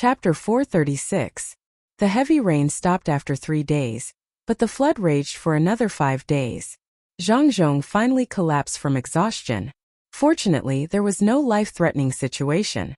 Chapter 436. The heavy rain stopped after 3 days, but the flood raged for another 5 days. Zhang Zhong finally collapsed from exhaustion. Fortunately, there was no life-threatening situation.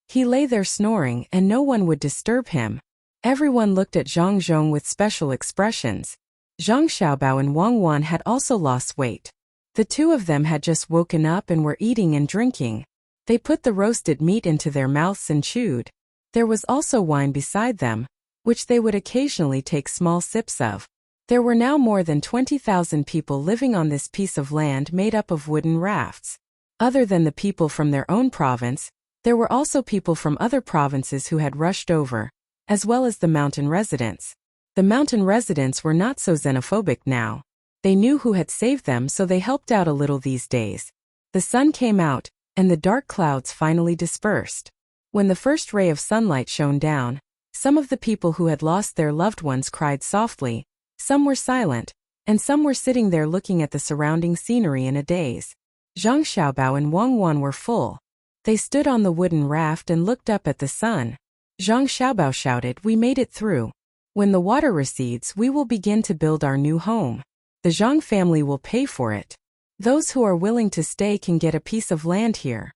He lay there snoring and no one would disturb him. Everyone looked at Zhang Zhong with special expressions. Zhang Xiaobao and Wang Wan had also lost weight. The two of them had just woken up and were eating and drinking. They put the roasted meat into their mouths and chewed. There was also wine beside them, which they would occasionally take small sips of. There were now more than 20,000 people living on this piece of land made up of wooden rafts. Other than the people from their own province, there were also people from other provinces who had rushed over, as well as the mountain residents. The mountain residents were not so xenophobic now. They knew who had saved them, so they helped out a little these days. The sun came out, and the dark clouds finally dispersed. When the first ray of sunlight shone down, some of the people who had lost their loved ones cried softly, some were silent, and some were sitting there looking at the surrounding scenery in a daze. Zhang Xiaobao and Wang Wan were full. They stood on the wooden raft and looked up at the sun. Zhang Xiaobao shouted, "We made it through. When the water recedes, we will begin to build our new home. The Zhang family will pay for it. Those who are willing to stay can get a piece of land here."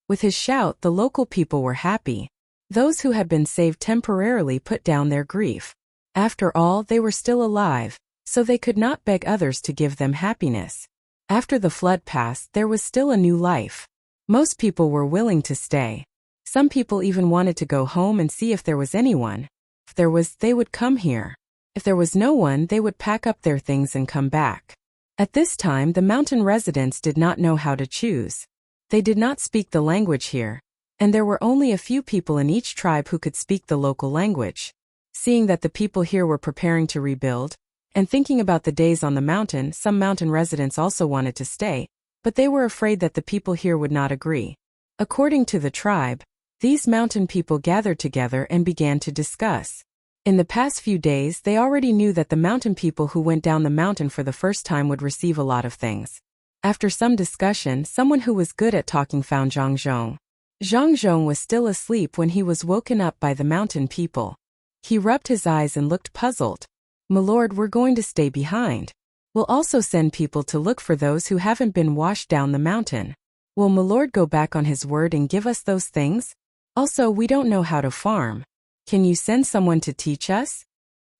With his shout, the local people were happy. Those who had been saved temporarily put down their grief. After all, they were still alive, so they could not beg others to give them happiness. After the flood passed, there was still a new life. Most people were willing to stay. Some people even wanted to go home and see if there was anyone. If there was, they would come here. If there was no one, they would pack up their things and come back. At this time, the mountain residents did not know how to choose. They did not speak the language here, and there were only a few people in each tribe who could speak the local language. Seeing that the people here were preparing to rebuild, and thinking about the days on the mountain, some mountain residents also wanted to stay, but they were afraid that the people here would not agree. According to the tribe, these mountain people gathered together and began to discuss. In the past few days, they already knew that the mountain people who went down the mountain for the first time would receive a lot of things. After some discussion, someone who was good at talking found Zhang Zhong. Zhang Zhong was still asleep when he was woken up by the mountain people. He rubbed his eyes and looked puzzled. "My lord, we're going to stay behind. We'll also send people to look for those who haven't been washed down the mountain. Will my lord go back on his word and give us those things? Also, we don't know how to farm. Can you send someone to teach us?"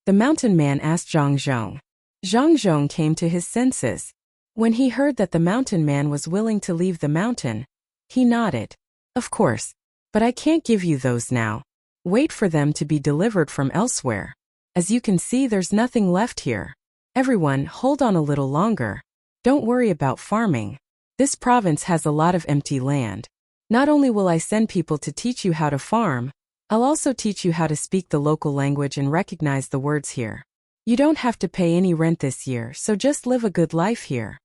The mountain man asked Zhang Zhong. Zhang Zhong came to his senses. When he heard that the mountain man was willing to leave the mountain, he nodded. "Of course, but I can't give you those now. Wait for them to be delivered from elsewhere. As you can see, there's nothing left here. Everyone, hold on a little longer. Don't worry about farming. This province has a lot of empty land. Not only will I send people to teach you how to farm, I'll also teach you how to speak the local language and recognize the words here. You don't have to pay any rent this year, so just live a good life here."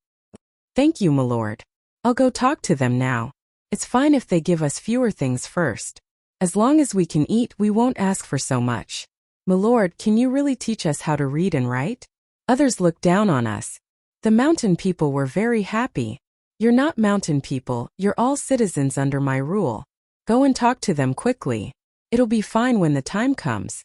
"Thank you, my lord. I'll go talk to them now. It's fine if they give us fewer things first. As long as we can eat, we won't ask for so much. My lord, can you really teach us how to read and write? Others look down on us." The mountain people were very happy. "You're not mountain people, you're all citizens under my rule. Go and talk to them quickly. It'll be fine when the time comes.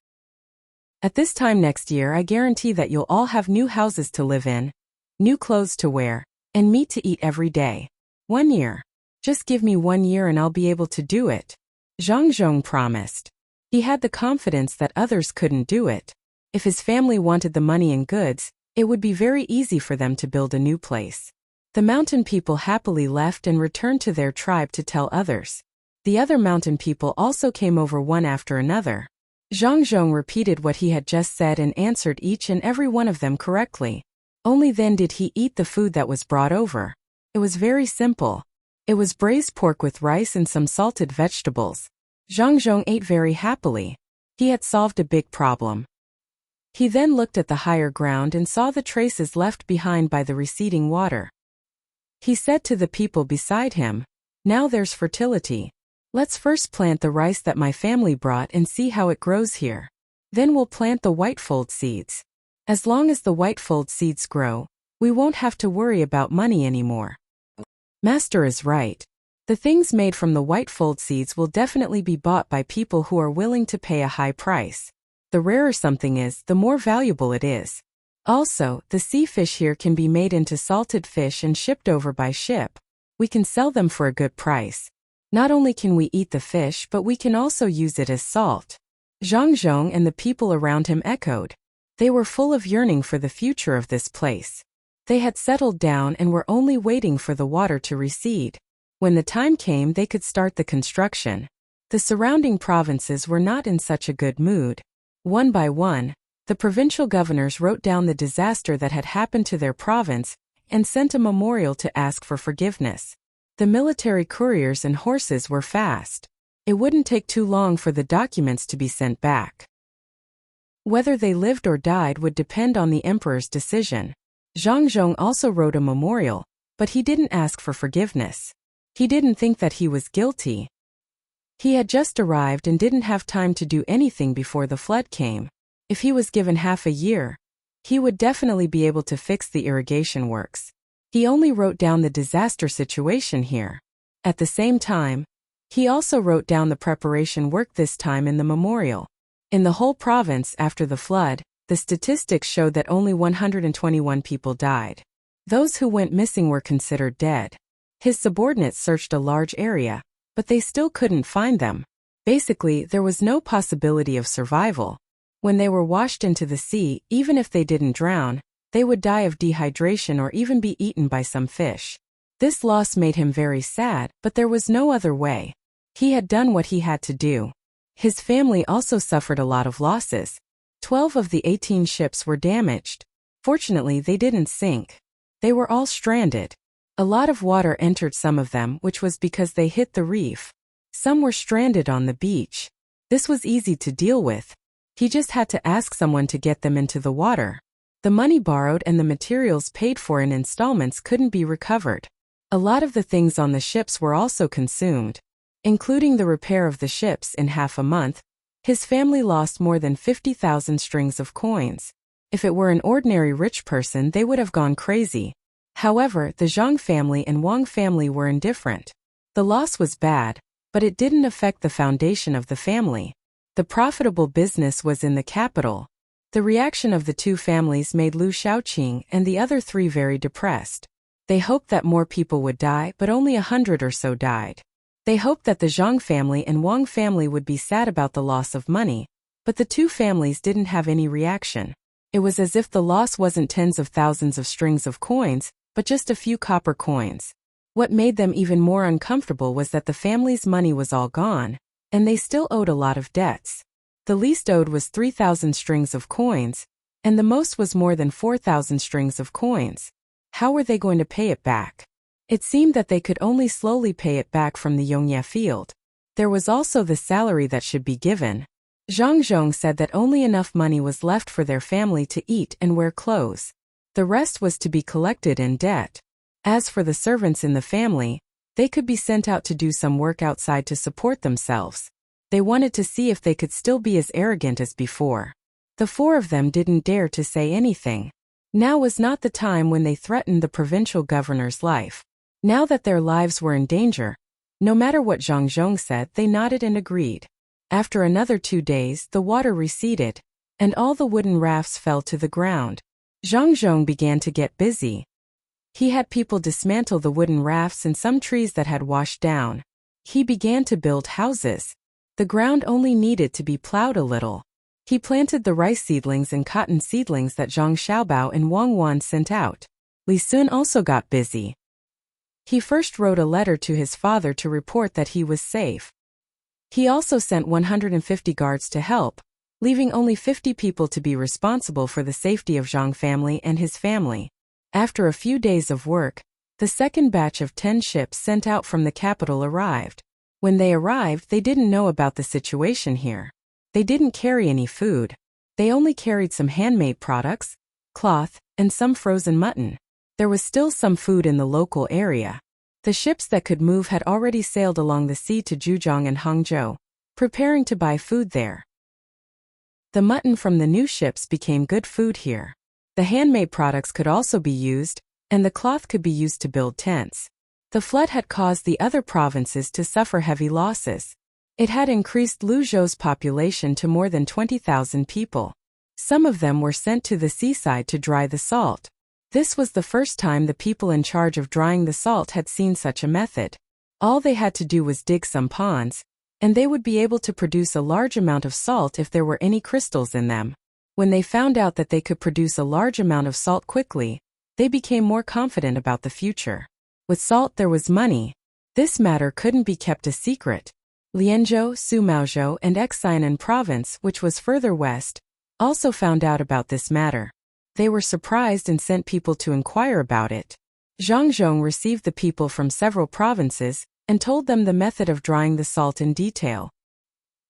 At this time next year, I guarantee that you'll all have new houses to live in, new clothes to wear, and meat to eat every day. 1 year. Just give me 1 year and I'll be able to do it." Zhang Zhong promised. He had the confidence that others couldn't do it. If his family wanted the money and goods, it would be very easy for them to build a new place. The mountain people happily left and returned to their tribe to tell others. The other mountain people also came over one after another. Zhang Zhong repeated what he had just said and answered each and every one of them correctly. Only then did he eat the food that was brought over. It was very simple. It was braised pork with rice and some salted vegetables. Zhang Zhong ate very happily. He had solved a big problem. He then looked at the higher ground and saw the traces left behind by the receding water. He said to the people beside him, "Now there's fertility. Let's first plant the rice that my family brought and see how it grows here. Then we'll plant the whitefold seeds. As long as the whitefold seeds grow, we won't have to worry about money anymore." Master is right. The things made from the white fold seeds will definitely be bought by people who are willing to pay a high price. The rarer something is, the more valuable it is. Also, the sea fish here can be made into salted fish and shipped over by ship. We can sell them for a good price. Not only can we eat the fish, but we can also use it as salt. Zhang Zhong and the people around him echoed. They were full of yearning for the future of this place. They had settled down and were only waiting for the water to recede. When the time came, they could start the construction. The surrounding provinces were not in such a good mood. One by one, the provincial governors wrote down the disaster that had happened to their province and sent a memorial to ask for forgiveness. The military couriers and horses were fast. It wouldn't take too long for the documents to be sent back. Whether they lived or died would depend on the emperor's decision. Zhang Zhong also wrote a memorial, but he didn't ask for forgiveness. He didn't think that he was guilty. He had just arrived and didn't have time to do anything before the flood came. If he was given half a year, he would definitely be able to fix the irrigation works. He only wrote down the disaster situation here. At the same time, he also wrote down the preparation work this time in the memorial. In the whole province after the flood, the statistics showed that only 121 people died. Those who went missing were considered dead. His subordinates searched a large area, but they still couldn't find them. Basically, there was no possibility of survival. When they were washed into the sea, even if they didn't drown, they would die of dehydration or even be eaten by some fish. This loss made him very sad, but there was no other way. He had done what he had to do. His family also suffered a lot of losses. 12 of the 18 ships were damaged. Fortunately, they didn't sink. They were all stranded. A lot of water entered some of them, which was because they hit the reef. Some were stranded on the beach. This was easy to deal with. He just had to ask someone to get them into the water. The money borrowed and the materials paid for in installments couldn't be recovered. A lot of the things on the ships were also consumed. Including the repair of the ships in half a month, his family lost more than 50,000 strings of coins. If it were an ordinary rich person, they would have gone crazy. However, the Zhang family and Wang family were indifferent. The loss was bad, but it didn't affect the foundation of the family. The profitable business was in the capital. The reaction of the two families made Lu Shaoqing and the other three very depressed. They hoped that more people would die, but only 100 or so died. They hoped that the Zhang family and Wang family would be sad about the loss of money, but the two families didn't have any reaction. It was as if the loss wasn't tens of thousands of strings of coins, but just a few copper coins. What made them even more uncomfortable was that the family's money was all gone, and they still owed a lot of debts. The least owed was 3,000 strings of coins, and the most was more than 4,000 strings of coins. How were they going to pay it back? It seemed that they could only slowly pay it back from the Yongye field. There was also the salary that should be given. Zhang Zhong said that only enough money was left for their family to eat and wear clothes. The rest was to be collected in debt. As for the servants in the family, they could be sent out to do some work outside to support themselves. They wanted to see if they could still be as arrogant as before. The four of them didn't dare to say anything. Now was not the time when they threatened the provincial governor's life. Now that their lives were in danger, no matter what Zhang Zhong said, they nodded and agreed. After another 2 days, the water receded, and all the wooden rafts fell to the ground. Zhang Zhong began to get busy. He had people dismantle the wooden rafts and some trees that had washed down. He began to build houses. The ground only needed to be plowed a little. He planted the rice seedlings and cotton seedlings that Zhang Xiaobao and Wang Wan sent out. Li Sun also got busy. He first wrote a letter to his father to report that he was safe. He also sent 150 guards to help, leaving only 50 people to be responsible for the safety of Zhang family and his family. After a few days of work, the second batch of 10 ships sent out from the capital arrived. When they arrived, they didn't know about the situation here. They didn't carry any food. They only carried some handmade products, cloth, and some frozen mutton. There was still some food in the local area. The ships that could move had already sailed along the sea to Zhujiang and Hangzhou, preparing to buy food there. The mutton from the new ships became good food here. The handmade products could also be used, and the cloth could be used to build tents. The flood had caused the other provinces to suffer heavy losses. It had increased Luzhou's population to more than 20,000 people. Some of them were sent to the seaside to dry the salt. This was the first time the people in charge of drying the salt had seen such a method. All they had to do was dig some ponds, and they would be able to produce a large amount of salt if there were any crystals in them. When they found out that they could produce a large amount of salt quickly, they became more confident about the future. With salt there was money. This matter couldn't be kept a secret. Lianzhou, Sumaozhou, and Xianan province, which was further west, also found out about this matter. They were surprised and sent people to inquire about it. Zhang received the people from several provinces and told them the method of drying the salt in detail.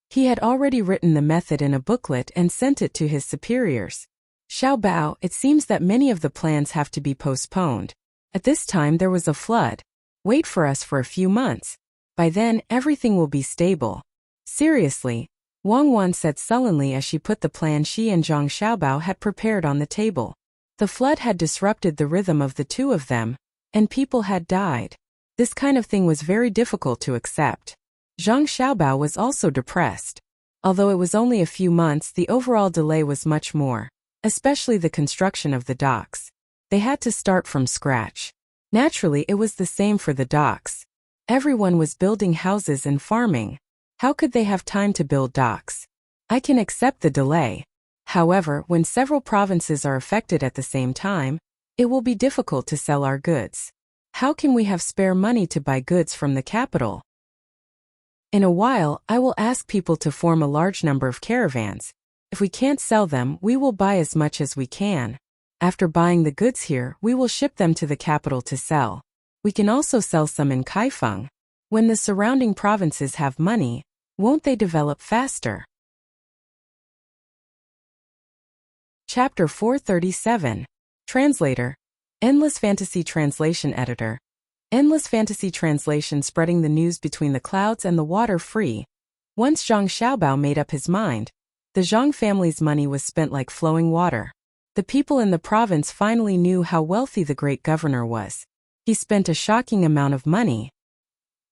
He had already written the method in a booklet and sent it to his superiors. Xiao Bao, it seems that many of the plans have to be postponed. At this time there was a flood. Wait for us for a few months. By then, everything will be stable. Seriously, Wang Wan said sullenly as she put the plan she and Zhang Xiaobao had prepared on the table. The flood had disrupted the rhythm of the two of them, and people had died. This kind of thing was very difficult to accept. Zhang Xiaobao was also depressed. Although it was only a few months, the overall delay was much more, especially the construction of the docks. They had to start from scratch. Naturally, it was the same for the docks. Everyone was building houses and farming. How could they have time to build docks? I can accept the delay. However, when several provinces are affected at the same time, it will be difficult to sell our goods. How can we have spare money to buy goods from the capital? In a while, I will ask people to form a large number of caravans. If we can't sell them, we will buy as much as we can. After buying the goods here, we will ship them to the capital to sell. We can also sell some in Kaifeng. When the surrounding provinces have money, won't they develop faster? Chapter 437. Translator. Endless Fantasy Translation Editor. Endless Fantasy Translation, spreading the news between the clouds and the water free. Once Zhang Xiaobao made up his mind, the Zhang family's money was spent like flowing water. The people in the province finally knew how wealthy the great governor was. He spent a shocking amount of money.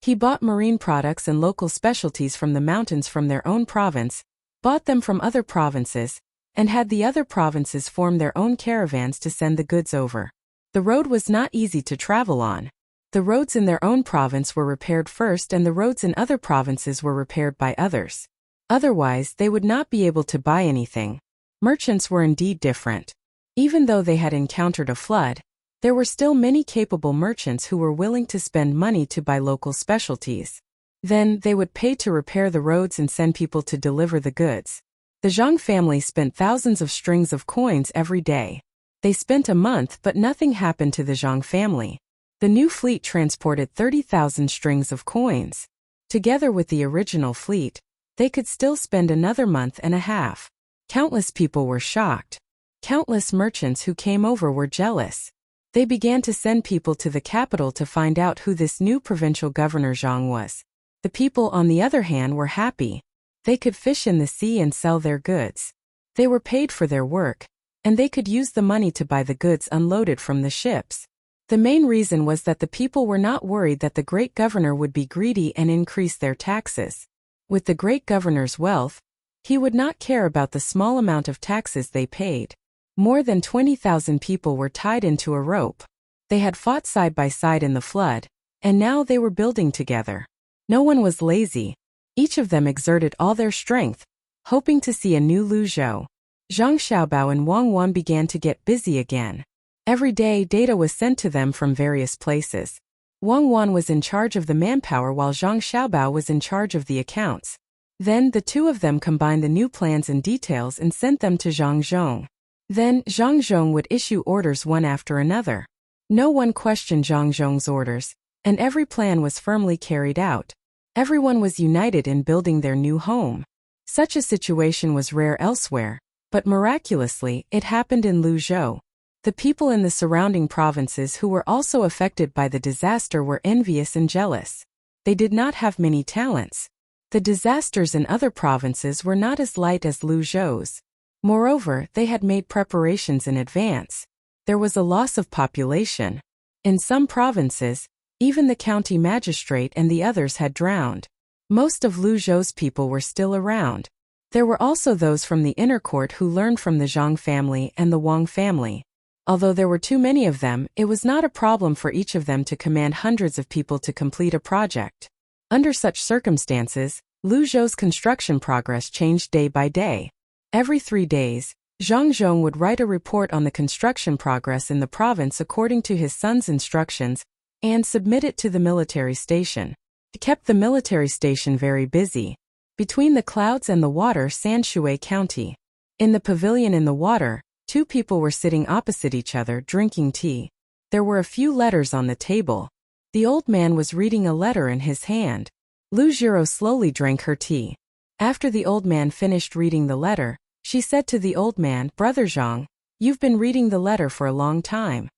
He bought marine products and local specialties from the mountains from their own province, bought them from other provinces, and had the other provinces form their own caravans to send the goods over. The road was not easy to travel on. The roads in their own province were repaired first and the roads in other provinces were repaired by others. Otherwise, they would not be able to buy anything. Merchants were indeed different. Even though they had encountered a flood, there were still many capable merchants who were willing to spend money to buy local specialties. Then, they would pay to repair the roads and send people to deliver the goods. The Zhang family spent thousands of strings of coins every day. They spent a month, but nothing happened to the Zhang family. The new fleet transported 30,000 strings of coins. Together with the original fleet, they could still spend another month and a half. Countless people were shocked. Countless merchants who came over were jealous. They began to send people to the capital to find out who this new provincial governor Zhang was. The people, on the other hand, were happy. They could fish in the sea and sell their goods. They were paid for their work, and they could use the money to buy the goods unloaded from the ships. The main reason was that the people were not worried that the great governor would be greedy and increase their taxes. With the great governor's wealth, he would not care about the small amount of taxes they paid. More than 20,000 people were tied into a rope. They had fought side by side in the flood, and now they were building together. No one was lazy. Each of them exerted all their strength, hoping to see a new Luzhou. Zhang Xiaobao and Wang Wan began to get busy again. Every day, data was sent to them from various places. Wang Wan was in charge of the manpower while Zhang Xiaobao was in charge of the accounts. Then, the two of them combined the new plans and details and sent them to Zhang Zhong. Then, Zhang Zhong would issue orders one after another. No one questioned Zhang Zhong's orders, and every plan was firmly carried out. Everyone was united in building their new home. Such a situation was rare elsewhere, but miraculously, it happened in Luzhou. The people in the surrounding provinces who were also affected by the disaster were envious and jealous. They did not have many talents. The disasters in other provinces were not as light as Luzhou's. Moreover, they had made preparations in advance. There was a loss of population. In some provinces, Even the county magistrate and the others had drowned. Most of Lu Zhou's people were still around. There were also those from the inner court who learned from the Zhang family and the Wang family. Although there were too many of them, it was not a problem for each of them to command hundreds of people to complete a project. Under such circumstances, Lu Zhou's construction progress changed day by day. Every 3 days, Zhang Zhong would write a report on the construction progress in the province according to his son's instructions and submit it to the military station. It kept the military station very busy. Between the clouds and the water, Sanshui County. In the pavilion in the water, 2 people were sitting opposite each other drinking tea. There were a few letters on the table. The old man was reading a letter in his hand. Lu Zhiro slowly drank her tea. After the old man finished reading the letter, she said to the old man, "Brother Zhang, you've been reading the letter for a long time.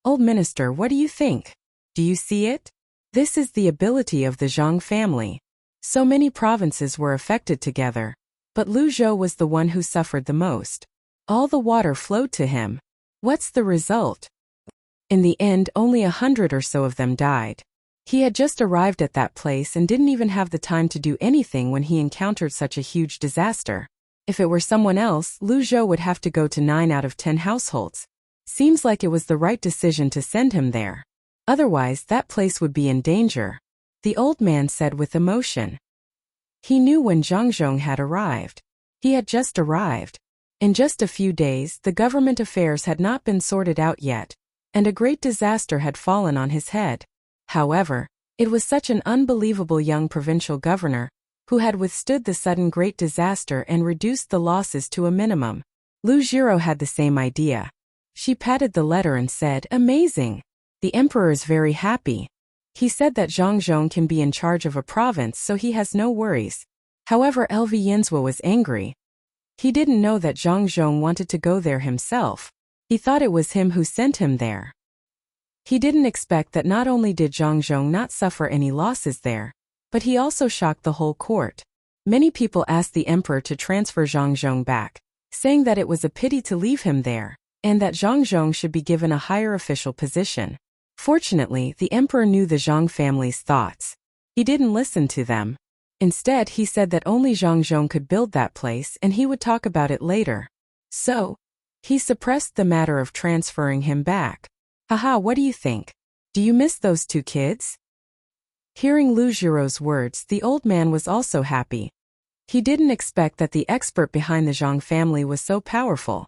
Old minister, what do you think? Do you see it? This is the ability of the Zhang family." So many provinces were affected together, but Lu Zhou was the one who suffered the most. All the water flowed to him. What's the result? In the end, only 100 or so of them died. He had just arrived at that place and didn't even have the time to do anything when he encountered such a huge disaster. If it were someone else, Lu Zhou would have to go to 9 out of 10 households. Seems like it was the right decision to send him there. Otherwise, that place would be in danger. The old man said with emotion. He knew when Zhang Zhong had arrived. He had just arrived. In just a few days, the government affairs had not been sorted out yet, and a great disaster had fallen on his head. However, it was such an unbelievable young provincial governor, who had withstood the sudden great disaster and reduced the losses to a minimum. Lu Zhiro had the same idea. She patted the letter and said, "Amazing! The emperor is very happy. He said that Zhang Zhong can be in charge of a province, so he has no worries." However, LV Yinzhua was angry. He didn't know that Zhang Zhong wanted to go there himself. He thought it was him who sent him there. He didn't expect that not only did Zhang Zhong not suffer any losses there, but he also shocked the whole court. Many people asked the emperor to transfer Zhang Zhong back, saying that it was a pity to leave him there, and that Zhang Zhong should be given a higher official position. Fortunately, the emperor knew the Zhang family's thoughts. He didn't listen to them. Instead, he said that only Zhang Zhong could build that place and he would talk about it later. So, he suppressed the matter of transferring him back. Haha, what do you think? Do you miss those 2 kids? Hearing Lu Zhiro's words, the old man was also happy. He didn't expect that the expert behind the Zhang family was so powerful.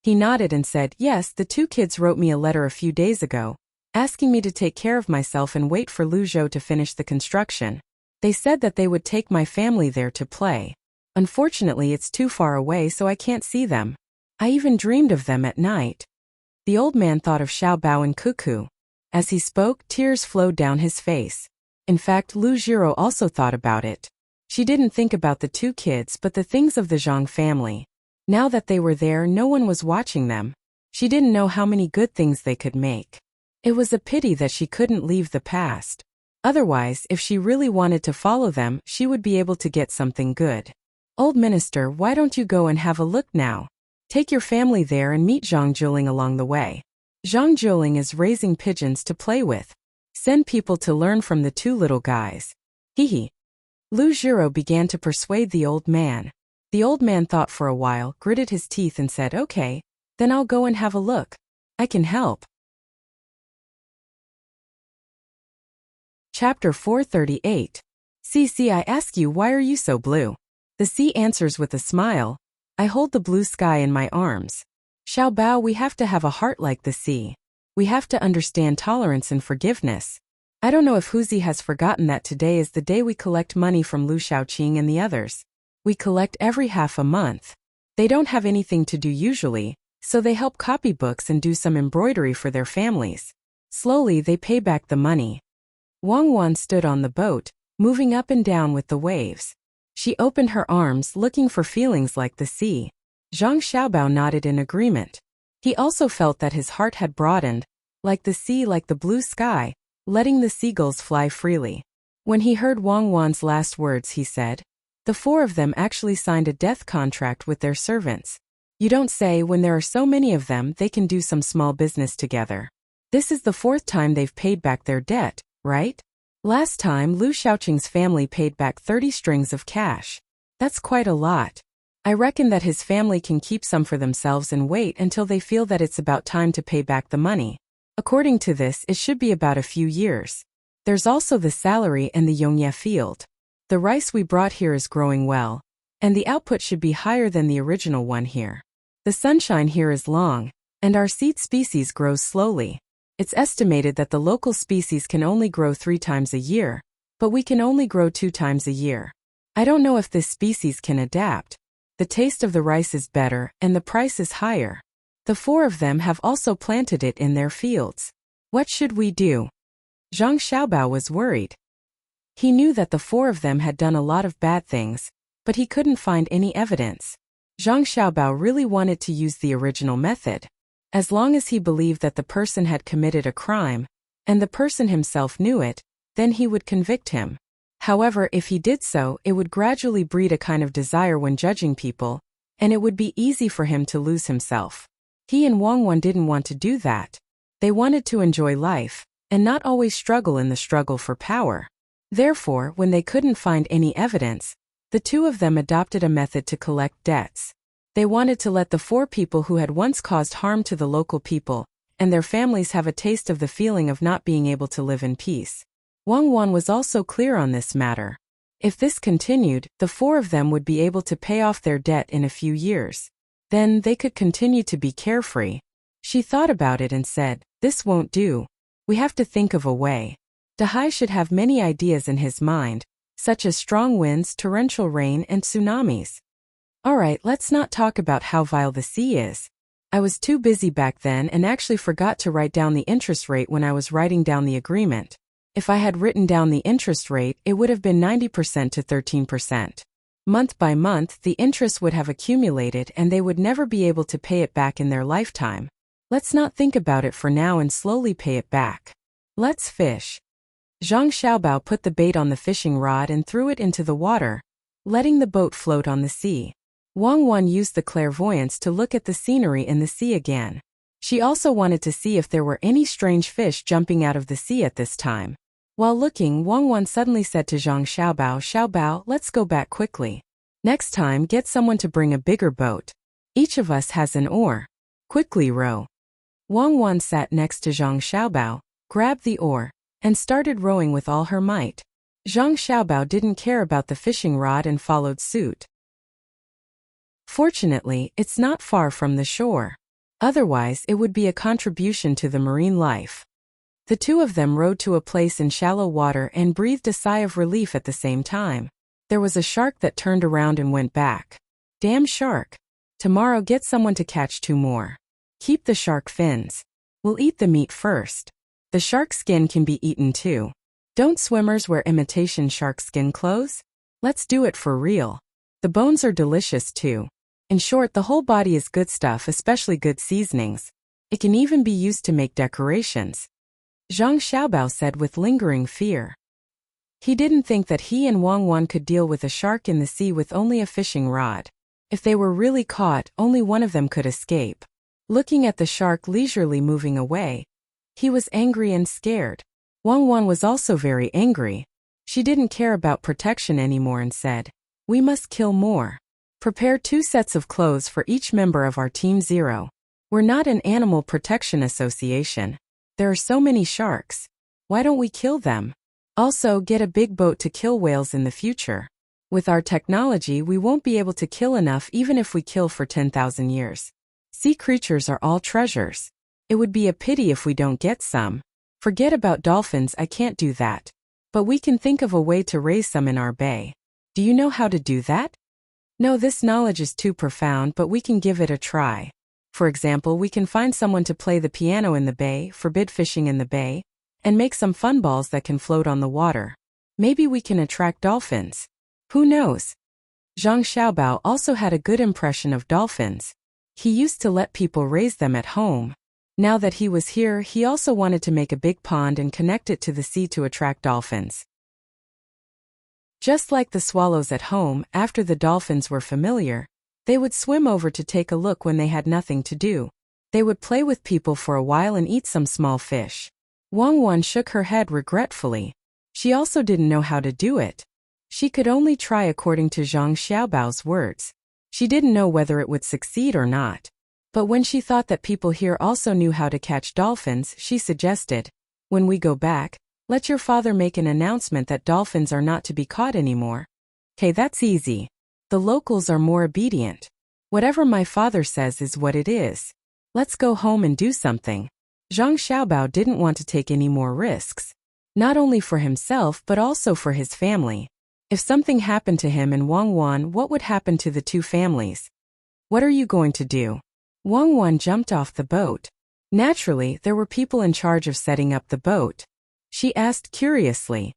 He nodded and said, "Yes, the 2 kids wrote me a letter a few days ago, asking me to take care of myself and wait for Lu Zhou to finish the construction. They said that they would take my family there to play. Unfortunately, it's too far away, so I can't see them. I even dreamed of them at night." The old man thought of Xiao Bao and Cuckoo. As he spoke, tears flowed down his face. In fact, Lu Zhiro also thought about it. She didn't think about the 2 kids but the things of the Zhang family. Now that they were there, no one was watching them. She didn't know how many good things they could make. It was a pity that she couldn't leave the past. Otherwise, if she really wanted to follow them, she would be able to get something good. "Old minister, why don't you go and have a look now? Take your family there and meet Zhang Juling along the way. Zhang Juling is raising pigeons to play with. Send people to learn from the 2 little guys." Hee. Lu Zhiro began to persuade the old man. The old man thought for a while, gritted his teeth and said, "Okay, then I'll go and have a look. I can help." Chapter 438. "CC, I ask you, why are you so blue?" The sea answers with a smile, "I hold the blue sky in my arms. Xiao Bao, we have to have a heart like the sea. We have to understand tolerance and forgiveness. I don't know if Huzi has forgotten that today is the day we collect money from Lu Shaoqing and the others. We collect every half a month. They don't have anything to do usually, so they help copy books and do some embroidery for their families. Slowly they pay back the money." Wang Wan stood on the boat, moving up and down with the waves. She opened her arms, looking for feelings like the sea. Zhang Xiaobao nodded in agreement. He also felt that his heart had broadened, like the sea, like the blue sky, letting the seagulls fly freely. When he heard Wang Wan's last words, he said, "The 4 of them actually signed a death contract with their servants. You don't say, when there are so many of them, they can do some small business together. This is the fourth time they've paid back their debt, right? Last time Lu Xiaoqing's family paid back 30 strings of cash. That's quite a lot. I reckon that his family can keep some for themselves and wait until they feel that it's about time to pay back the money. According to this, it should be about a few years. There's also the salary and the Yongye field. The rice we brought here is growing well, and the output should be higher than the original one here. The sunshine here is long, and our seed species grows slowly. It's estimated that the local species can only grow 3 times a year, but we can only grow 2 times a year. I don't know if this species can adapt. The taste of the rice is better and the price is higher. The 4 of them have also planted it in their fields. What should we do? Zhang Xiaobao was worried. He knew that the 4 of them had done a lot of bad things, but he couldn't find any evidence. Zhang Xiaobao really wanted to use the original method. As long as he believed that the person had committed a crime, and the person himself knew it, then he would convict him. However, if he did so, it would gradually breed a kind of desire when judging people, and it would be easy for him to lose himself. He and Wang Wan didn't want to do that. They wanted to enjoy life, and not always struggle in the struggle for power. Therefore, when they couldn't find any evidence, the 2 of them adopted a method to collect debts. They wanted to let the 4 people who had once caused harm to the local people and their families have a taste of the feeling of not being able to live in peace. Wang Wan was also clear on this matter. If this continued, the 4 of them would be able to pay off their debt in a few years. Then they could continue to be carefree. She thought about it and said, "This won't do. We have to think of a way." Dahai should have many ideas in his mind, such as strong winds, torrential rain, and tsunamis. Alright, let's not talk about how vile the sea is. I was too busy back then and actually forgot to write down the interest rate when I was writing down the agreement. If I had written down the interest rate, it would have been 90% to 13%. Month by month, the interest would have accumulated and they would never be able to pay it back in their lifetime. Let's not think about it for now and slowly pay it back. Let's fish. Zhang Xiaobao put the bait on the fishing rod and threw it into the water, letting the boat float on the sea. Wang Wan used the clairvoyance to look at the scenery in the sea again. She also wanted to see if there were any strange fish jumping out of the sea at this time. While looking, Wang Wan suddenly said to Zhang Xiaobao, "Xiaobao, let's go back quickly. Next time, get someone to bring a bigger boat. Each of us has an oar. Quickly row." Wang Wan sat next to Zhang Xiaobao, grabbed the oar, and started rowing with all her might. Zhang Xiaobao didn't care about the fishing rod and followed suit. Fortunately, it's not far from the shore. Otherwise, it would be a contribution to the marine life. The 2 of them rowed to a place in shallow water and breathed a sigh of relief at the same time. There was a shark that turned around and went back. Damn shark. Tomorrow get someone to catch 2 more. Keep the shark fins. We'll eat the meat first. The shark skin can be eaten too. Don't swimmers wear imitation shark skin clothes? Let's do it for real. The bones are delicious too. In short, the whole body is good stuff, especially good seasonings. It can even be used to make decorations. Zhang Xiaobao said with lingering fear. He didn't think that he and Wang Wan could deal with a shark in the sea with only a fishing rod. If they were really caught, only one of them could escape. Looking at the shark leisurely moving away, he was angry and scared. Wang Wan was also very angry. She didn't care about protection anymore and said, "We must kill more. Prepare 2 sets of clothes for each member of our Team 0. We're not an animal protection association. There are so many sharks. Why don't we kill them? Also, get a big boat to kill whales in the future. With our technology, we won't be able to kill enough even if we kill for 10,000 years. Sea creatures are all treasures. It would be a pity if we don't get some. Forget about dolphins, I can't do that. But we can think of a way to raise some in our bay. Do you know how to do that?" "No, this knowledge is too profound, but we can give it a try. For example, we can find someone to play the piano in the bay, forbid fishing in the bay, and make some fun balls that can float on the water. Maybe we can attract dolphins. Who knows?" Zhang Xiaobao also had a good impression of dolphins. He used to let people raise them at home. Now that he was here, he also wanted to make a big pond and connect it to the sea to attract dolphins. Just like the swallows at home, after the dolphins were familiar, they would swim over to take a look when they had nothing to do. They would play with people for a while and eat some small fish. Wang Wan shook her head regretfully. She also didn't know how to do it. She could only try according to Zhang Xiaobao's words. She didn't know whether it would succeed or not. But when she thought that people here also knew how to catch dolphins, she suggested, "When we go back, let your father make an announcement that dolphins are not to be caught anymore." "Okay, that's easy. The locals are more obedient. Whatever my father says is what it is. Let's go home and do something." Zhang Xiaobao didn't want to take any more risks. Not only for himself but also for his family. If something happened to him and Wang Wan, what would happen to the two families? "What are you going to do?" Wang Wan jumped off the boat. Naturally, there were people in charge of setting up the boat. She asked curiously,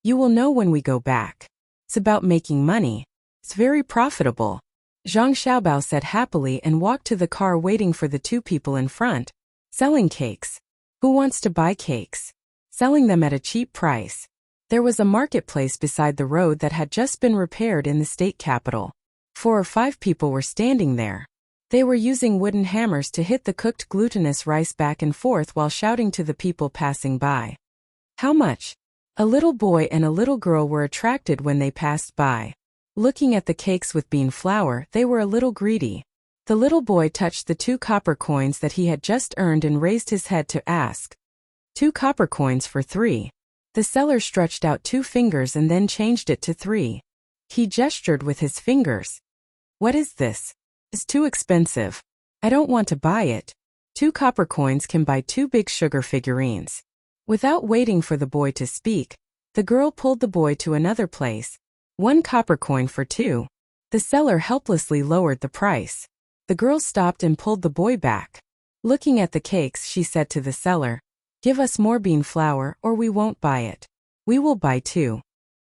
"You will know when we go back. It's about making money. It's very profitable." Zhang Xiaobao said happily and walked to the car waiting for the two people in front. Selling cakes. Who wants to buy cakes? Selling them at a cheap price. There was a marketplace beside the road that had just been repaired in the state capital. 4 or 5 people were standing there. They were using wooden hammers to hit the cooked glutinous rice back and forth while shouting to the people passing by. "How much?" A little boy and a little girl were attracted when they passed by. Looking at the cakes with bean flour, they were a little greedy. The little boy touched the 2 copper coins that he had just earned and raised his head to ask. 2 copper coins for 3. The seller stretched out 2 fingers and then changed it to 3. He gestured with his fingers. "What is this? It's too expensive. I don't want to buy it. 2 copper coins can buy 2 big sugar figurines." Without waiting for the boy to speak, the girl pulled the boy to another place. 1 copper coin for 2. The seller helplessly lowered the price. The girl stopped and pulled the boy back. Looking at the cakes, she said to the seller, "Give us more bean flour or we won't buy it. We will buy 2.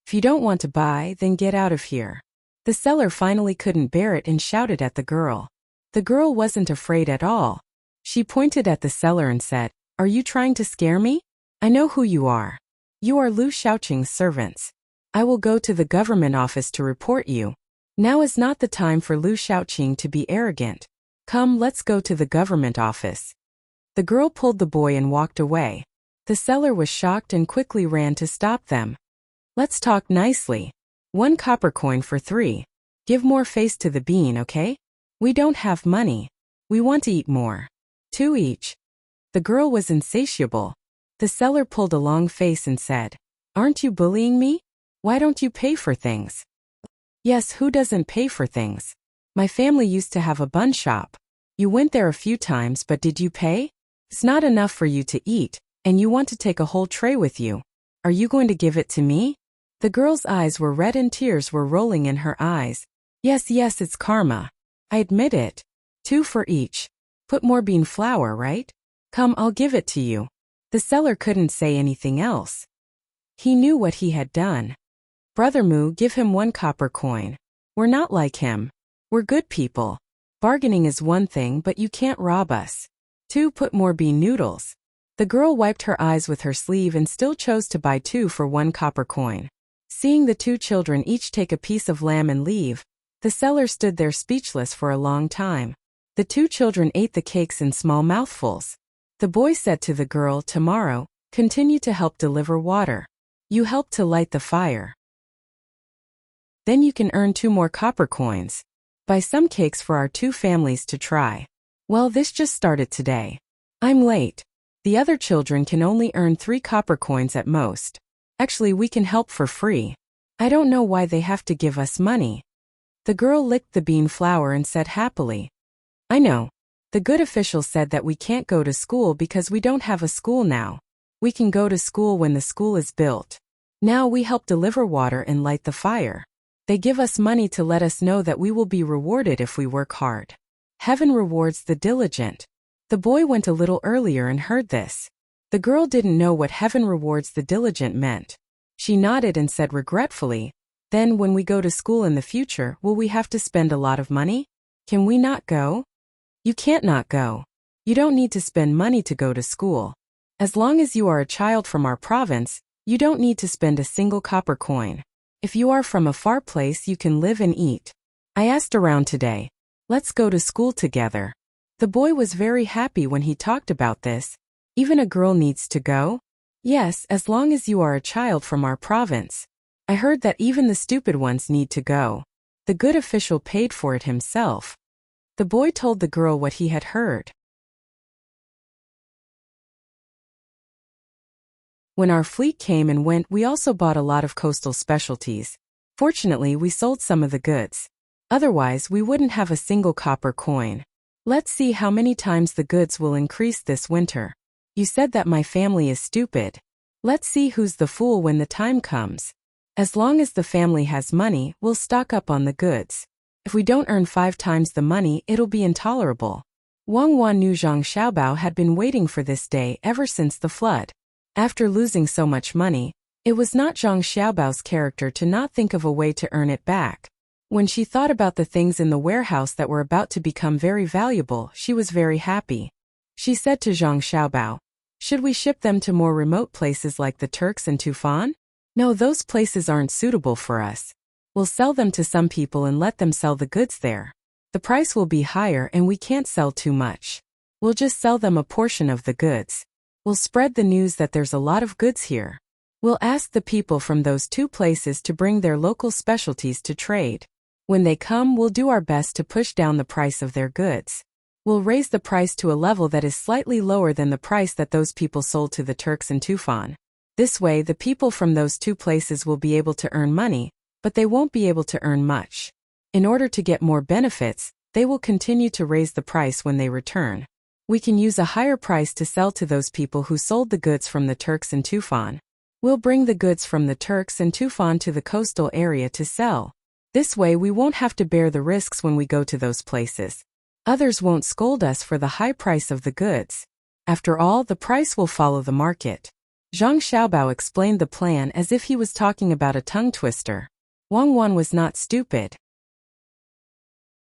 If you don't want to buy, then get out of here." The seller finally couldn't bear it and shouted at the girl. The girl wasn't afraid at all. She pointed at the seller and said, "Are you trying to scare me? I know who you are. You are Lu Shaoqing's servants. I will go to the government office to report you. Now is not the time for Lu Shaoqing to be arrogant. Come, let's go to the government office." The girl pulled the boy and walked away. The seller was shocked and quickly ran to stop them. "Let's talk nicely. 1 copper coin for 3. Give more face to the bean, okay? We don't have money. We want to eat more. 2 each." The girl was insatiable. The seller pulled a long face and said, "Aren't you bullying me? Why don't you pay for things?" "Yes, who doesn't pay for things? My family used to have a bun shop. You went there a few times, but did you pay? It's not enough for you to eat, and you want to take a whole tray with you. Are you going to give it to me?" The girl's eyes were red and tears were rolling in her eyes. Yes, it's karma. I admit it. 2 for each. Put more bean flour, right? Come, I'll give it to you." The seller couldn't say anything else. He knew what he had done. "Brother Mu, give him 1 copper coin. We're not like him. We're good people. Bargaining is one thing, but you can't rob us. 2, put more bean noodles." The girl wiped her eyes with her sleeve and still chose to buy 2 for 1 copper coin. Seeing the 2 children each take a piece of lamb and leave, the seller stood there speechless for a long time. The 2 children ate the cakes in small mouthfuls. The boy said to the girl, "Tomorrow, continue to help deliver water. You help to light the fire. Then you can earn 2 more copper coins. Buy some cakes for our 2 families to try." "Well, this just started today. I'm late. The other children can only earn 3 copper coins at most. Actually, we can help for free. I don't know why they have to give us money." The girl licked the bean flour and said happily, "I know. The good official said that we can't go to school because we don't have a school now. We can go to school when the school is built. Now we help deliver water and light the fire. They give us money to let us know that we will be rewarded if we work hard. Heaven rewards the diligent." The boy went a little earlier and heard this. The girl didn't know what heaven rewards the diligent meant. She nodded and said regretfully, "Then when we go to school in the future, will we have to spend a lot of money? Can we not go?" "You can't not go. You don't need to spend money to go to school. As long as you are a child from our province, you don't need to spend a single copper coin. If you are from a far place, you can live and eat. I asked around today. Let's go to school together." The boy was very happy when he talked about this. Even a girl needs to go? Yes, as long as you are a child from our province. I heard that even the stupid ones need to go. The good official paid for it himself. The boy told the girl what he had heard. When our fleet came and went, we also bought a lot of coastal specialties. Fortunately, we sold some of the goods. Otherwise, we wouldn't have a single copper coin. Let's see how many times the goods will increase this winter. You said that my family is stupid. Let's see who's the fool when the time comes. As long as the family has money, we'll stock up on the goods. If we don't earn 5 times the money, it'll be intolerable. Wang Wan knew Zhang Xiaobao had been waiting for this day ever since the flood. After losing so much money, it was not Zhang Xiaobao's character to not think of a way to earn it back. When she thought about the things in the warehouse that were about to become very valuable, she was very happy. She said to Zhang Xiaobao, "Should we ship them to more remote places like the Turks and Tufan? No, those places aren't suitable for us. We'll sell them to some people and let them sell the goods there. The price will be higher and we can't sell too much. We'll just sell them a portion of the goods. We'll spread the news that there's a lot of goods here. We'll ask the people from those 2 places to bring their local specialties to trade. When they come, we'll do our best to push down the price of their goods. We'll raise the price to a level that is slightly lower than the price that those people sold to the Turks and Tufan. This way, the people from those 2 places will be able to earn money, but they won't be able to earn much. In order to get more benefits, they will continue to raise the price when they return. We can use a higher price to sell to those people who sold the goods from the Turks and Tufan. We'll bring the goods from the Turks and Tufan to the coastal area to sell. This way we won't have to bear the risks when we go to those places. Others won't scold us for the high price of the goods. After all, the price will follow the market." Zhang Xiaobao explained the plan as if he was talking about a tongue twister. Wang Wan was not stupid.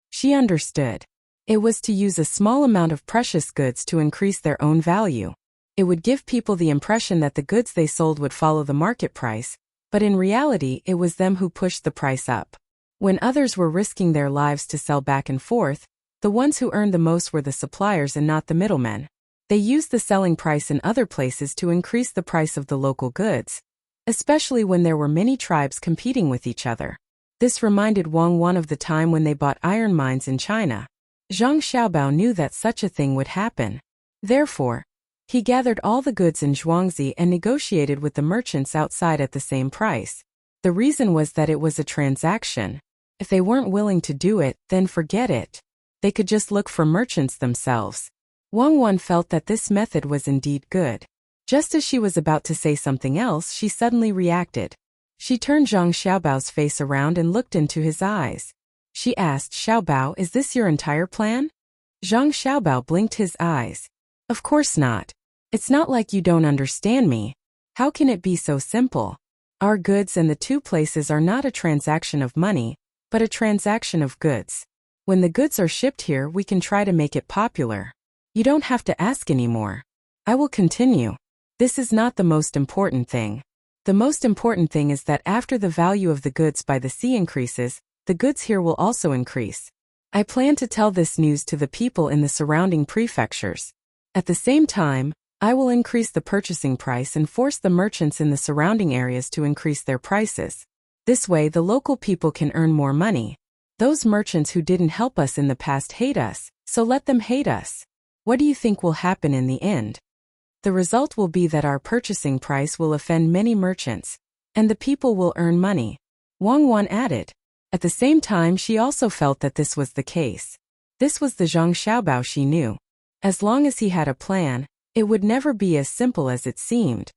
She understood. It was to use a small amount of precious goods to increase their own value. It would give people the impression that the goods they sold would follow the market price, but in reality it was them who pushed the price up. When others were risking their lives to sell back and forth, the ones who earned the most were the suppliers and not the middlemen. They used the selling price in other places to increase the price of the local goods, especially when there were many tribes competing with each other. This reminded Wang Wan of the time when they bought iron mines in China. Zhang Xiaobao knew that such a thing would happen. Therefore, he gathered all the goods in Zhuangzi and negotiated with the merchants outside at the same price. The reason was that it was a transaction. If they weren't willing to do it, then forget it. They could just look for merchants themselves. Wang Wan felt that this method was indeed good. Just as she was about to say something else, she suddenly reacted. She turned Zhang Xiaobao's face around and looked into his eyes. She asked, "Xiaobao, is this your entire plan?" Zhang Xiaobao blinked his eyes. "Of course not. It's not like you don't understand me. How can it be so simple? Our goods and the 2 places are not a transaction of money, but a transaction of goods. When the goods are shipped here, we can try to make it popular. You don't have to ask anymore. I will continue. This is not the most important thing. The most important thing is that after the value of the goods by the sea increases, the goods here will also increase. I plan to tell this news to the people in the surrounding prefectures. At the same time, I will increase the purchasing price and force the merchants in the surrounding areas to increase their prices. This way the local people can earn more money. Those merchants who didn't help us in the past hate us, so let them hate us. What do you think will happen in the end? The result will be that our purchasing price will offend many merchants, and the people will earn money," Wang Wan added. At the same time, she also felt that this was the case. This was the Zhang Xiaobao she knew. As long as he had a plan, it would never be as simple as it seemed.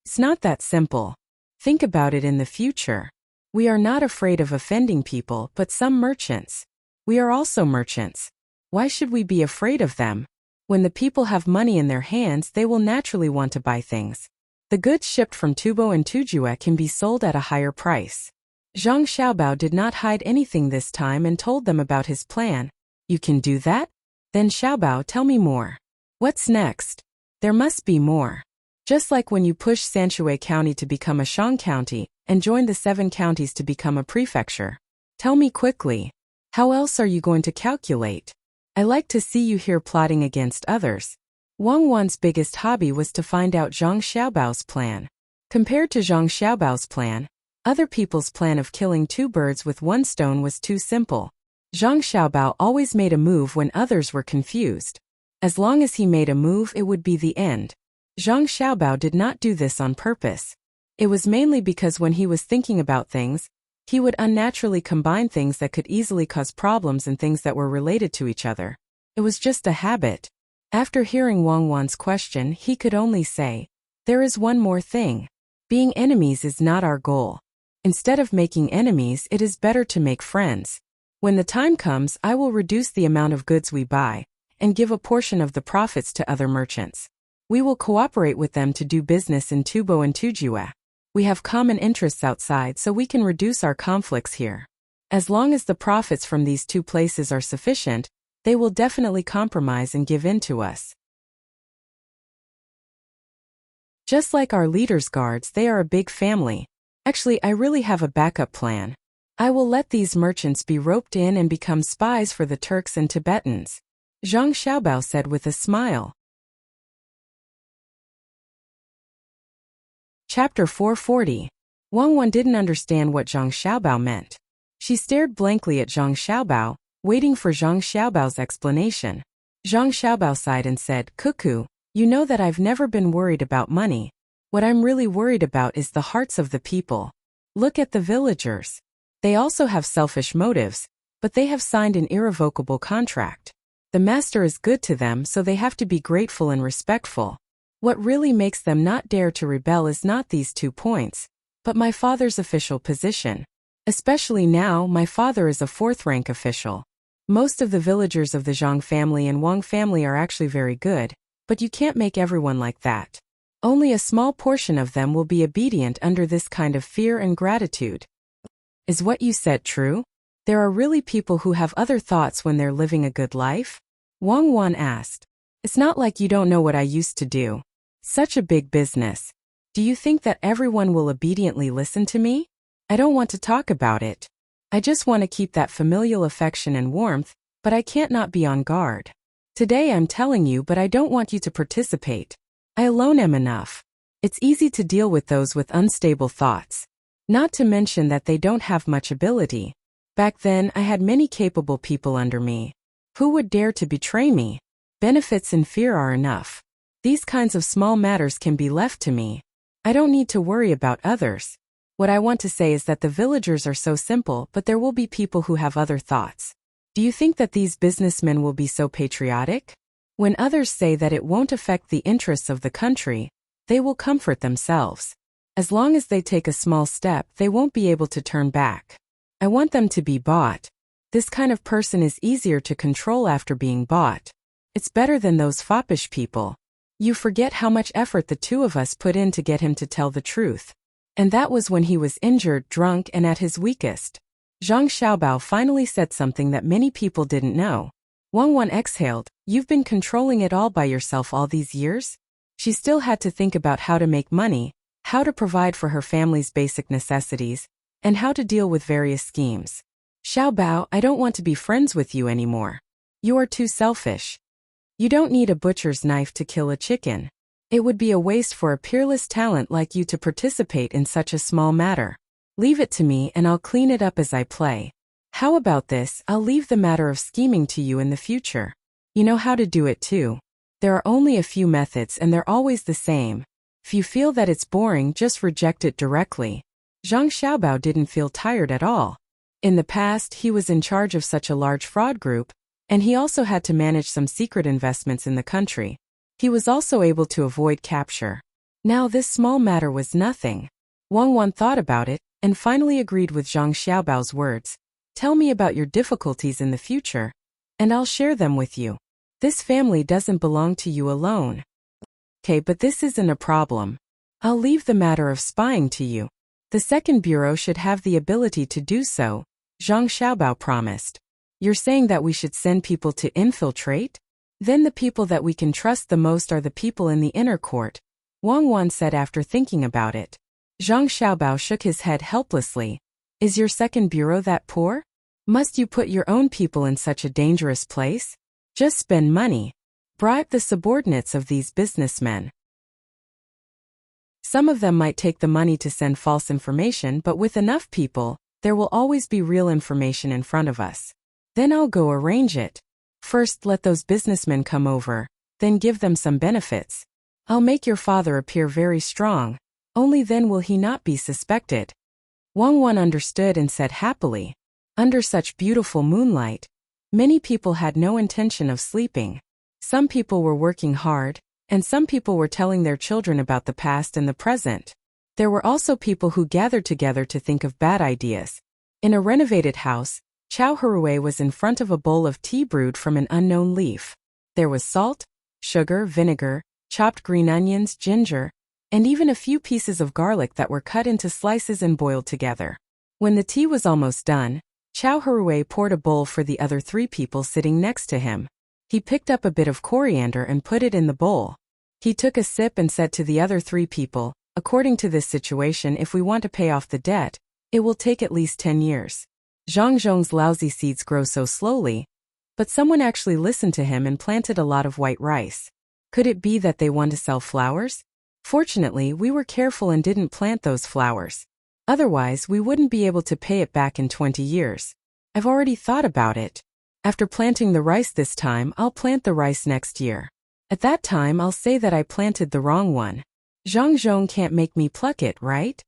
It's not that simple. Think about it in the future. We are not afraid of offending people, but some merchants. We are also merchants. Why should we be afraid of them? When the people have money in their hands, they will naturally want to buy things. The goods shipped from Tubo and Tujue can be sold at a higher price. Zhang Xiaobao did not hide anything this time and told them about his plan. "You can do that? Then Xiaobao, tell me more. What's next? There must be more. Just like when you push Sanshui County to become a Shang County and join the 7 counties to become a prefecture. Tell me quickly. How else are you going to calculate?" I like to see you here plotting against others. Wang Wan's biggest hobby was to find out Zhang Xiaobao's plan. Compared to Zhang Xiaobao's plan, other people's plan of killing two birds with one stone was too simple. Zhang Xiaobao always made a move when others were confused. As long as he made a move, it would be the end. Zhang Xiaobao did not do this on purpose. It was mainly because when he was thinking about things, he would unnaturally combine things that could easily cause problems and things that were related to each other. It was just a habit. After hearing Wang Wan's question, he could only say, "There is one more thing. Being enemies is not our goal. Instead of making enemies, it is better to make friends. When the time comes, I will reduce the amount of goods we buy and give a portion of the profits to other merchants. We will cooperate with them to do business in Tubo and Tujue. We have common interests outside, so we can reduce our conflicts here. As long as the profits from these two places are sufficient, they will definitely compromise and give in to us. Just like our leaders' guards, they are a big family. Actually, I really have a backup plan. I will let these merchants be roped in and become spies for the Turks and Tibetans," Zhang Xiaobao said with a smile. Chapter 440. Wang Wan didn't understand what Zhang Xiaobao meant. She stared blankly at Zhang Xiaobao, waiting for Zhang Xiaobao's explanation. Zhang Xiaobao sighed and said, "Cuckoo, you know that I've never been worried about money. What I'm really worried about is the hearts of the people. Look at the villagers. They also have selfish motives, but they have signed an irrevocable contract. The master is good to them, so they have to be grateful and respectful. What really makes them not dare to rebel is not these 2 points, but my father's official position. Especially now, my father is a 4th-rank official. Most of the villagers of the Zhang family and Wang family are actually very good, but you can't make everyone like that. Only a small portion of them will be obedient under this kind of fear and gratitude." "Is what you said true? There are really people who have other thoughts when they're living a good life?" Wang Wan asked. "It's not like you don't know what I used to do. Such a big business. Do you think that everyone will obediently listen to me? I don't want to talk about it. I just want to keep that familial affection and warmth, but I can't not be on guard. Today I'm telling you, but I don't want you to participate. I alone am enough. It's easy to deal with those with unstable thoughts. Not to mention that they don't have much ability. Back then, I had many capable people under me. Who would dare to betray me? Benefits and fear are enough. These kinds of small matters can be left to me. I don't need to worry about others. What I want to say is that the villagers are so simple, but there will be people who have other thoughts. Do you think that these businessmen will be so patriotic? When others say that it won't affect the interests of the country, they will comfort themselves. As long as they take a small step, they won't be able to turn back. I want them to be bought. This kind of person is easier to control after being bought. It's better than those foppish people. You forget how much effort the 2 of us put in to get him to tell the truth. And that was when he was injured, drunk, and at his weakest." Zhang Xiaobao finally said something that many people didn't know. Wang Wan exhaled. "You've been controlling it all by yourself all these years?" She still had to think about how to make money, how to provide for her family's basic necessities, and how to deal with various schemes. "Xiaobao, I don't want to be friends with you anymore. You are too selfish. You don't need a butcher's knife to kill a chicken. It would be a waste for a peerless talent like you to participate in such a small matter. Leave it to me and I'll clean it up as I play. How about this? I'll leave the matter of scheming to you in the future. You know how to do it too. There are only a few methods and they're always the same. If you feel that it's boring, just reject it directly." Zhang Xiaobao didn't feel tired at all. In the past, he was in charge of such a large fraud group, and he also had to manage some secret investments in the country. He was also able to avoid capture. Now this small matter was nothing. Wang Wan thought about it, and finally agreed with Zhang Xiaobao's words. "Tell me about your difficulties in the future, and I'll share them with you. This family doesn't belong to you alone." "Okay, but this isn't a problem. I'll leave the matter of spying to you. The 2nd Bureau should have the ability to do so," Zhang Xiaobao promised. "You're saying that we should send people to infiltrate? Then the people that we can trust the most are the people in the inner court," Wang Wan said after thinking about it. Zhang Xiaobao shook his head helplessly. "Is your 2nd Bureau that poor? Must you put your own people in such a dangerous place?" Just spend money. Bribe the subordinates of these businessmen. Some of them might take the money to send false information, but with enough people, there will always be real information in front of us. Then I'll go arrange it. First, let those businessmen come over, then give them some benefits. I'll make your father appear very strong. Only then will he not be suspected. Wang Wan understood and said happily. Under such beautiful moonlight, many people had no intention of sleeping. Some people were working hard, and some people were telling their children about the past and the present. There were also people who gathered together to think of bad ideas. In a renovated house, Chow Harue was in front of a bowl of tea brewed from an unknown leaf. There was salt, sugar, vinegar, chopped green onions, ginger, and even a few pieces of garlic that were cut into slices and boiled together. When the tea was almost done, Chow Harue poured a bowl for the other 3 people sitting next to him. He picked up a bit of coriander and put it in the bowl. He took a sip and said to the other 3 people, according to this situation, if we want to pay off the debt, it will take at least 10 years. Zhang Zhong's lousy seeds grow so slowly, but someone actually listened to him and planted a lot of white rice. Could it be that they want to sell flowers? Fortunately, we were careful and didn't plant those flowers. Otherwise, we wouldn't be able to pay it back in 20 years. I've already thought about it. After planting the rice this time, I'll plant the rice next year. At that time, I'll say that I planted the wrong one. Zhang Zhong can't make me pluck it, right?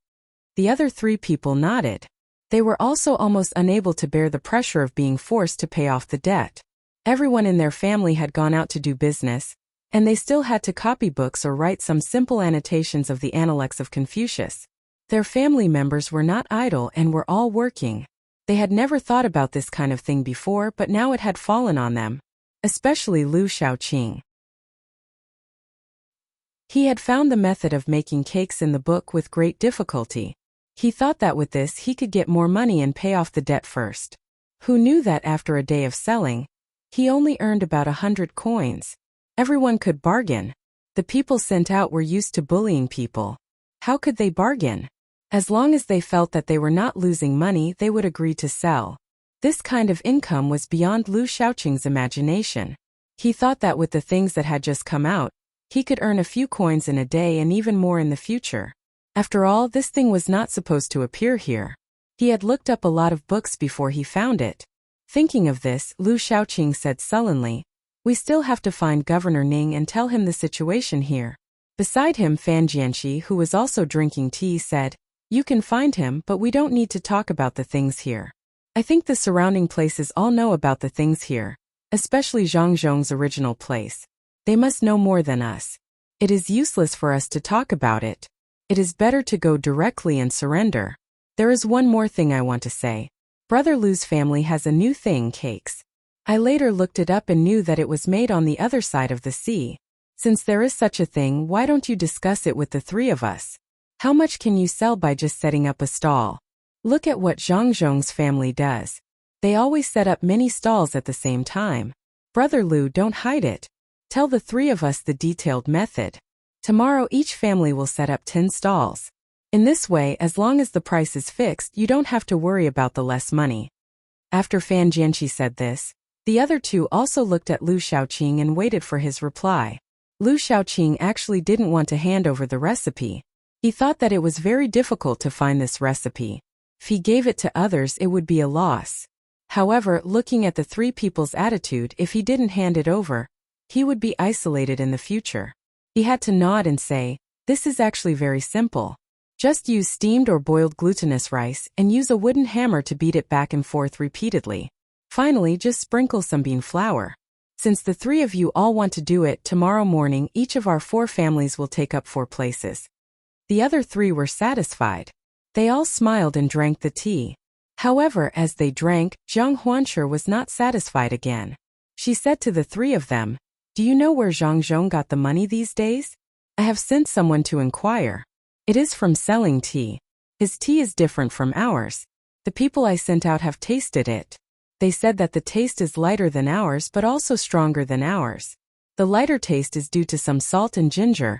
The other 3 people nodded. They were also almost unable to bear the pressure of being forced to pay off the debt. Everyone in their family had gone out to do business, and they still had to copy books or write some simple annotations of the Analects of Confucius. Their family members were not idle and were all working. They had never thought about this kind of thing before, but now it had fallen on them. Especially Lu Shaoqing. He had found the method of making cakes in the book with great difficulty. He thought that with this he could get more money and pay off the debt first. Who knew that after a day of selling, he only earned about 100 coins. Everyone could bargain. The people sent out were used to bullying people. How could they bargain? As long as they felt that they were not losing money, they would agree to sell. This kind of income was beyond Lu Shaoqing's imagination. He thought that with the things that had just come out, he could earn a few coins in a day and even more in the future. After all, this thing was not supposed to appear here. He had looked up a lot of books before he found it. Thinking of this, Lu Shaoqing said sullenly, "We still have to find Governor Ning and tell him the situation here." Beside him, Fan Jianxi, who was also drinking tea, said, "You can find him, but we don't need to talk about the things here. I think the surrounding places all know about the things here, especially Zhang Zhong's original place. They must know more than us. It is useless for us to talk about it. It is better to go directly and surrender. There is one more thing I want to say. Brother Lu's family has a new thing, cakes. I later looked it up and knew that it was made on the other side of the sea. Since there is such a thing, why don't you discuss it with the 3 of us? How much can you sell by just setting up a stall? Look at what Zhang Zhong's family does. They always set up many stalls at the same time. Brother Lu, don't hide it. Tell the 3 of us the detailed method. Tomorrow each family will set up 10 stalls. In this way, as long as the price is fixed, you don't have to worry about the less money." After Fan Jianqi said this, the other 2 also looked at Lu Shaoqing and waited for his reply. Lu Shaoqing actually didn't want to hand over the recipe. He thought that it was very difficult to find this recipe. If he gave it to others, it would be a loss. However, looking at the 3 people's attitude, if he didn't hand it over, he would be isolated in the future. He had to nod and say, "This is actually very simple. Just use steamed or boiled glutinous rice and use a wooden hammer to beat it back and forth repeatedly. Finally, just sprinkle some bean flour. Since the 3 of you all want to do it, tomorrow morning each of our 4 families will take up 4 places." The other 3 were satisfied. They all smiled and drank the tea. However, as they drank, Zhang Huanshi was not satisfied again. She said to the 3 of them, "Do you know where Zhang Zhong got the money these days? I have sent someone to inquire. It is from selling tea. His tea is different from ours. The people I sent out have tasted it. They said that the taste is lighter than ours but also stronger than ours. The lighter taste is due to some salt and ginger,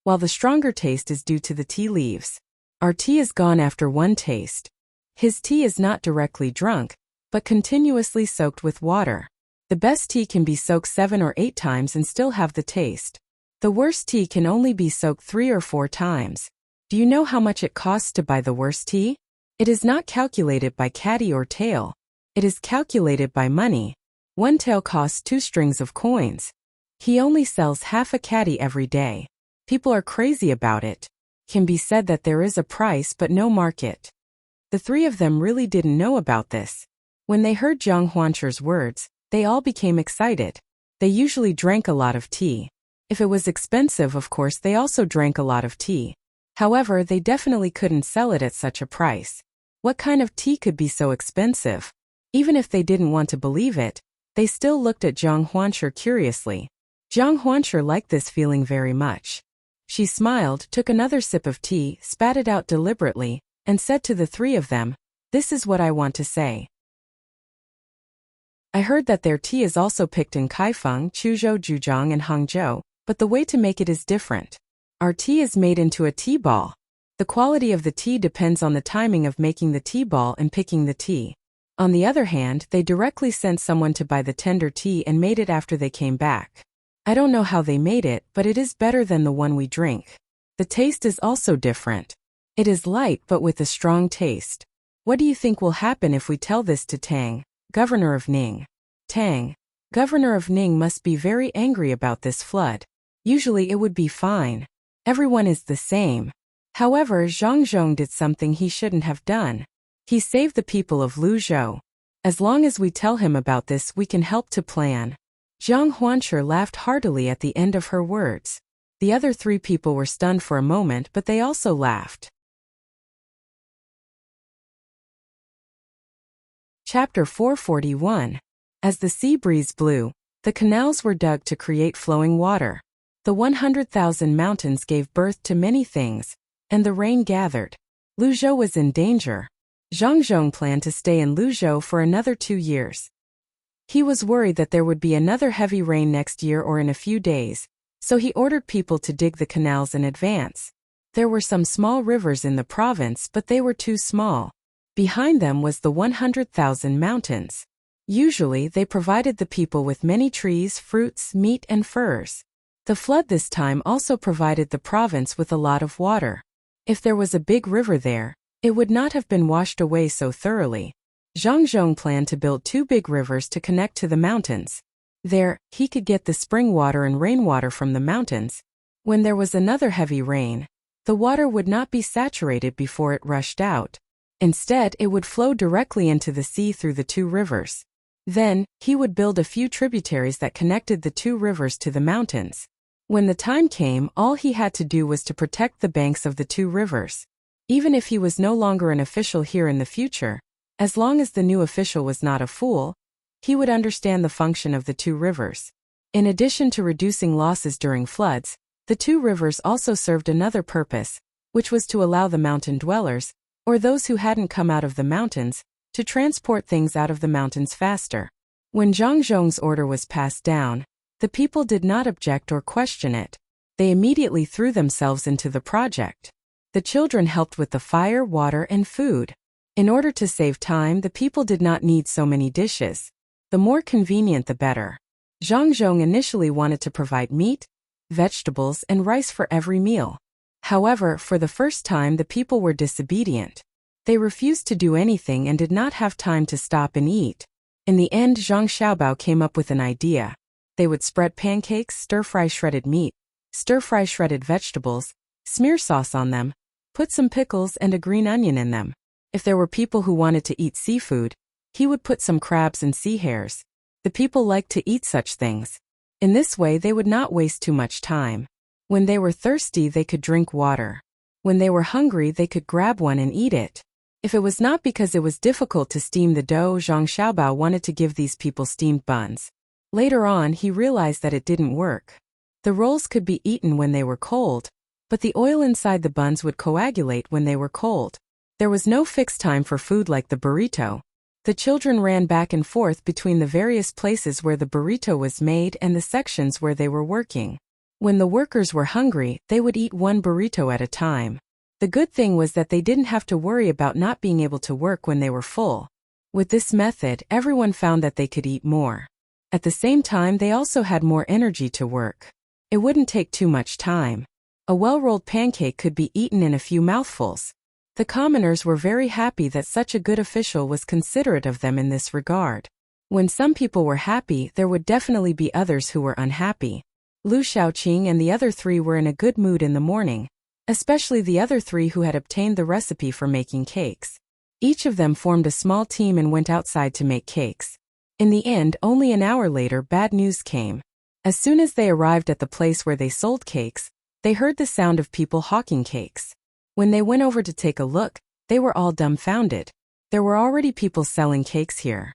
while the stronger taste is due to the tea leaves. Our tea is gone after one taste. His tea is not directly drunk, but continuously soaked with water. The best tea can be soaked 7 or 8 times and still have the taste. The worst tea can only be soaked 3 or 4 times. Do you know how much it costs to buy the worst tea? It is not calculated by caddy or tael. It is calculated by money. 1 tael costs 2 strings of coins. He only sells half a caddy every day. People are crazy about it. Can be said that there is a price but no market. The 3 of them really didn't know about this. When they heard Zhang Huanchu's words, they all became excited. They usually drank a lot of tea. If it was expensive, of course, they also drank a lot of tea. However, they definitely couldn't sell it at such a price. What kind of tea could be so expensive? Even if they didn't want to believe it, they still looked at Zhang Huanchu curiously. Zhang Huanchu liked this feeling very much. She smiled, took another sip of tea, spat it out deliberately, and said to the 3 of them, "This is what I want to say. I heard that their tea is also picked in Kaifeng, Chuzhou, Zhujiang, and Hangzhou, but the way to make it is different. Our tea is made into a tea ball. The quality of the tea depends on the timing of making the tea ball and picking the tea. On the other hand, they directly sent someone to buy the tender tea and made it after they came back. I don't know how they made it, but it is better than the one we drink. The taste is also different. It is light but with a strong taste. What do you think will happen if we tell this to Tang, governor of Ning? Tang, governor of Ning, must be very angry about this flood. Usually it would be fine. Everyone is the same. However, Zhang Zhong did something he shouldn't have done. He saved the people of Luzhou. As long as we tell him about this, we can help to plan." Zhang Huanchu laughed heartily at the end of her words. The other 3 people were stunned for a moment, but they also laughed. Chapter 441. As the sea breeze blew, the canals were dug to create flowing water. The 100,000 mountains gave birth to many things, and the rain gathered. Luzhou was in danger. Zhang Zhong planned to stay in Luzhou for another 2 years. He was worried that there would be another heavy rain next year or in a few days, so he ordered people to dig the canals in advance. There were some small rivers in the province, but they were too small. Behind them was the 100,000 mountains. Usually, they provided the people with many trees, fruits, meat, and furs. The flood this time also provided the province with a lot of water. If there was a big river there, it would not have been washed away so thoroughly. Zhang Zhong planned to build 2 big rivers to connect to the mountains. There, he could get the spring water and rainwater from the mountains. When there was another heavy rain, the water would not be saturated before it rushed out. Instead, it would flow directly into the sea through the 2 rivers. Then, he would build a few tributaries that connected the 2 rivers to the mountains. When the time came, all he had to do was to protect the banks of the 2 rivers. Even if he was no longer an official here in the future, as long as the new official was not a fool, he would understand the function of the 2 rivers. In addition to reducing losses during floods, the 2 rivers also served another purpose, which was to allow the mountain dwellers, or those who hadn't come out of the mountains, to transport things out of the mountains faster. When Zhang Zhong's order was passed down, the people did not object or question it. They immediately threw themselves into the project. The children helped with the fire, water, and food. In order to save time, the people did not need so many dishes. The more convenient, the better. Zhang Zhong initially wanted to provide meat, vegetables, and rice for every meal. However, for the first time, the people were disobedient. They refused to do anything and did not have time to stop and eat. In the end, Zhang Xiaobao came up with an idea. They would spread pancakes, stir-fry shredded meat, stir-fry shredded vegetables, smear sauce on them, put some pickles and a green onion in them. If there were people who wanted to eat seafood, he would put some crabs and sea hares. The people liked to eat such things. In this way, they would not waste too much time. When they were thirsty, they could drink water. When they were hungry, they could grab one and eat it. If it was not because it was difficult to steam the dough, Zhang Xiaobao wanted to give these people steamed buns. Later on, he realized that it didn't work. The rolls could be eaten when they were cold, but the oil inside the buns would coagulate when they were cold. There was no fixed time for food like the burrito. The children ran back and forth between the various places where the burrito was made and the sections where they were working. When the workers were hungry, they would eat one burrito at a time. The good thing was that they didn't have to worry about not being able to work when they were full. With this method, everyone found that they could eat more. At the same time, they also had more energy to work. It wouldn't take too much time. A well-rolled pancake could be eaten in a few mouthfuls. The commoners were very happy that such a good official was considerate of them in this regard. When some people were happy, there would definitely be others who were unhappy. Lu Shaoqing and the other three were in a good mood in the morning, especially the other three who had obtained the recipe for making cakes. Each of them formed a small team and went outside to make cakes. In the end, only an hour later, bad news came. As soon as they arrived at the place where they sold cakes, they heard the sound of people hawking cakes. When they went over to take a look, they were all dumbfounded. There were already people selling cakes here.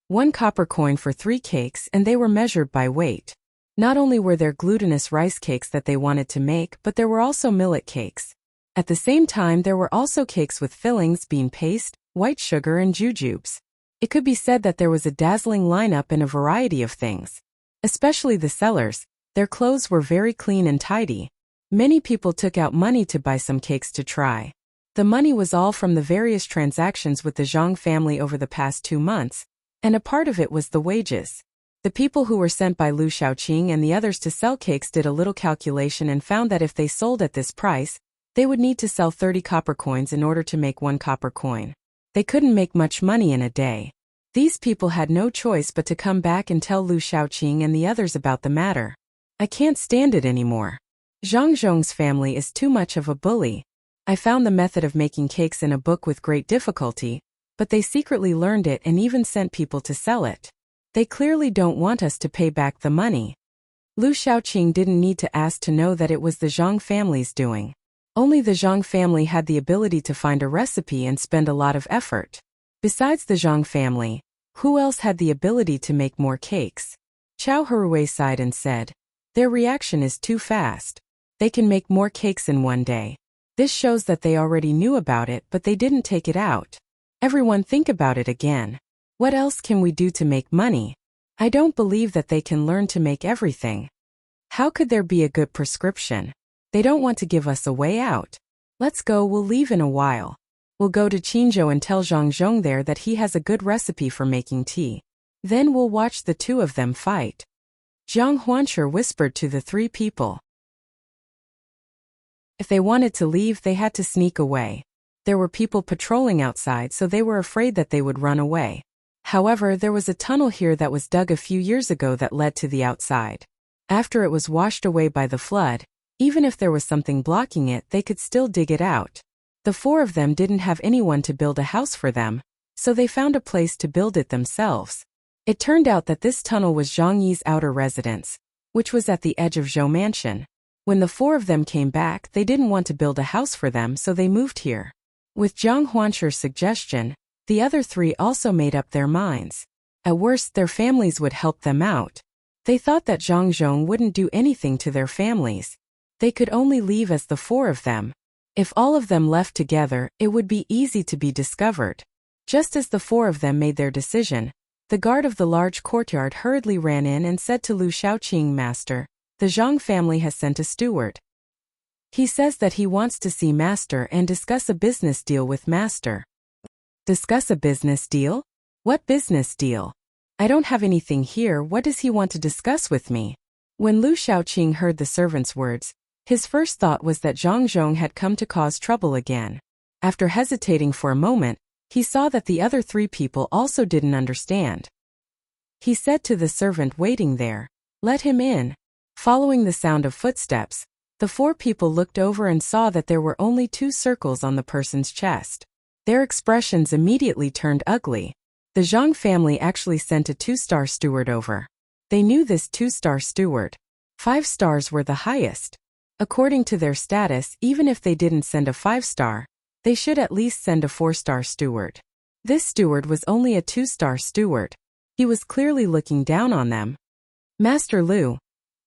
1 copper coin for 3 cakes, and they were measured by weight. Not only were there glutinous rice cakes that they wanted to make, but there were also millet cakes. At the same time, there were also cakes with fillings, bean paste, white sugar, and jujubes. It could be said that there was a dazzling lineup and a variety of things. Especially the sellers, their clothes were very clean and tidy. Many people took out money to buy some cakes to try. The money was all from the various transactions with the Zhang family over the past 2 months, and a part of it was the wages. The people who were sent by Lu Shaoqing and the others to sell cakes did a little calculation and found that if they sold at this price, they would need to sell 30 copper coins in order to make 1 copper coin. They couldn't make much money in a day. These people had no choice but to come back and tell Lu Shaoqing and the others about the matter. I can't stand it anymore. Zhang Zhong's family is too much of a bully. I found the method of making cakes in a book with great difficulty, but they secretly learned it and even sent people to sell it. They clearly don't want us to pay back the money. Lu Shaoqing didn't need to ask to know that it was the Zhang family's doing. Only the Zhang family had the ability to find a recipe and spend a lot of effort. Besides the Zhang family, who else had the ability to make more cakes? Chao Harue sighed and said, "Their reaction is too fast. They can make more cakes in 1 day. This shows that they already knew about it, but they didn't take it out. Everyone think about it again. What else can we do to make money? I don't believe that they can learn to make everything. How could there be a good prescription? They don't want to give us a way out. Let's go, we'll leave in a while. We'll go to Qinzhou and tell Zhang Zhong there that he has a good recipe for making tea. Then we'll watch the 2 of them fight." Jiang Huanshi whispered to the 3 people. If they wanted to leave, they had to sneak away. There were people patrolling outside, so they were afraid that they would run away. However, there was a tunnel here that was dug a few years ago that led to the outside. After it was washed away by the flood, even if there was something blocking it, they could still dig it out. The 4 of them didn't have anyone to build a house for them, so they found a place to build it themselves. It turned out that this tunnel was Zhang Yi's outer residence, which was at the edge of Zhou Mansion. When the 4 of them came back, they didn't want to build a house for them, so they moved here. With Jiang Huanshi's suggestion, the other 3 also made up their minds. At worst, their families would help them out. They thought that Zhang Zhong wouldn't do anything to their families. They could only leave as the 4 of them. If all of them left together, it would be easy to be discovered. Just as the 4 of them made their decision, the guard of the large courtyard hurriedly ran in and said to Lu Shaoqing, "Master, the Zhang family has sent a steward. He says that he wants to see Master and discuss a business deal with Master." "Discuss a business deal? What business deal? I don't have anything here. What does he want to discuss with me?" When Lu Shaoqing heard the servant's words, his first thought was that Zhang Zhong had come to cause trouble again. After hesitating for a moment, he saw that the other 3 people also didn't understand. He said to the servant waiting there, "Let him in." Following the sound of footsteps, the 4 people looked over and saw that there were only 2 circles on the person's chest. Their expressions immediately turned ugly. The Zhang family actually sent a 2-star steward over. They knew this 2-star steward. 5 stars were the highest. According to their status, even if they didn't send a 5-star, they should at least send a 4-star steward. This steward was only a 2-star steward. He was clearly looking down on them. "Master Lu,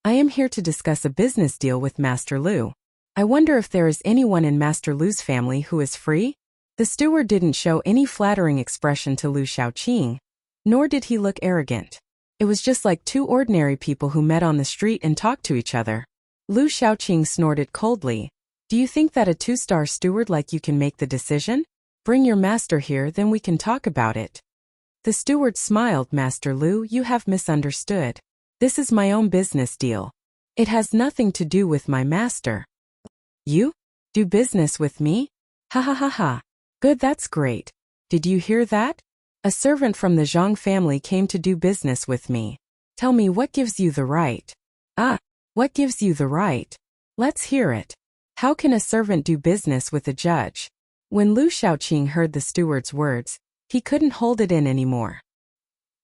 I am here to discuss a business deal with Master Lu. I wonder if there is anyone in Master Lu's family who is free?" The steward didn't show any flattering expression to Lu Shaoqing, nor did he look arrogant. It was just like 2 ordinary people who met on the street and talked to each other. Lu Shaoqing snorted coldly. "Do you think that a 2-star steward like you can make the decision? Bring your master here, then we can talk about it." The steward smiled. Master Lu, you have misunderstood. This is my own business deal. It has nothing to do with my master. You? Do business with me? Ha ha ha ha. Good, that's great. Did you hear that? A servant from the Zhang family came to do business with me. Tell me, what gives you the right? Ah, what gives you the right? Let's hear it. How can a servant do business with a judge? When Lu Shaoqing heard the steward's words, he couldn't hold it in anymore.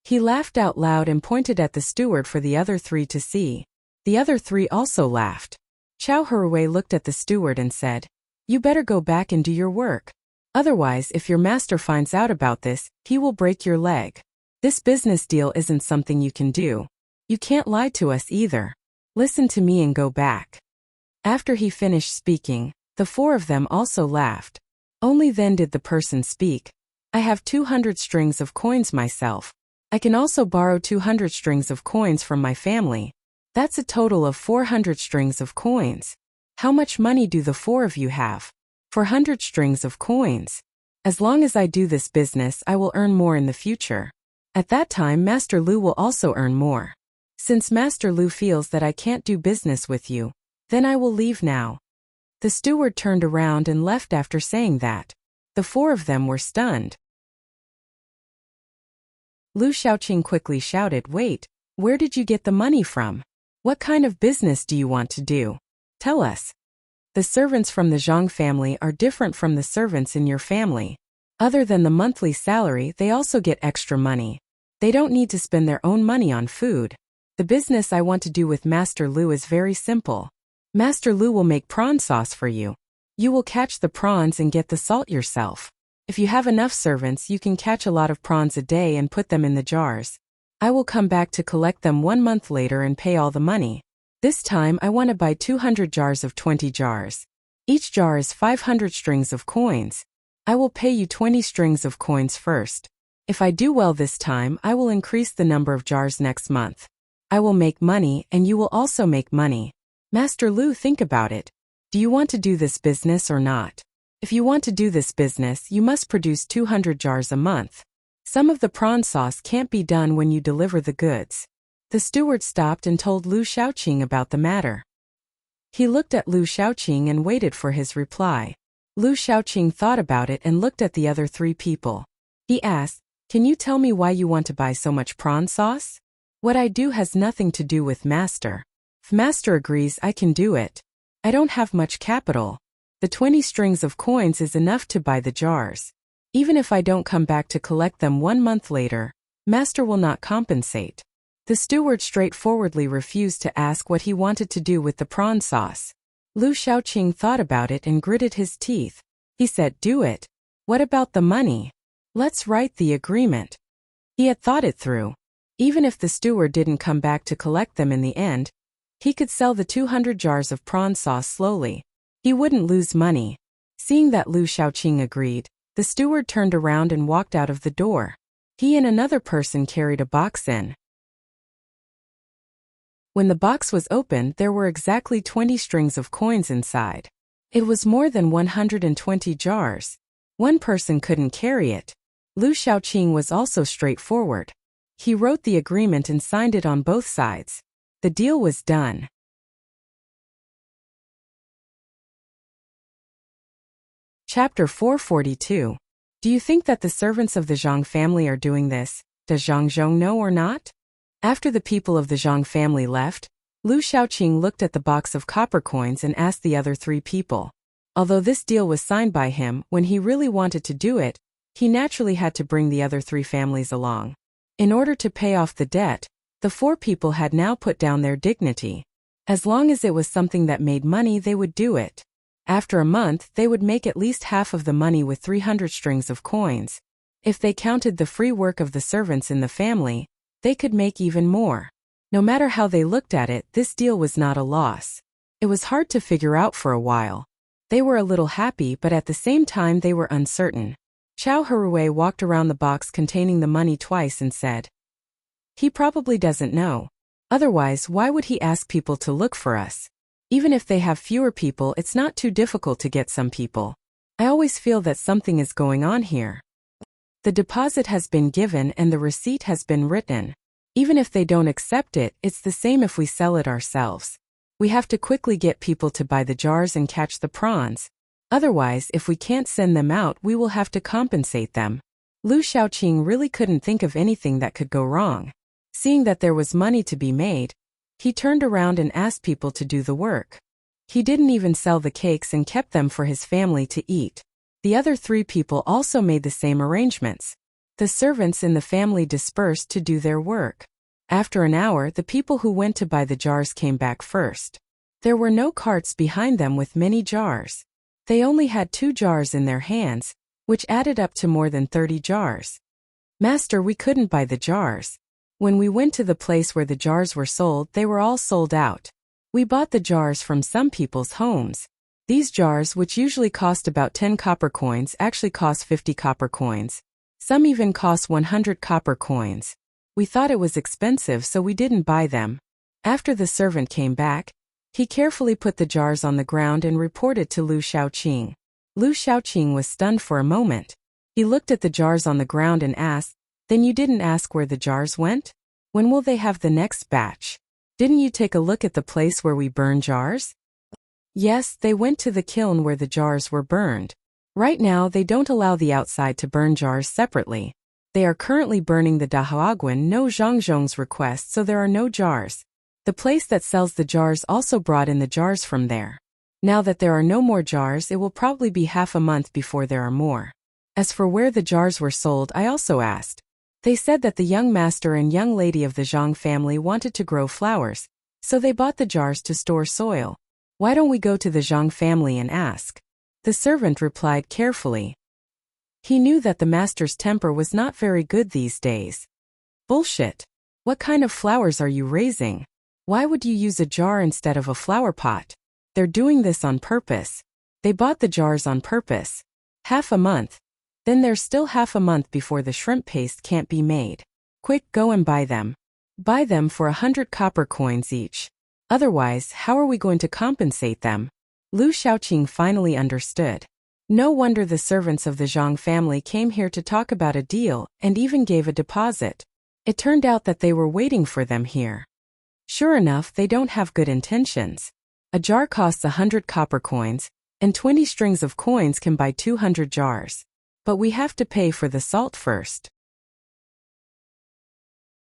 He laughed out loud and pointed at the steward for the other three to see. The other three also laughed. Qiao Hurui looked at the steward and said, "You better go back and do your work. Otherwise, if your master finds out about this, he will break your leg. This business deal isn't something you can do. You can't lie to us either. Listen to me and go back." After he finished speaking, the four of them also laughed. Only then did the person speak. "I have 200 strings of coins myself. I can also borrow 200 strings of coins from my family. That's a total of 400 strings of coins. How much money do the four of you have?" 400 strings of coins. As long as I do this business, I will earn more in the future. At that time, Master Lu will also earn more. Since Master Lu feels that I can't do business with you, then I will leave now. The steward turned around and left after saying that. The four of them were stunned. Lu Shaoqing quickly shouted, "Wait, where did you get the money from? What kind of business do you want to do? Tell us." The servants from the Zhang family are different from the servants in your family. Other than the monthly salary, they also get extra money. They don't need to spend their own money on food. The business I want to do with Master Lu is very simple. Master Lu will make prawn sauce for you. You will catch the prawns and get the salt yourself. If you have enough servants, you can catch a lot of prawns a day and put them in the jars. I will come back to collect them 1 month later and pay all the money. This time I want to buy 200 jars of 20 jars. Each jar is 500 strings of coins. I will pay you 20 strings of coins first. If I do well this time, I will increase the number of jars next month. I will make money and you will also make money. Master Lu, think about it. Do you want to do this business or not? If you want to do this business, you must produce 200 jars a month. Some of the prawn sauce can't be done when you deliver the goods. The steward stopped and told Lu Shaoqing about the matter. He looked at Lu Shaoqing and waited for his reply. Lu Shaoqing thought about it and looked at the other three people. He asked, "Can you tell me why you want to buy so much prawn sauce?" "What I do has nothing to do with Master. If Master agrees, I can do it. I don't have much capital. The 20 strings of coins is enough to buy the jars. Even if I don't come back to collect them 1 month later, Master will not compensate." The steward straightforwardly refused to ask what he wanted to do with the prawn sauce. Lu Shaoqing thought about it and gritted his teeth. He said, "Do it. What about the money? Let's write the agreement." He had thought it through. Even if the steward didn't come back to collect them in the end, he could sell the 200 jars of prawn sauce slowly. He wouldn't lose money. Seeing that Lu Shaoqing agreed, the steward turned around and walked out of the door. He and another person carried a box in. When the box was opened, there were exactly 20 strings of coins inside. It was more than 120 jars. One person couldn't carry it. Lu Shaoqing was also straightforward. He wrote the agreement and signed it on both sides. The deal was done. Chapter 442. Do you think that the servants of the Zhang family are doing this? Does Zhang Zhong know or not? After the people of the Zhang family left, Lu Shaoqing looked at the box of copper coins and asked the other three people. Although this deal was signed by him, when he really wanted to do it, he naturally had to bring the other three families along. In order to pay off the debt, the four people had now put down their dignity. As long as it was something that made money, they would do it. After a month, they would make at least half of the money with 300 strings of coins. If they counted the free work of the servants in the family, they could make even more. No matter how they looked at it, this deal was not a loss. It was hard to figure out for a while. They were a little happy, but at the same time they were uncertain. Qiao Hurui walked around the box containing the money twice and said, "He probably doesn't know. Otherwise, why would he ask people to look for us? Even if they have fewer people, it's not too difficult to get some people. I always feel that something is going on here." The deposit has been given and the receipt has been written. Even if they don't accept it, it's the same if we sell it ourselves. We have to quickly get people to buy the jars and catch the prawns. Otherwise, if we can't send them out, we will have to compensate them. Lu Xiaoqing really couldn't think of anything that could go wrong. Seeing that there was money to be made, he turned around and asked people to do the work. He didn't even sell the cakes and kept them for his family to eat. The other 3 people also made the same arrangements. The servants in the family dispersed to do their work. After an hour, the people who went to buy the jars came back first. There were no carts behind them with many jars. They only had 2 jars in their hands, which added up to more than 30 jars. Master, we couldn't buy the jars. When we went to the place where the jars were sold, they were all sold out. We bought the jars from some people's homes. These jars, which usually cost about 10 copper coins, actually cost 50 copper coins. Some even cost 100 copper coins. We thought it was expensive, so we didn't buy them. After the servant came back, he carefully put the jars on the ground and reported to Lu Xiaoqing. Lu Xiaoqing was stunned for a moment. He looked at the jars on the ground and asked, "Then you didn't ask where the jars went? When will they have the next batch? Didn't you take a look at the place where we burn jars?" "Yes, they went to the kiln where the jars were burned. Right now they don't allow the outside to burn jars separately. They are currently burning the Dahuaguan no Zhangzhong's request, so there are no jars. The place that sells the jars also brought in the jars from there. Now that there are no more jars, it will probably be half a month before there are more. As for where the jars were sold, I also asked. They said that the young master and young lady of the Zhang family wanted to grow flowers, so they bought the jars to store soil. Why don't we go to the Zhang family and ask?" The servant replied carefully. He knew that the master's temper was not very good these days. "Bullshit. What kind of flowers are you raising? Why would you use a jar instead of a flower pot? They're doing this on purpose. They bought the jars on purpose. Half a month. Then there's still half a month before the shrimp paste can't be made. Quick, go and buy them. Buy them for 100 copper coins each. Otherwise, how are we going to compensate them?" Lu Xiaoqing finally understood. No wonder the servants of the Zhang family came here to talk about a deal and even gave a deposit. It turned out that they were waiting for them here. Sure enough, they don't have good intentions. A jar costs 100 copper coins, and 20 strings of coins can buy 200 jars. But we have to pay for the salt first.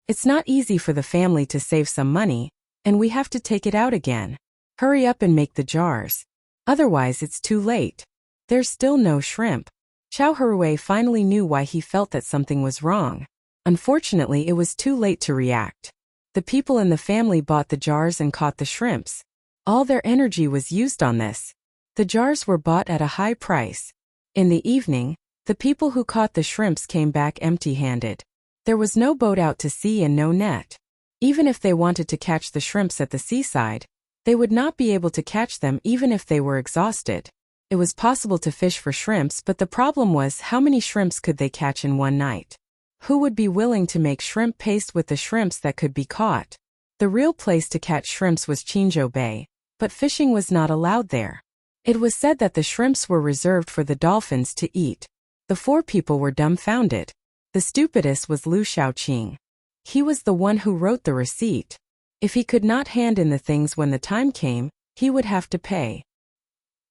It's not easy for the family to save some money, and we have to take it out again. Hurry up and make the jars. Otherwise it's too late. There's still no shrimp. Chao Hui finally knew why he felt that something was wrong. Unfortunately, it was too late to react. The people in the family bought the jars and caught the shrimps. All their energy was used on this. The jars were bought at a high price. In the evening, the people who caught the shrimps came back empty-handed. There was no boat out to sea and no net. Even if they wanted to catch the shrimps at the seaside, they would not be able to catch them even if they were exhausted. It was possible to fish for shrimps, but the problem was how many shrimps could they catch in one night? Who would be willing to make shrimp paste with the shrimps that could be caught? The real place to catch shrimps was Qinzhou Bay, but fishing was not allowed there. It was said that the shrimps were reserved for the dolphins to eat. The 4 people were dumbfounded. The stupidest was Lu Xiaoqing. He was the one who wrote the receipt. If he could not hand in the things when the time came, he would have to pay.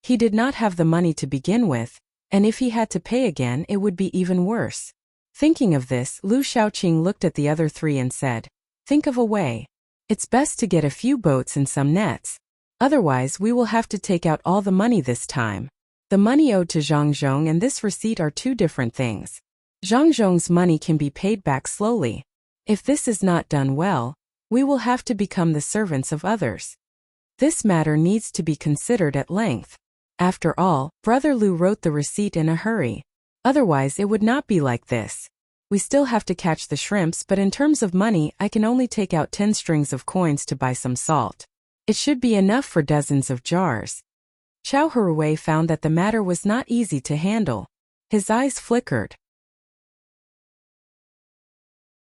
He did not have the money to begin with, and if he had to pay again, it would be even worse. Thinking of this, Lu Xiaoqing looked at the other 3 and said, "Think of a way. It's best to get a few boats and some nets. Otherwise, we will have to take out all the money this time. The money owed to Zhangzhong and this receipt are 2 different things. Zhangzhong's money can be paid back slowly. If this is not done well, we will have to become the servants of others. This matter needs to be considered at length. After all, Brother Lu wrote the receipt in a hurry. Otherwise it would not be like this. We still have to catch the shrimps, but in terms of money, I can only take out 10 strings of coins to buy some salt. It should be enough for dozens of jars." Chao Hui found that the matter was not easy to handle. His eyes flickered.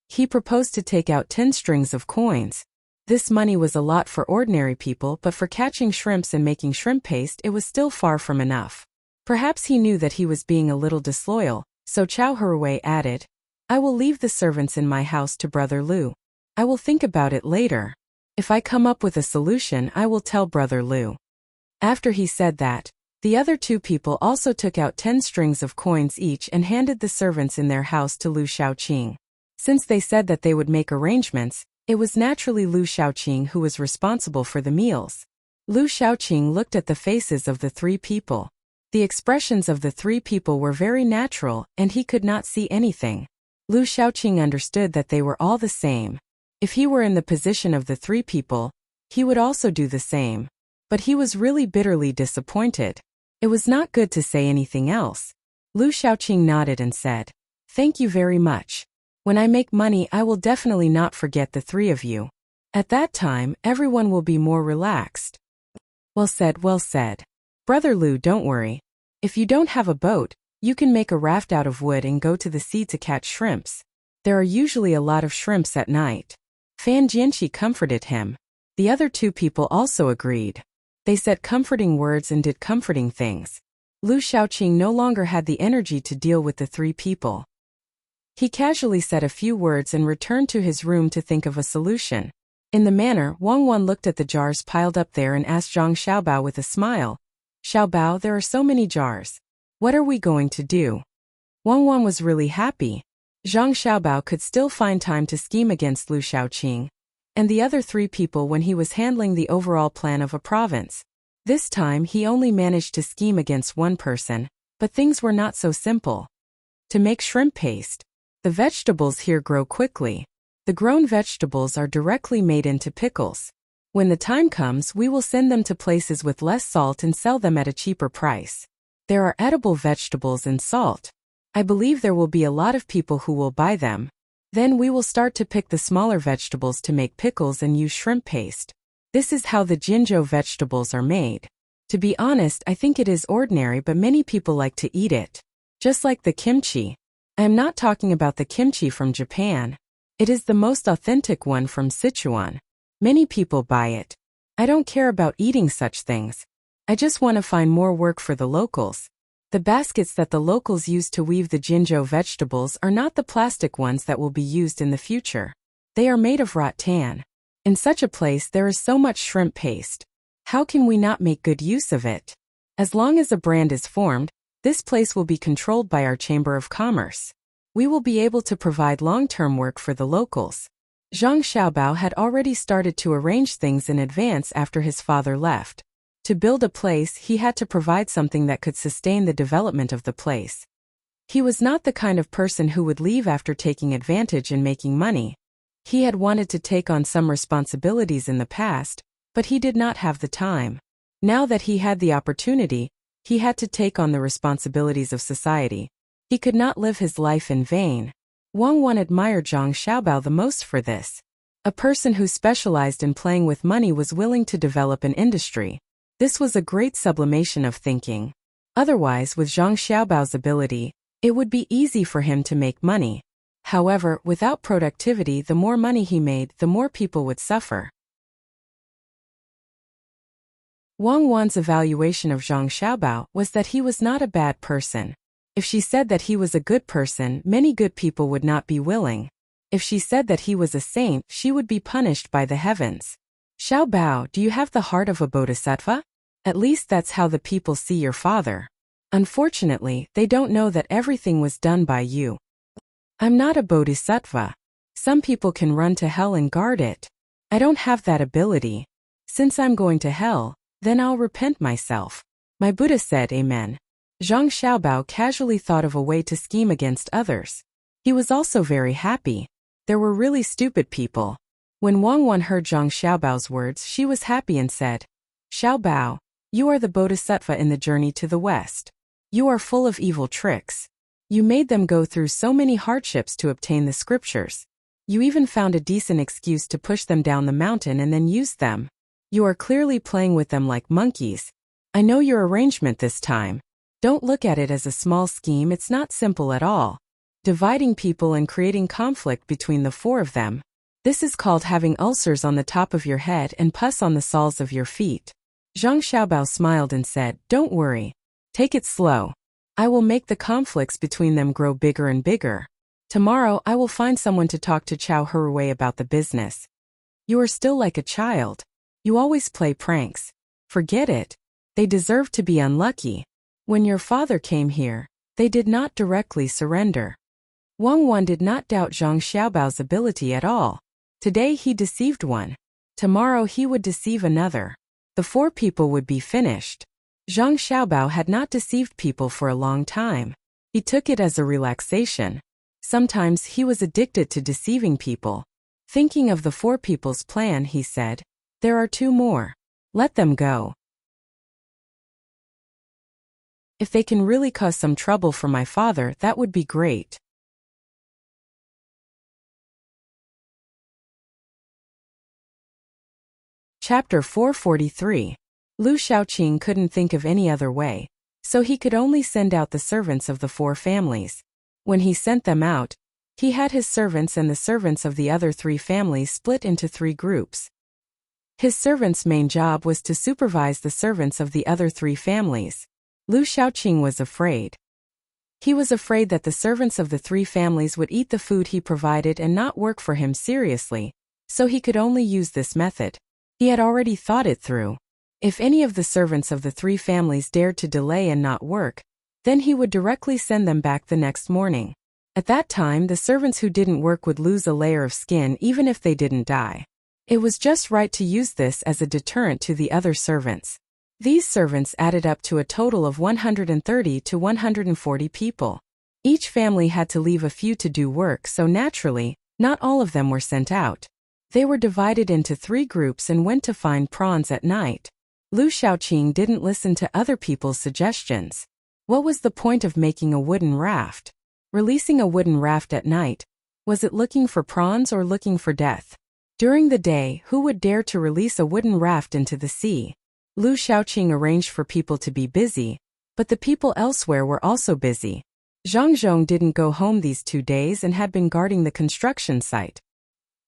He proposed to take out 10 strings of coins. This money was a lot for ordinary people, but for catching shrimps and making shrimp paste, it was still far from enough. Perhaps he knew that he was being a little disloyal, So Chao Hurwei added, I will leave the servants in my house to Brother Lu. I will think about it later. If I come up with a solution, I will tell Brother Lu. After he said that, the other two people also took out 10 strings of coins each and handed the servants in their house to Lu Shaoqing. Since they said that they would make arrangements, it was naturally Lu Shaoqing who was responsible for the meals. Lu Shaoqing looked at the faces of the three people. The expressions of the three people were very natural, and he could not see anything. Lu Shaoqing understood that they were all the same. If he were in the position of the three people, he would also do the same. But he was really bitterly disappointed. It was not good to say anything else. Lu Shaoqing nodded and said, Thank you very much. When I make money, I will definitely not forget the three of you. At that time, everyone will be more relaxed. Well said, well said. Brother Lu, don't worry. If you don't have a boat, you can make a raft out of wood and go to the sea to catch shrimps. There are usually a lot of shrimps at night. Fan Jianqi comforted him. The other two people also agreed. They said comforting words and did comforting things. Lu Shaoqing no longer had the energy to deal with the three people. He casually said a few words and returned to his room to think of a solution. In the manner, Wang Wan looked at the jars piled up there and asked Zhang Xiaobao with a smile, Xiaobao, there are so many jars. What are we going to do? Wang Wan was really happy. Zhang Xiaobao could still find time to scheme against Lu Shaoqing and the other three people when he was handling the overall plan of a province. This time he only managed to scheme against one person, but things were not so simple. To make shrimp paste, the vegetables here grow quickly. The grown vegetables are directly made into pickles. When the time comes, we will send them to places with less salt and sell them at a cheaper price. There are edible vegetables in salt. I believe there will be a lot of people who will buy them. Then we will start to pick the smaller vegetables to make pickles and use shrimp paste. This is how the jinzhou vegetables are made. To be honest, I think it is ordinary, but many people like to eat it. Just like the kimchi. I am not talking about the kimchi from Japan. It is the most authentic one from Sichuan. Many people buy it. I don't care about eating such things. I just want to find more work for the locals. The baskets that the locals use to weave the jinzhou vegetables are not the plastic ones that will be used in the future. They are made of rattan. In such a place there is so much shrimp paste. How can we not make good use of it? As long as a brand is formed, this place will be controlled by our Chamber of Commerce. We will be able to provide long-term work for the locals. Zhang Xiaobao had already started to arrange things in advance after his father left. To build a place, he had to provide something that could sustain the development of the place. He was not the kind of person who would leave after taking advantage and making money. He had wanted to take on some responsibilities in the past, but he did not have the time. Now that he had the opportunity, he had to take on the responsibilities of society. He could not live his life in vain. Wang Wan admired Zhang Xiaobao the most for this. A person who specialized in playing with money was willing to develop an industry. This was a great sublimation of thinking. Otherwise, with Zhang Xiaobao's ability, it would be easy for him to make money. However, without productivity, the more money he made, the more people would suffer. Wang Wan's evaluation of Zhang Xiaobao was that he was not a bad person. If she said that he was a good person, many good people would not be willing. If she said that he was a saint, she would be punished by the heavens. Xiaobao, do you have the heart of a bodhisattva? At least that's how the people see your father. Unfortunately, they don't know that everything was done by you. I'm not a bodhisattva. Some people can run to hell and guard it. I don't have that ability. Since I'm going to hell, then I'll repent myself. My Buddha said amen. Zhang Xiaobao casually thought of a way to scheme against others. He was also very happy. There were really stupid people. When Wang Wan heard Zhang Xiaobao's words, she was happy and said, Xiaobao, you are the bodhisattva in the journey to the west. You are full of evil tricks. You made them go through so many hardships to obtain the scriptures. You even found a decent excuse to push them down the mountain and then used them. You are clearly playing with them like monkeys. I know your arrangement this time. Don't look at it as a small scheme, it's not simple at all. Dividing people and creating conflict between the four of them. This is called having ulcers on the top of your head and pus on the soles of your feet. Zhang Xiaobao smiled and said, Don't worry. Take it slow. I will make the conflicts between them grow bigger and bigger. Tomorrow I will find someone to talk to Chow Hurwei about the business. You are still like a child. You always play pranks. Forget it. They deserve to be unlucky. When your father came here, they did not directly surrender. Wang Wan did not doubt Zhang Xiaobao's ability at all. Today he deceived one. Tomorrow he would deceive another. The 4 people would be finished. Zhang Xiaobao had not deceived people for a long time. He took it as a relaxation. Sometimes he was addicted to deceiving people. Thinking of the 4 people's plan, he said, "There are 2 more. Let them go. If they can really cause some trouble for my father, that would be great." Chapter 443. Lu Shaoqing couldn't think of any other way, so he could only send out the servants of the 4 families. When he sent them out, he had his servants and the servants of the other 3 families split into 3 groups. His servants' main job was to supervise the servants of the other 3 families. Lu Shaoqing was afraid. He was afraid that the servants of the 3 families would eat the food he provided and not work for him seriously, so he could only use this method. He had already thought it through. If any of the servants of the 3 families dared to delay and not work, then he would directly send them back the next morning. At that time, the servants who didn't work would lose a layer of skin even if they didn't die. It was just right to use this as a deterrent to the other servants. These servants added up to a total of 130 to 140 people. Each family had to leave a few to do work, so naturally, not all of them were sent out. They were divided into 3 groups and went to find prawns at night. Lu Shaoqing didn't listen to other people's suggestions. What was the point of making a wooden raft? Releasing a wooden raft at night, was it looking for prawns or looking for death? During the day, who would dare to release a wooden raft into the sea? Lu Shaoqing arranged for people to be busy, but the people elsewhere were also busy. Zhang Zhong didn't go home these 2 days and had been guarding the construction site.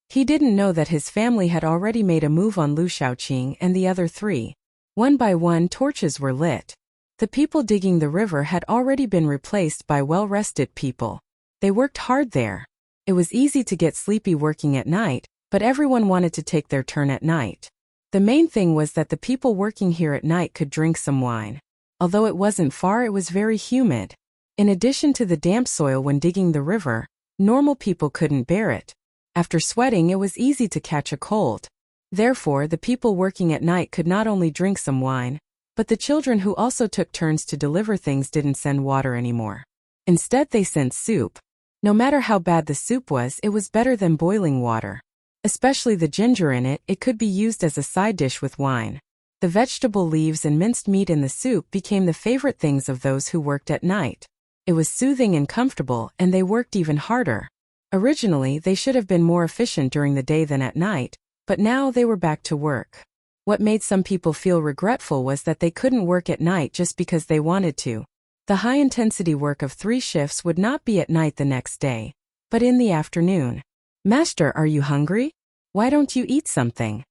He didn't know that his family had already made a move on Lu Shaoqing and the other 3. One by one, torches were lit. The people digging the river had already been replaced by well-rested people. They worked hard there. It was easy to get sleepy working at night, but everyone wanted to take their turn at night. The main thing was that the people working here at night could drink some wine. Although it wasn't far, it was very humid. In addition to the damp soil when digging the river, normal people couldn't bear it. After sweating, it was easy to catch a cold. Therefore, the people working at night could not only drink some wine, but the children who also took turns to deliver things didn't send water anymore. Instead, they sent soup. No matter how bad the soup was, it was better than boiling water. Especially the ginger in it, it could be used as a side dish with wine. The vegetable leaves and minced meat in the soup became the favorite things of those who worked at night. It was soothing and comfortable, and they worked even harder. Originally, they should have been more efficient during the day than at night, but now they were back to work. What made some people feel regretful was that they couldn't work at night just because they wanted to. The high-intensity work of 3 shifts would not be at night the next day, but in the afternoon. "Master, are you hungry? Why don't you eat something?"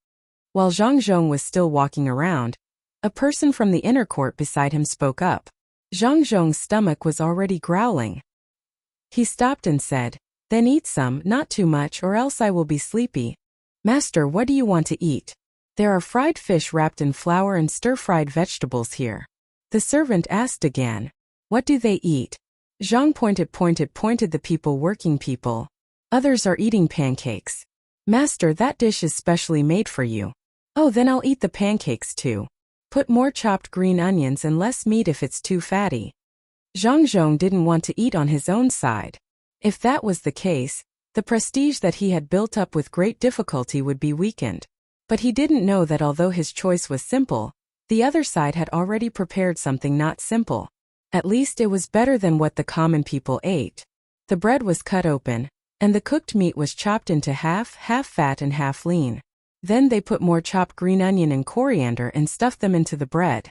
While Zhang Zhong was still walking around, a person from the inner court beside him spoke up. Zhang Zhong's stomach was already growling. He stopped and said, "Then eat some, not too much, or else I will be sleepy." "Master, what do you want to eat?" "There are fried fish wrapped in flour and stir-fried vegetables here." The servant asked again, "What do they eat?" Zhang pointed the people working people. "Others are eating pancakes." "Master, that dish is specially made for you." "Oh, then I'll eat the pancakes too. Put more chopped green onions and less meat if it's too fatty." Zhang Zhong didn't want to eat on his own side. If that was the case, the prestige that he had built up with great difficulty would be weakened. But he didn't know that although his choice was simple, the other side had already prepared something not simple. At least it was better than what the common people ate. The bread was cut open, and the cooked meat was chopped into half fat and half lean. Then they put more chopped green onion and coriander and stuffed them into the bread.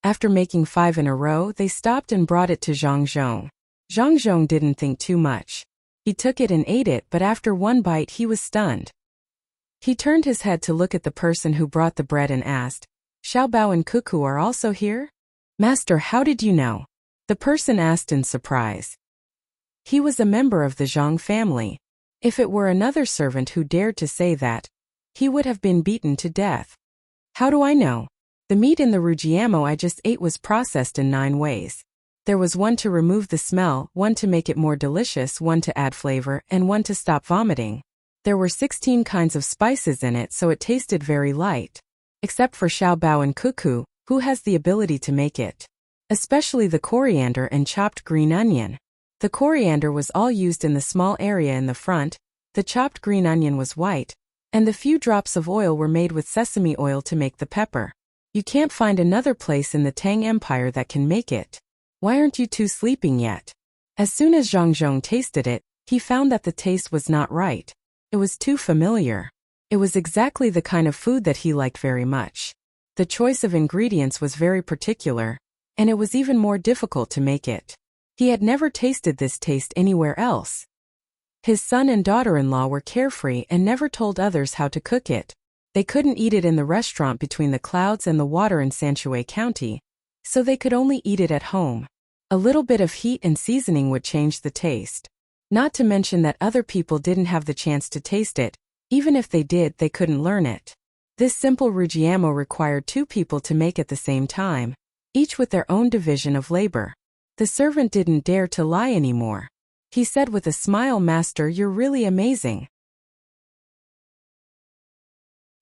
After making 5 in a row, they stopped and brought it to Zhang Zhong. Zhang Zhong didn't think too much. He took it and ate it, but after one bite he was stunned. He turned his head to look at the person who brought the bread and asked, "Xiaobao and Cuckoo are also here?" Master, how did you know? The person asked in surprise. He was a member of the Zhang family. If it were another servant who dared to say that, he would have been beaten to death. How do I know? The meat in the rujiamo I just ate was processed in 9 ways. There was one to remove the smell, one to make it more delicious, one to add flavor, and one to stop vomiting. There were 16 kinds of spices in it, so it tasted very light. Except for xiaobao and cuckoo, who has the ability to make it. Especially the coriander and chopped green onion. The coriander was all used in the small area in the front, the chopped green onion was white, and the few drops of oil were made with sesame oil to make the pepper. You can't find another place in the Tang Empire that can make it. Why aren't you two sleeping yet? As soon as Zhang Zhong tasted it, he found that the taste was not right. It was too familiar. It was exactly the kind of food that he liked very much. The choice of ingredients was very particular, and it was even more difficult to make it. He had never tasted this taste anywhere else. His son and daughter-in-law were carefree and never told others how to cook it. They couldn't eat it in the restaurant between the clouds and the water in Sanshui County, so they could only eat it at home. A little bit of heat and seasoning would change the taste. Not to mention that other people didn't have the chance to taste it. Even if they did, they couldn't learn it. This simple rujiamo required 2 people to make at the same time, each with their own division of labor. The servant didn't dare to lie anymore. He said with a smile, "Master, you're really amazing."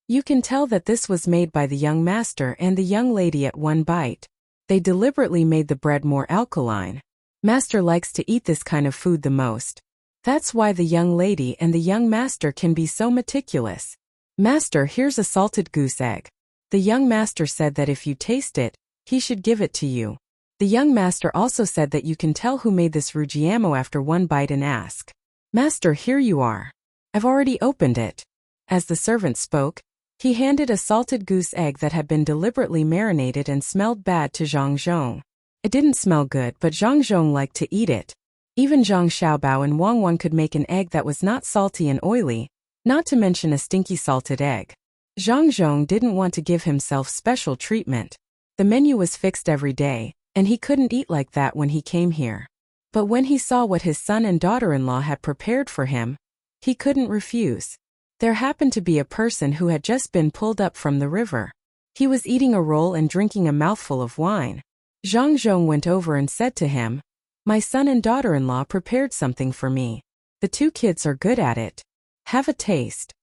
You can tell that this was made by the young master and the young lady at one bite. They deliberately made the bread more alkaline. Master likes to eat this kind of food the most. That's why the young lady and the young master can be so meticulous. Master, here's a salted goose egg. The young master said that if you taste it, he should give it to you. The young master also said that you can tell who made this rujiamo after one bite and ask. Master, here you are. I've already opened it. As the servant spoke, he handed a salted goose egg that had been deliberately marinated and smelled bad to Zhang Zhong. It didn't smell good, but Zhang Zhong liked to eat it. Even Zhang Xiaobao and Wang Wan could make an egg that was not salty and oily, not to mention a stinky salted egg. Zhang Zhong didn't want to give himself special treatment. The menu was fixed every day, and he couldn't eat like that when he came here. But when he saw what his son and daughter-in-law had prepared for him, he couldn't refuse. There happened to be a person who had just been pulled up from the river. He was eating a roll and drinking a mouthful of wine. Zhang Zhong went over and said to him, "My son and daughter-in-law prepared something for me. The 2 kids are good at it. Have a taste."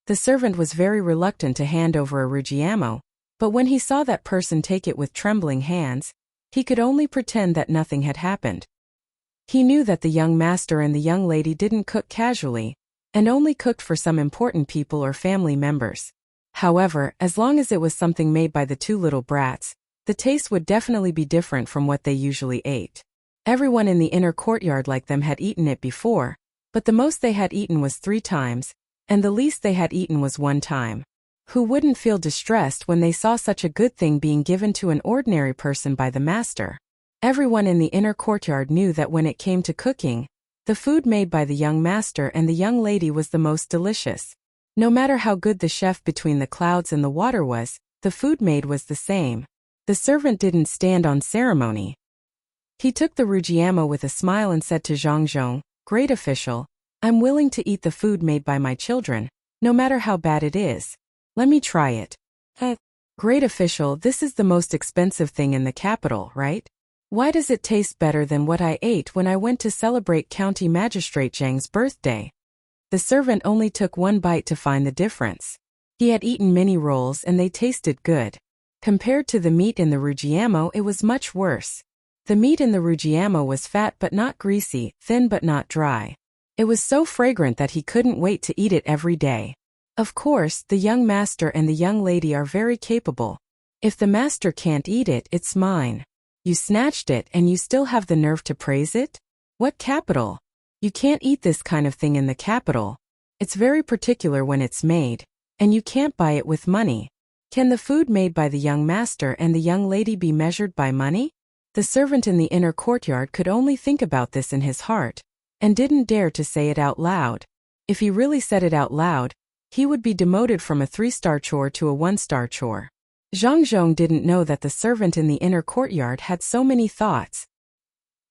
The servant was very reluctant to hand over a rujiamo, but when he saw that person take it with trembling hands, he could only pretend that nothing had happened. He knew that the young master and the young lady didn't cook casually, and only cooked for some important people or family members. However, as long as it was something made by the 2 little brats, the taste would definitely be different from what they usually ate. Everyone in the inner courtyard like them had eaten it before, but the most they had eaten was 3 times, and the least they had eaten was 1 time. Who wouldn't feel distressed when they saw such a good thing being given to an ordinary person by the master? Everyone in the inner courtyard knew that when it came to cooking, the food made by the young master and the young lady was the most delicious. No matter how good the chef between the clouds and the water was, the food made was the same. The servant didn't stand on ceremony. He took the rujiamo with a smile and said to Zhang Zhong, "Great official, I'm willing to eat the food made by my children, no matter how bad it is. Let me try it." Great official, this is the most expensive thing in the capital, right? Why does it taste better than what I ate when I went to celebrate County Magistrate Zhang's birthday? The servant only took 1 bite to find the difference. He had eaten many rolls and they tasted good. Compared to the meat in the rujiamo, it was much worse. The meat in the rujiamo was fat but not greasy, thin but not dry. It was so fragrant that he couldn't wait to eat it every day. Of course, the young master and the young lady are very capable. If the master can't eat it, it's mine. You snatched it and you still have the nerve to praise it? What capital? You can't eat this kind of thing in the capital. It's very particular when it's made, and you can't buy it with money. Can the food made by the young master and the young lady be measured by money? The servant in the inner courtyard could only think about this in his heart, and didn't dare to say it out loud. If he really said it out loud, he would be demoted from a 3-star chore to a 1-star chore. Zhang Zhong didn't know that the servant in the inner courtyard had so many thoughts.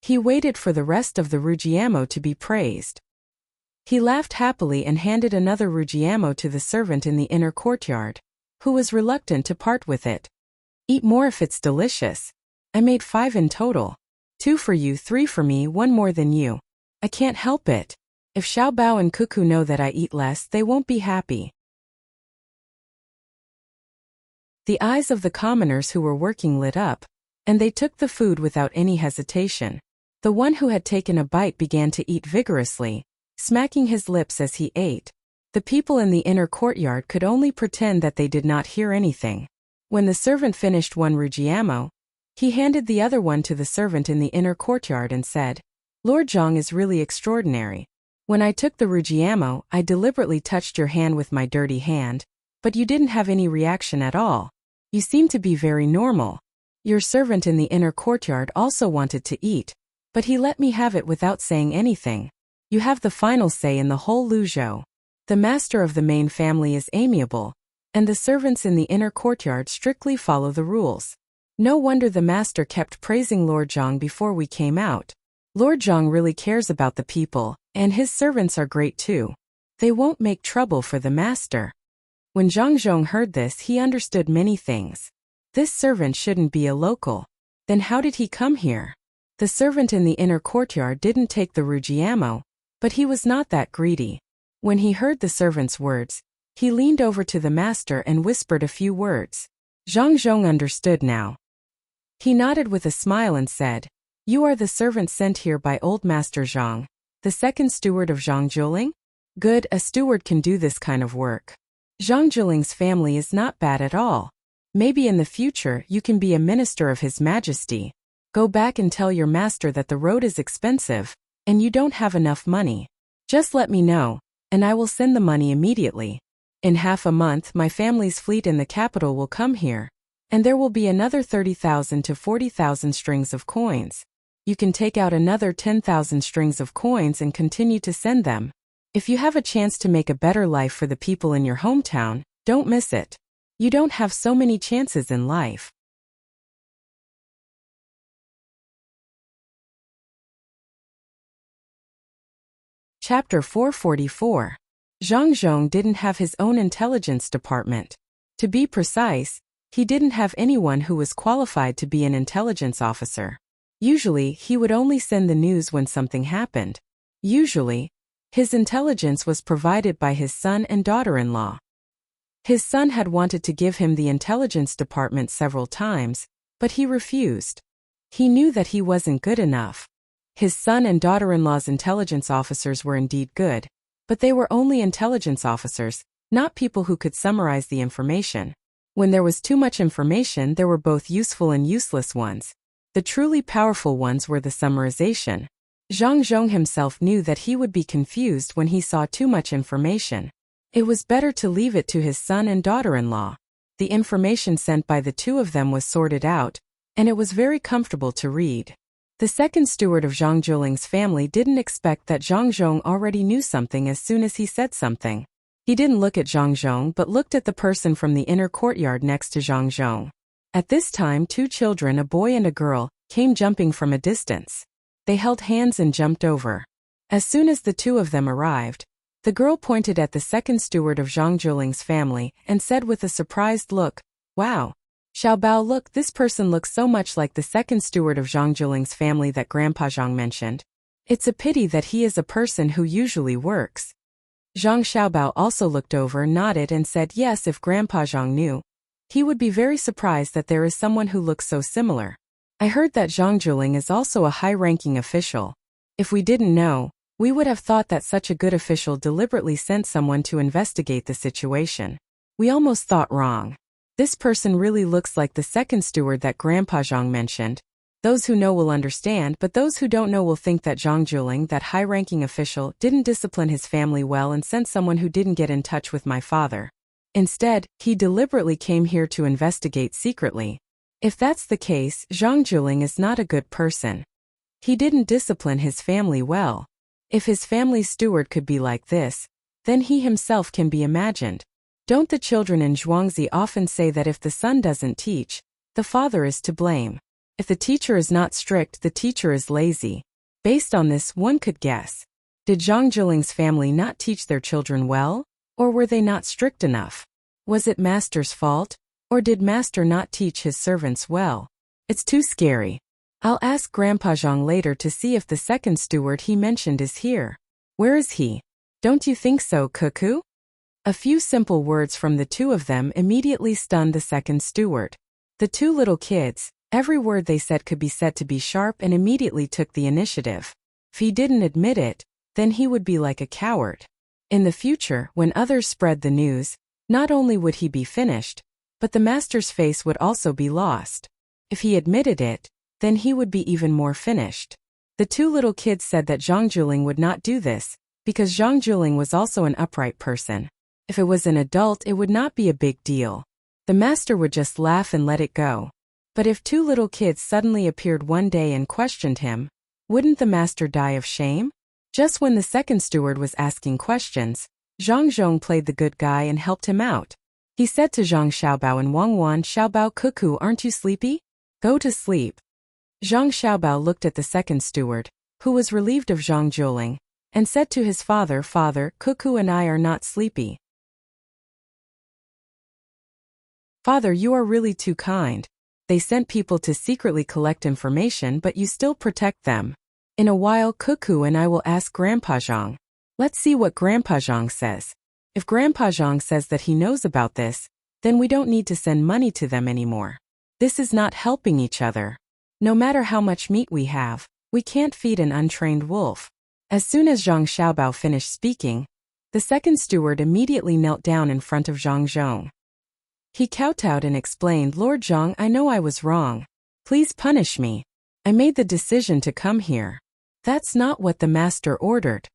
He waited for the rest of the Rujiamo to be praised. He laughed happily and handed another Rujiamo to the servant in the inner courtyard, who was reluctant to part with it. Eat more if it's delicious. I made 5 in total. 2 for you, 3 for me, 1 more than you. I can't help it. If Xiao Bao and Cuckoo know that I eat less, they won't be happy. The eyes of the commoners who were working lit up, and they took the food without any hesitation. The one who had taken a bite began to eat vigorously, smacking his lips as he ate. The people in the inner courtyard could only pretend that they did not hear anything. When the servant finished 1 Rujiamo, he handed the other one to the servant in the inner courtyard and said, Lord Zhang is really extraordinary. When I took the Rujiamo, I deliberately touched your hand with my dirty hand, but you didn't have any reaction at all. You seem to be very normal. Your servant in the inner courtyard also wanted to eat, but he let me have it without saying anything. You have the final say in the whole Luzhou. The master of the main family is amiable, and the servants in the inner courtyard strictly follow the rules. No wonder the master kept praising Lord Zhang before we came out. Lord Zhang really cares about the people, and his servants are great too. They won't make trouble for the master. When Zhang Zhong heard this, he understood many things. This servant shouldn't be a local. Then how did he come here? The servant in the inner courtyard didn't take the Rujiamo, but he was not that greedy. When he heard the servant's words, he leaned over to the master and whispered a few words. Zhang Zhong understood now. He nodded with a smile and said, You are the servant sent here by old Master Zhang, the second steward of Zhang Jiuling? Good, a steward can do this kind of work. Zhang Jiuling's family is not bad at all. Maybe in the future you can be a minister of His Majesty. Go back and tell your master that the road is expensive, and you don't have enough money. Just let me know, and I will send the money immediately. In half a month my family's fleet in the capital will come here, and there will be another 30,000 to 40,000 strings of coins. You can take out another 10,000 strings of coins and continue to send them. If you have a chance to make a better life for the people in your hometown, don't miss it. You don't have so many chances in life. Chapter 444. Zhang Zhong didn't have his own intelligence department. To be precise, he didn't have anyone who was qualified to be an intelligence officer. Usually, he would only send the news when something happened. Usually, his intelligence was provided by his son and daughter-in-law. His son had wanted to give him the intelligence department several times, but he refused. He knew that he wasn't good enough. His son and daughter-in-law's intelligence officers were indeed good, but they were only intelligence officers, not people who could summarize the information. When there was too much information, there were both useful and useless ones. The truly powerful ones were the summarization. Zhang Zhong himself knew that he would be confused when he saw too much information. It was better to leave it to his son and daughter-in-law. The information sent by the two of them was sorted out, and it was very comfortable to read. The second steward of Zhang Jiuling's family didn't expect that Zhang Zhong already knew something as soon as he said something. He didn't look at Zhang Zhong but looked at the person from the inner courtyard next to Zhang Zhong. At this time 2 children, a boy and a girl, came jumping from a distance. They held hands and jumped over. As soon as the 2 of them arrived, the girl pointed at the second steward of Zhang Jiuling's family and said with a surprised look, Wow! Xiao Bao, look, this person looks so much like the second steward of Zhang Jiuling's family that Grandpa Zhang mentioned. It's a pity that he is a person who usually works. Zhang Xiaobao also looked over, nodded and said yes, if Grandpa Zhang knew, he would be very surprised that there is someone who looks so similar. I heard that Zhang Jiuling is also a high-ranking official. If we didn't know, we would have thought that such a good official deliberately sent someone to investigate the situation. We almost thought wrong. This person really looks like the second steward that Grandpa Zhang mentioned. Those who know will understand, but those who don't know will think that Zhang Jiuling, that high-ranking official, didn't discipline his family well and sent someone who didn't get in touch with my father. Instead, he deliberately came here to investigate secretly. If that's the case, Zhang Jiuling is not a good person. He didn't discipline his family well. If his family's steward could be like this, then he himself can be imagined. Don't the children in Zhuangzi often say that if the son doesn't teach, the father is to blame? If the teacher is not strict, the teacher is lazy. Based on this, one could guess. Did Zhang Zhiling's family not teach their children well? Or were they not strict enough? Was it master's fault? Or did master not teach his servants well? It's too scary. I'll ask Grandpa Zhang later to see if the second steward he mentioned is here. Where is he? Don't you think so, Cuckoo? A few simple words from the two of them immediately stunned the second steward. The two little kids, every word they said could be said to be sharp, and immediately took the initiative. If he didn't admit it, then he would be like a coward. In the future, when others spread the news, not only would he be finished, but the master's face would also be lost. If he admitted it, then he would be even more finished. The two little kids said that Zhang Zhiling would not do this, because Zhang Zhiling was also an upright person. If it was an adult, it would not be a big deal. The master would just laugh and let it go. But if two little kids suddenly appeared one day and questioned him, wouldn't the master die of shame? Just when the second steward was asking questions, Zhang Zhong played the good guy and helped him out. He said to Zhang Xiaobao and Wang Wan, "Xiaobao, Cuckoo, aren't you sleepy? Go to sleep." Zhang Xiaobao looked at the second steward, who was relieved of Zhang Zhiling, and said to his father, "Father, Cuckoo and I are not sleepy." "Father, you are really too kind. They sent people to secretly collect information, but you still protect them. In a while, Cuckoo and I will ask Grandpa Zhang. Let's see what Grandpa Zhang says. If Grandpa Zhang says that he knows about this, then we don't need to send money to them anymore. This is not helping each other. No matter how much meat we have, we can't feed an untrained wolf." As soon as Zhang Xiaobao finished speaking, the second steward immediately knelt down in front of Zhang Zhong. He kowtowed and explained, "Lord Zhang, I know I was wrong. Please punish me. I made the decision to come here. That's not what the master ordered."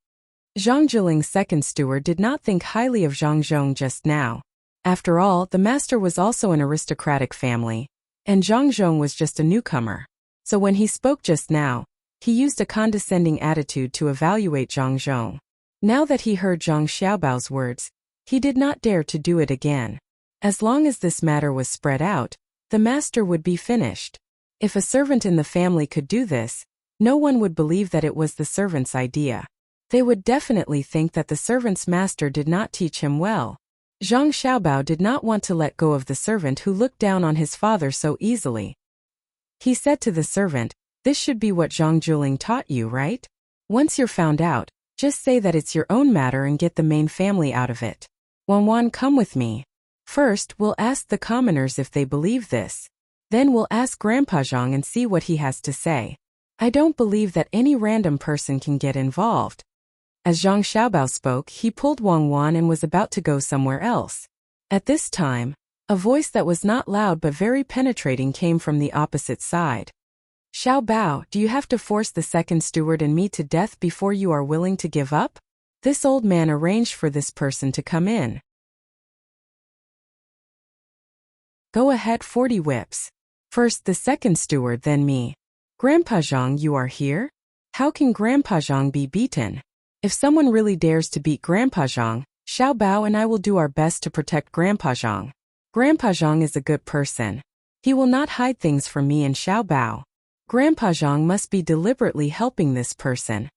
Zhang Zhiling's second steward did not think highly of Zhang Zhong just now. After all, the master was also an aristocratic family, and Zhang Zhong was just a newcomer. So when he spoke just now, he used a condescending attitude to evaluate Zhang Zhong. Now that he heard Zhang Xiaobao's words, he did not dare to do it again. As long as this matter was spread out, the master would be finished. If a servant in the family could do this, no one would believe that it was the servant's idea. They would definitely think that the servant's master did not teach him well. Zhang Xiaobao did not want to let go of the servant who looked down on his father so easily. He said to the servant, "This should be what Zhang Zhiling taught you, right? Once you're found out, just say that it's your own matter and get the main family out of it. Wan, come with me. First, we'll ask the commoners if they believe this. Then we'll ask Grandpa Zhang and see what he has to say. I don't believe that any random person can get involved." As Zhang Xiaobao spoke, he pulled Wang Wan and was about to go somewhere else. At this time, a voice that was not loud but very penetrating came from the opposite side. "Xiaobao, do you have to force the second steward and me to death before you are willing to give up?" This old man arranged for this person to come in. "Go ahead, 40 whips. First the second steward, then me." "Grandpa Zhang, you are here? How can Grandpa Zhang be beaten? If someone really dares to beat Grandpa Zhang, Xiaobao and I will do our best to protect Grandpa Zhang. Grandpa Zhang is a good person. He will not hide things from me and Xiaobao. Grandpa Zhang must be deliberately helping this person."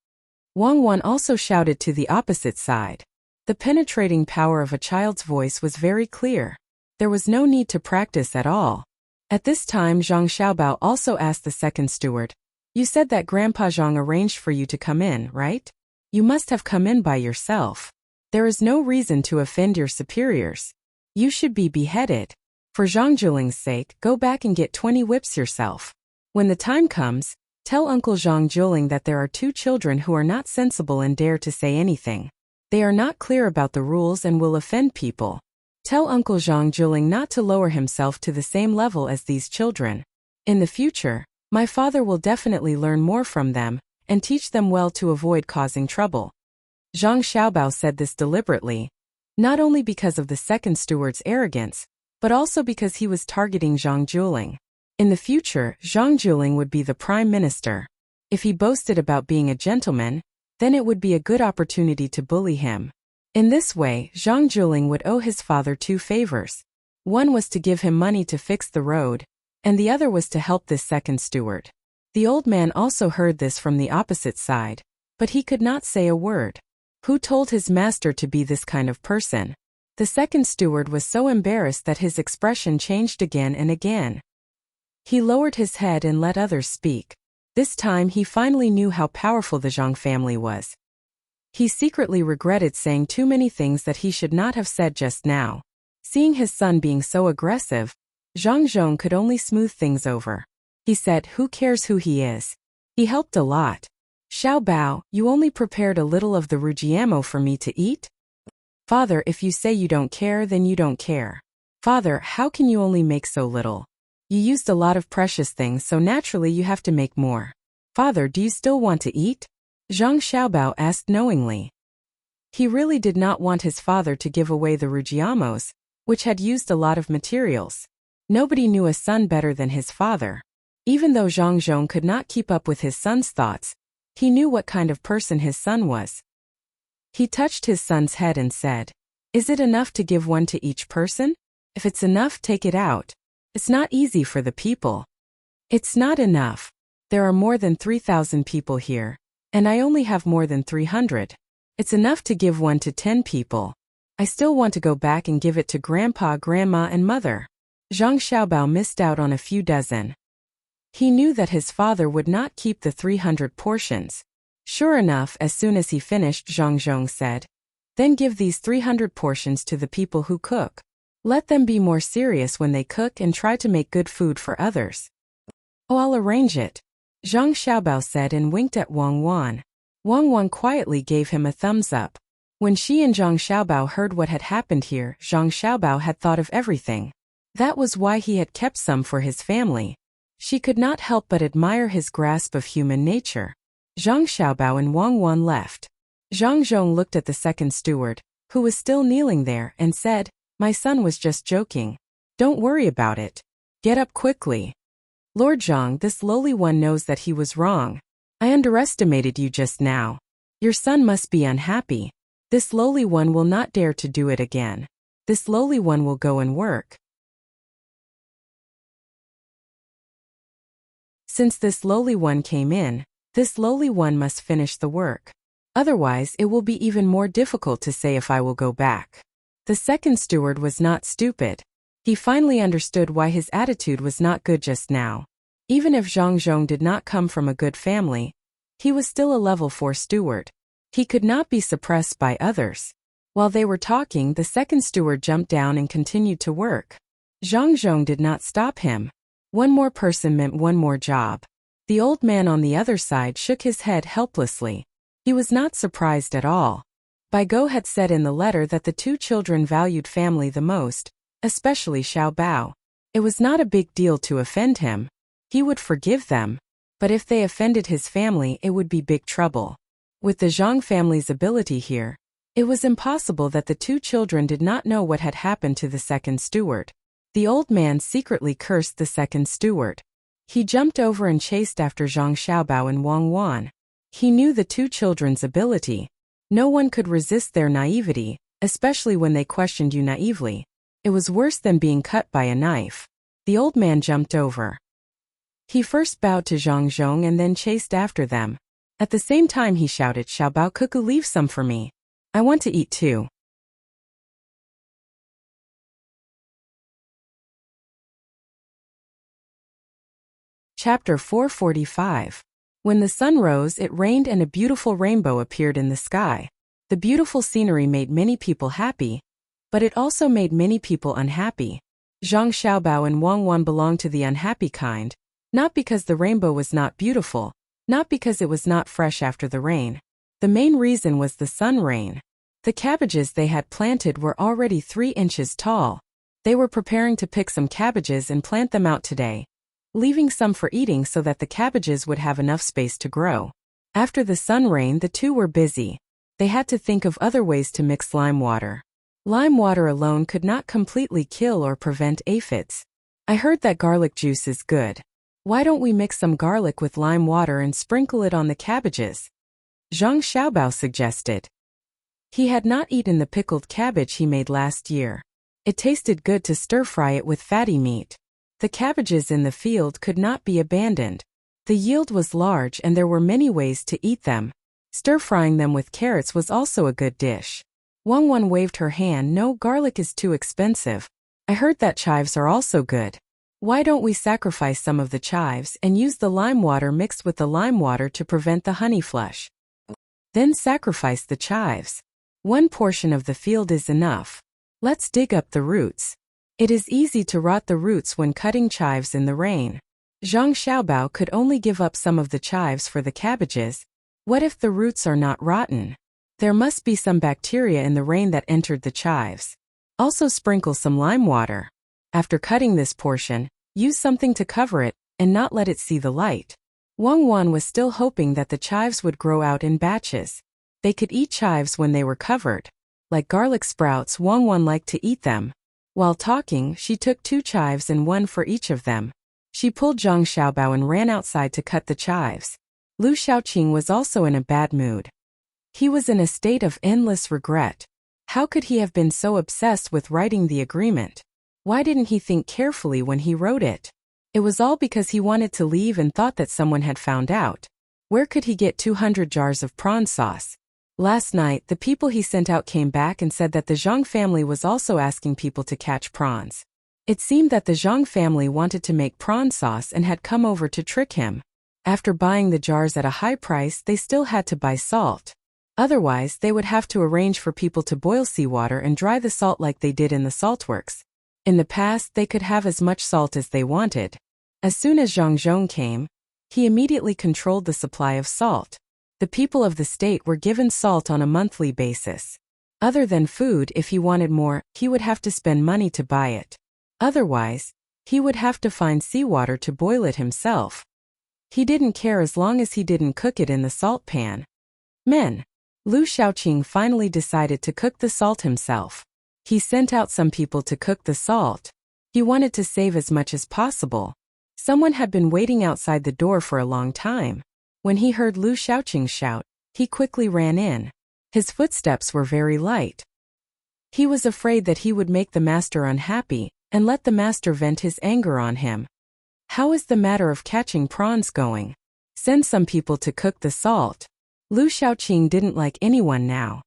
Wang Wan also shouted to the opposite side. The penetrating power of a child's voice was very clear. There was no need to practice at all. At this time, Zhang Xiaobao also asked the second steward, "You said that Grandpa Zhang arranged for you to come in, right? You must have come in by yourself. There is no reason to offend your superiors. You should be beheaded. For Zhang Zhiling's sake, go back and get 20 whips yourself. When the time comes, tell Uncle Zhang Zhiling that there are two children who are not sensible and dare to say anything. They are not clear about the rules and will offend people. Tell Uncle Zhang Zhiling not to lower himself to the same level as these children. In the future, my father will definitely learn more from them and teach them well to avoid causing trouble." Zhang Xiaobao said this deliberately, not only because of the second steward's arrogance, but also because he was targeting Zhang Zhiling. In the future, Zhang Zhiling would be the prime minister. If he boasted about being a gentleman, then it would be a good opportunity to bully him. In this way, Zhang Juling would owe his father two favors. One was to give him money to fix the road, and the other was to help this second steward. The old man also heard this from the opposite side, but he could not say a word. Who told his master to be this kind of person? The second steward was so embarrassed that his expression changed again and again. He lowered his head and let others speak. This time he finally knew how powerful the Zhang family was. He secretly regretted saying too many things that he should not have said just now. Seeing his son being so aggressive, Zhang Zhong could only smooth things over. He said, "Who cares who he is? He helped a lot. Xiao Bao, you only prepared a little of the rujiamo for me to eat? Father, if you say you don't care, then you don't care. Father, how can you only make so little? You used a lot of precious things, so naturally you have to make more. Father, do you still want to eat?" Zhang Xiaobao asked knowingly. He really did not want his father to give away the rujiamos, which had used a lot of materials. Nobody knew a son better than his father. Even though Zhang Zhong could not keep up with his son's thoughts, he knew what kind of person his son was. He touched his son's head and said, "Is it enough to give one to each person? If it's enough, take it out. It's not easy for the people." "It's not enough. There are more than 3,000 people here, and I only have more than 300. It's enough to give one to 10 people. I still want to go back and give it to grandpa, grandma, and mother." Zhang Xiaobao missed out on a few dozen. He knew that his father would not keep the 300 portions. Sure enough, as soon as he finished, Zhang Zhong said, "Then give these 300 portions to the people who cook. Let them be more serious when they cook and try to make good food for others." "Oh, I'll arrange it," Zhang Xiaobao said and winked at Wang Wan. Wang Wan quietly gave him a thumbs up. When she and Zhang Xiaobao heard what had happened here, Zhang Xiaobao had thought of everything. That was why he had kept some for his family. She could not help but admire his grasp of human nature. Zhang Xiaobao and Wang Wan left. Zhang Zhong looked at the second steward, who was still kneeling there, and said, "My son was just joking. Don't worry about it. Get up quickly. Lord Zhang, this lowly one knows that he was wrong. I underestimated you just now. Your son must be unhappy. This lowly one will not dare to do it again. This lowly one will go and work. Since this lowly one came in, this lowly one must finish the work. Otherwise it will be even more difficult to say if I will go back." The second steward was not stupid. He finally understood why his attitude was not good just now. Even if Zhang Zhong did not come from a good family, he was still a level 4 steward. He could not be suppressed by others. While they were talking, the second steward jumped down and continued to work. Zhang Zhong did not stop him. One more person meant one more job. The old man on the other side shook his head helplessly. He was not surprised at all. Bai Go had said in the letter that the two children valued family the most, especially Xiao Bao. It was not a big deal to offend him. He would forgive them. But if they offended his family, it would be big trouble. With the Zhang family's ability here, it was impossible that the two children did not know what had happened to the second steward. The old man secretly cursed the second steward. He jumped over and chased after Zhang Xiaobao and Wang Wan. He knew the two children's ability. No one could resist their naivety, especially when they questioned you naively. It was worse than being cut by a knife. The old man jumped over. He first bowed to Zhang Zhong and then chased after them. At the same time he shouted, "Xiaobao Cuckoo, leave some for me. I want to eat too." Chapter 445. When the sun rose, it rained and a beautiful rainbow appeared in the sky. The beautiful scenery made many people happy, but it also made many people unhappy. Zhang Xiaobao and Wang Wan belonged to the unhappy kind, not because the rainbow was not beautiful, not because it was not fresh after the rain. The main reason was the sun rain. The cabbages they had planted were already 3 inches tall. They were preparing to pick some cabbages and plant them out today, leaving some for eating so that the cabbages would have enough space to grow. After the sun rain, the two were busy. They had to think of other ways to mix lime water. Lime water alone could not completely kill or prevent aphids. "I heard that garlic juice is good. Why don't we mix some garlic with lime water and sprinkle it on the cabbages?" Zhang Xiaobao suggested. He had not eaten the pickled cabbage he made last year. It tasted good to stir-fry it with fatty meat. The cabbages in the field could not be abandoned. The yield was large and there were many ways to eat them. Stir-frying them with carrots was also a good dish. Wang waved her hand. No, garlic is too expensive. I heard that chives are also good. Why don't we sacrifice some of the chives and use the lime water mixed with the lime water to prevent the honey flush? Then sacrifice the chives. One portion of the field is enough. Let's dig up the roots. It is easy to rot the roots when cutting chives in the rain. Zhang Xiaobao could only give up some of the chives for the cabbages. What if the roots are not rotten? There must be some bacteria in the rain that entered the chives. Also sprinkle some lime water. After cutting this portion, use something to cover it and not let it see the light. Wang was still hoping that the chives would grow out in batches. They could eat chives when they were covered. Like garlic sprouts, Wang liked to eat them. While talking, she took 2 chives and 1 for each of them. She pulled Zhang Xiaobao and ran outside to cut the chives. Lu Xiaoqing was also in a bad mood. He was in a state of endless regret. How could he have been so obsessed with writing the agreement? Why didn't he think carefully when he wrote it? It was all because he wanted to leave and thought that someone had found out. Where could he get 200 jars of prawn sauce? Last night, the people he sent out came back and said that the Zhang family was also asking people to catch prawns. It seemed that the Zhang family wanted to make prawn sauce and had come over to trick him. After buying the jars at a high price, they still had to buy salt. Otherwise, they would have to arrange for people to boil seawater and dry the salt like they did in the saltworks. In the past, they could have as much salt as they wanted. As soon as Zhang Zhong came, he immediately controlled the supply of salt. The people of the state were given salt on a monthly basis. Other than food, if he wanted more, he would have to spend money to buy it. Otherwise, he would have to find seawater to boil it himself. He didn't care as long as he didn't cook it in the salt pan. Lu Xiaoqing finally decided to cook the salt himself. He sent out some people to cook the salt. He wanted to save as much as possible. Someone had been waiting outside the door for a long time. When he heard Lu Xiaoqing shout, he quickly ran in. His footsteps were very light. He was afraid that he would make the master unhappy and let the master vent his anger on him. How is the matter of catching prawns going? Send some people to cook the salt. Lu Xiaoqing didn't like anyone now.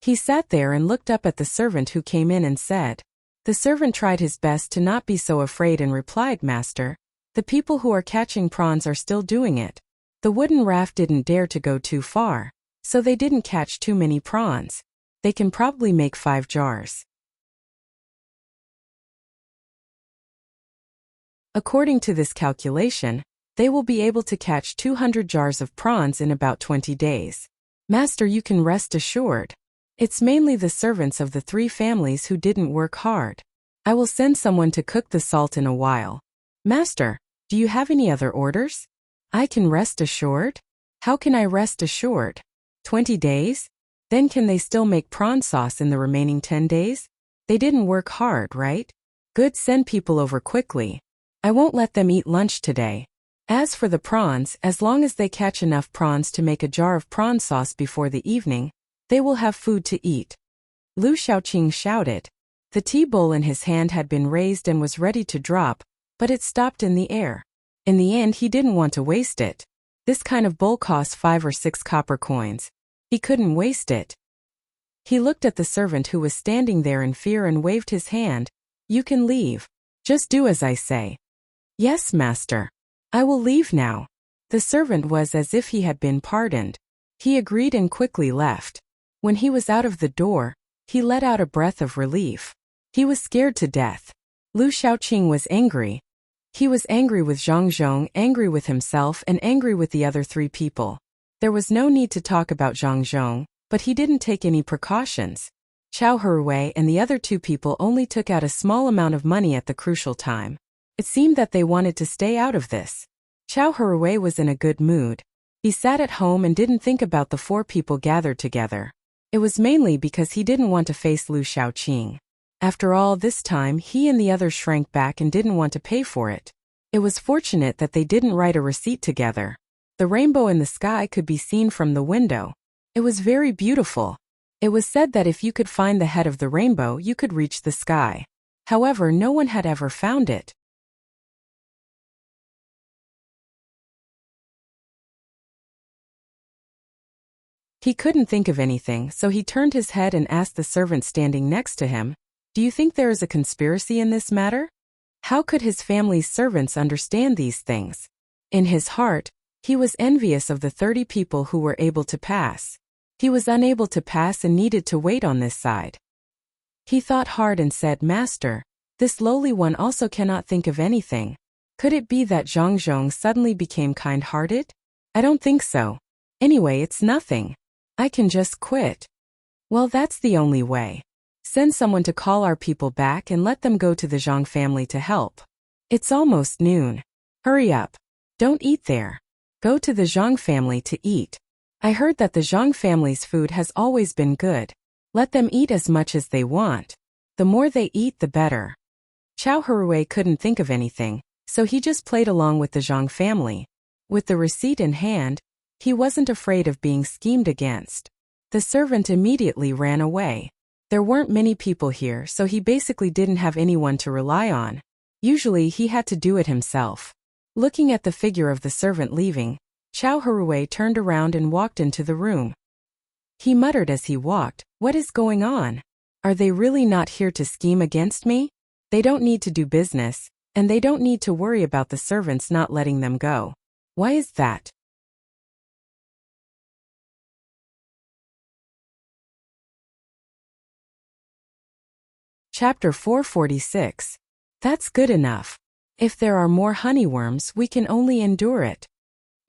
He sat there and looked up at the servant who came in and said. The servant tried his best to not be so afraid and replied, Master, the people who are catching prawns are still doing it. The wooden raft didn't dare to go too far, so they didn't catch too many prawns. They can probably make 5 jars. According to this calculation, they will be able to catch 200 jars of prawns in about 20 days. Master, you can rest assured. It's mainly the servants of the 3 families who didn't work hard. I will send someone to cook the salt in a while. Master, do you have any other orders? I can rest assured? How can I rest assured? 20 days? Then can they still make prawn sauce in the remaining 10 days? They didn't work hard, right? Good, send people over quickly. I won't let them eat lunch today. As for the prawns, as long as they catch enough prawns to make a jar of prawn sauce before the evening, they will have food to eat. Lu Xiaoqing shouted. The tea bowl in his hand had been raised and was ready to drop, but it stopped in the air. In the end, he didn't want to waste it. This kind of bowl cost 5 or 6 copper coins. He couldn't waste it. He looked at the servant who was standing there in fear and waved his hand. You can leave. Just do as I say. Yes, master. I will leave now. The servant was as if he had been pardoned. He agreed and quickly left. When he was out of the door, he let out a breath of relief. He was scared to death. Lu Xiaoqing was angry. He was angry with Zhang Zhong, angry with himself, and angry with the other 3 people. There was no need to talk about Zhang Zhong, but he didn't take any precautions. Chao Hui and the other 2 people only took out a small amount of money at the crucial time. It seemed that they wanted to stay out of this. Chao Hui was in a good mood. He sat at home and didn't think about the 4 people gathered together. It was mainly because he didn't want to face Lu Xiaoqing. After all this time, he and the others shrank back and didn't want to pay for it. It was fortunate that they didn't write a receipt together. The rainbow in the sky could be seen from the window. It was very beautiful. It was said that if you could find the head of the rainbow, you could reach the sky. However, no one had ever found it. He couldn't think of anything, so he turned his head and asked the servant standing next to him, "Do you think there is a conspiracy in this matter?" How could his family's servants understand these things? In his heart, he was envious of the 30 people who were able to pass. He was unable to pass and needed to wait on this side. He thought hard and said, "Master, this lowly one also cannot think of anything. Could it be that Zhang Zhong suddenly became kind-hearted? I don't think so. Anyway, it's nothing. I can just quit." "Well, that's the only way. Send someone to call our people back and let them go to the Zhang family to help. It's almost noon. Hurry up. Don't eat there. Go to the Zhang family to eat. I heard that the Zhang family's food has always been good. Let them eat as much as they want. The more they eat, the better." Chao Hui couldn't think of anything, so he just played along with the Zhang family. With the receipt in hand, he wasn't afraid of being schemed against. The servant immediately ran away. There weren't many people here, so he basically didn't have anyone to rely on. Usually he had to do it himself. Looking at the figure of the servant leaving, Chao Hui turned around and walked into the room. He muttered as he walked, "What is going on? Are they really not here to scheme against me? They don't need to do business, and they don't need to worry about the servants not letting them go. Why is that?" Chapter 446. That's good enough. If there are more honeyworms, we can only endure it.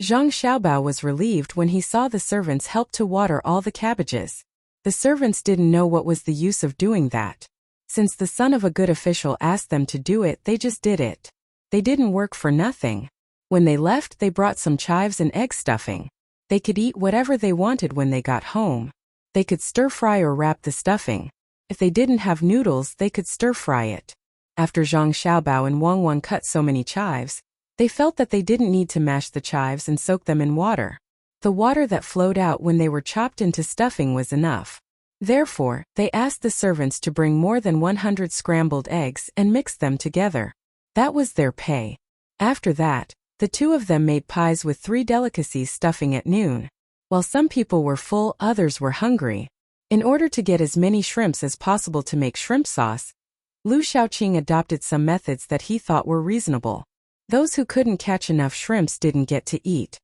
Zhang Xiaobao was relieved when he saw the servants help to water all the cabbages. The servants didn't know what was the use of doing that. Since the son of a good official asked them to do it, they just did it. They didn't work for nothing. When they left, they brought some chives and egg stuffing. They could eat whatever they wanted when they got home. They could stir-fry or wrap the stuffing. If they didn't have noodles, they could stir-fry it. After Zhang Xiaobao and Wang Wan cut so many chives, they felt that they didn't need to mash the chives and soak them in water. The water that flowed out when they were chopped into stuffing was enough. Therefore, they asked the servants to bring more than 100 scrambled eggs and mix them together. That was their pay. After that, the two of them made pies with 3 delicacies stuffing at noon. While some people were full, others were hungry. In order to get as many shrimps as possible to make shrimp sauce, Lu Shaoqing adopted some methods that he thought were reasonable. Those who couldn't catch enough shrimps didn't get to eat.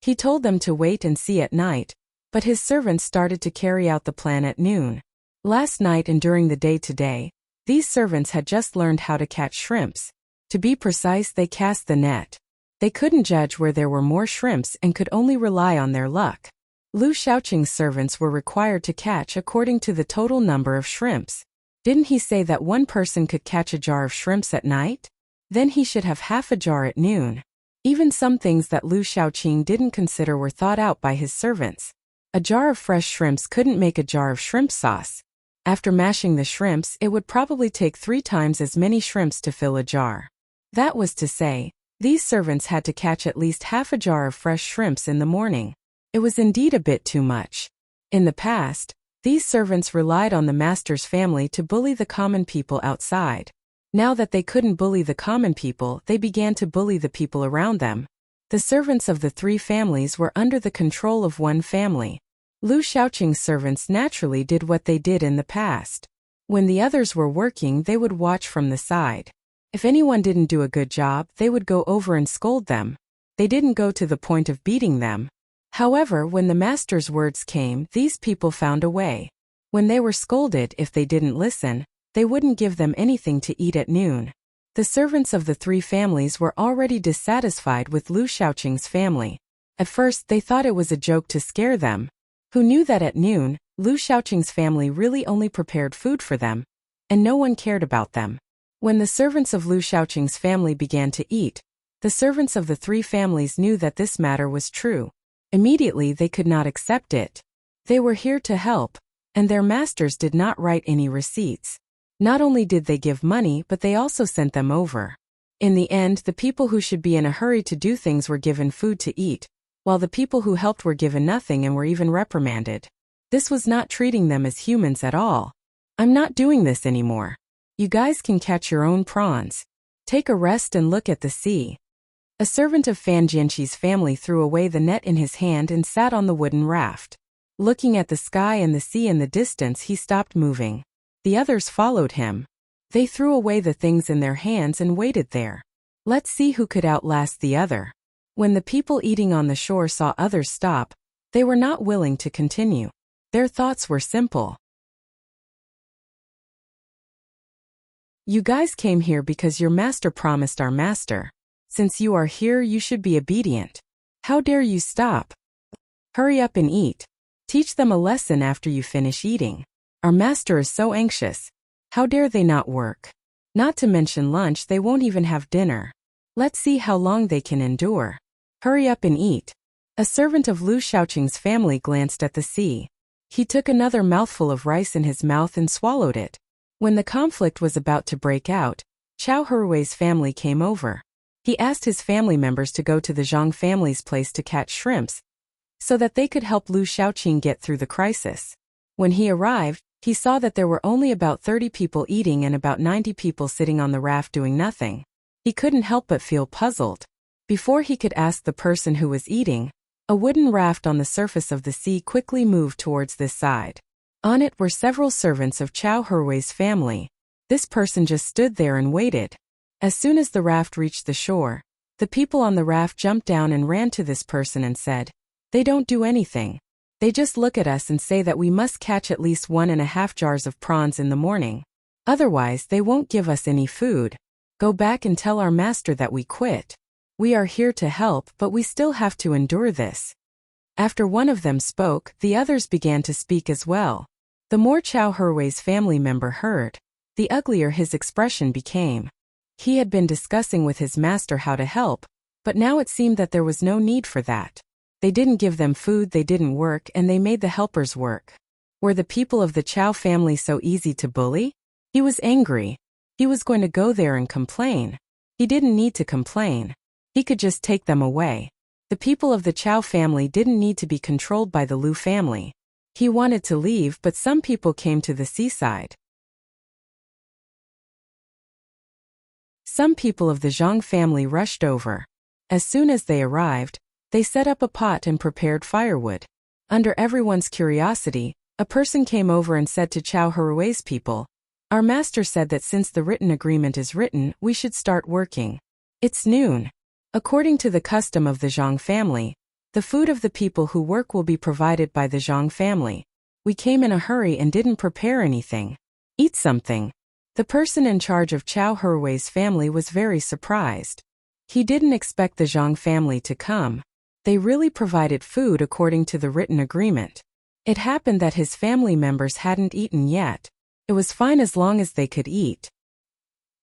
He told them to wait and see at night, but his servants started to carry out the plan at noon. Last night and during the day today, these servants had just learned how to catch shrimps. To be precise, they cast the net. They couldn't judge where there were more shrimps and could only rely on their luck. Lu Shaoqing's servants were required to catch according to the total number of shrimps. Didn't he say that one person could catch a jar of shrimps at night? Then he should have half a jar at noon. Even some things that Lu Shaoqing didn't consider were thought out by his servants. A jar of fresh shrimps couldn't make a jar of shrimp sauce. After mashing the shrimps, it would probably take 3 times as many shrimps to fill a jar. That was to say, these servants had to catch at least half a jar of fresh shrimps in the morning. It was indeed a bit too much. In the past, these servants relied on the master's family to bully the common people outside. Now that they couldn't bully the common people, they began to bully the people around them. The servants of the 3 families were under the control of one family. Lu Shaoqing's servants naturally did what they did in the past. When the others were working, they would watch from the side. If anyone didn't do a good job, they would go over and scold them. They didn't go to the point of beating them. However, when the master's words came, these people found a way. When they were scolded, if they didn't listen, they wouldn't give them anything to eat at noon. The servants of the 3 families were already dissatisfied with Lu Shaoqing's family. At first, they thought it was a joke to scare them. Who knew that at noon, Lu Shaoqing's family really only prepared food for them, and no one cared about them. When the servants of Lu Shaoqing's family began to eat, the servants of the 3 families knew that this matter was true. Immediately they could not accept it. They were here to help, and their masters did not write any receipts. Not only did they give money, but they also sent them over. In the end, the people who should be in a hurry to do things were given food to eat, while the people who helped were given nothing and were even reprimanded. This was not treating them as humans at all. I'm not doing this anymore. You guys can catch your own prawns. Take a rest and look at the sea. A servant of Fan Jianqi's family threw away the net in his hand and sat on the wooden raft. Looking at the sky and the sea in the distance, he stopped moving. The others followed him. They threw away the things in their hands and waited there. Let's see who could outlast the other. When the people eating on the shore saw others stop, they were not willing to continue. Their thoughts were simple. You guys came here because your master promised our master. Since you are here, you should be obedient. How dare you stop? Hurry up and eat. Teach them a lesson after you finish eating. Our master is so anxious. How dare they not work? Not to mention lunch, they won't even have dinner. Let's see how long they can endure. Hurry up and eat. A servant of Lu Shaoqing's family glanced at the sea. He took another mouthful of rice in his mouth and swallowed it. When the conflict was about to break out, Chao Herui's family came over. He asked his family members to go to the Zhang family's place to catch shrimps, so that they could help Lu Shaoqing get through the crisis. When he arrived, he saw that there were only about 30 people eating and about 90 people sitting on the raft doing nothing. He couldn't help but feel puzzled. Before he could ask the person who was eating, a wooden raft on the surface of the sea quickly moved towards this side. On it were several servants of Chao Herui's family. This person just stood there and waited. As soon as the raft reached the shore, the people on the raft jumped down and ran to this person and said, "They don't do anything. They just look at us and say that we must catch at least 1.5 jars of prawns in the morning. Otherwise, they won't give us any food. Go back and tell our master that we quit. We are here to help, but we still have to endure this." After one of them spoke, the others began to speak as well. The more Chao Herui's family member heard, the uglier his expression became. He had been discussing with his master how to help, but now it seemed that there was no need for that. They didn't give them food, they didn't work, and they made the helpers work. Were the people of the Chao family so easy to bully? He was angry. He was going to go there and complain. He didn't need to complain. He could just take them away. The people of the Chao family didn't need to be controlled by the Lu family. He wanted to leave, but some people came to the seaside. Some people of the Zhang family rushed over. As soon as they arrived, they set up a pot and prepared firewood. Under everyone's curiosity, a person came over and said to Chao Herui's people, "Our master said that since the written agreement is written, we should start working. It's noon. According to the custom of the Zhang family, the food of the people who work will be provided by the Zhang family. We came in a hurry and didn't prepare anything. Eat something." The person in charge of Chao Herui's family was very surprised. He didn't expect the Zhang family to come. They really provided food according to the written agreement. It happened that his family members hadn't eaten yet. It was fine as long as they could eat.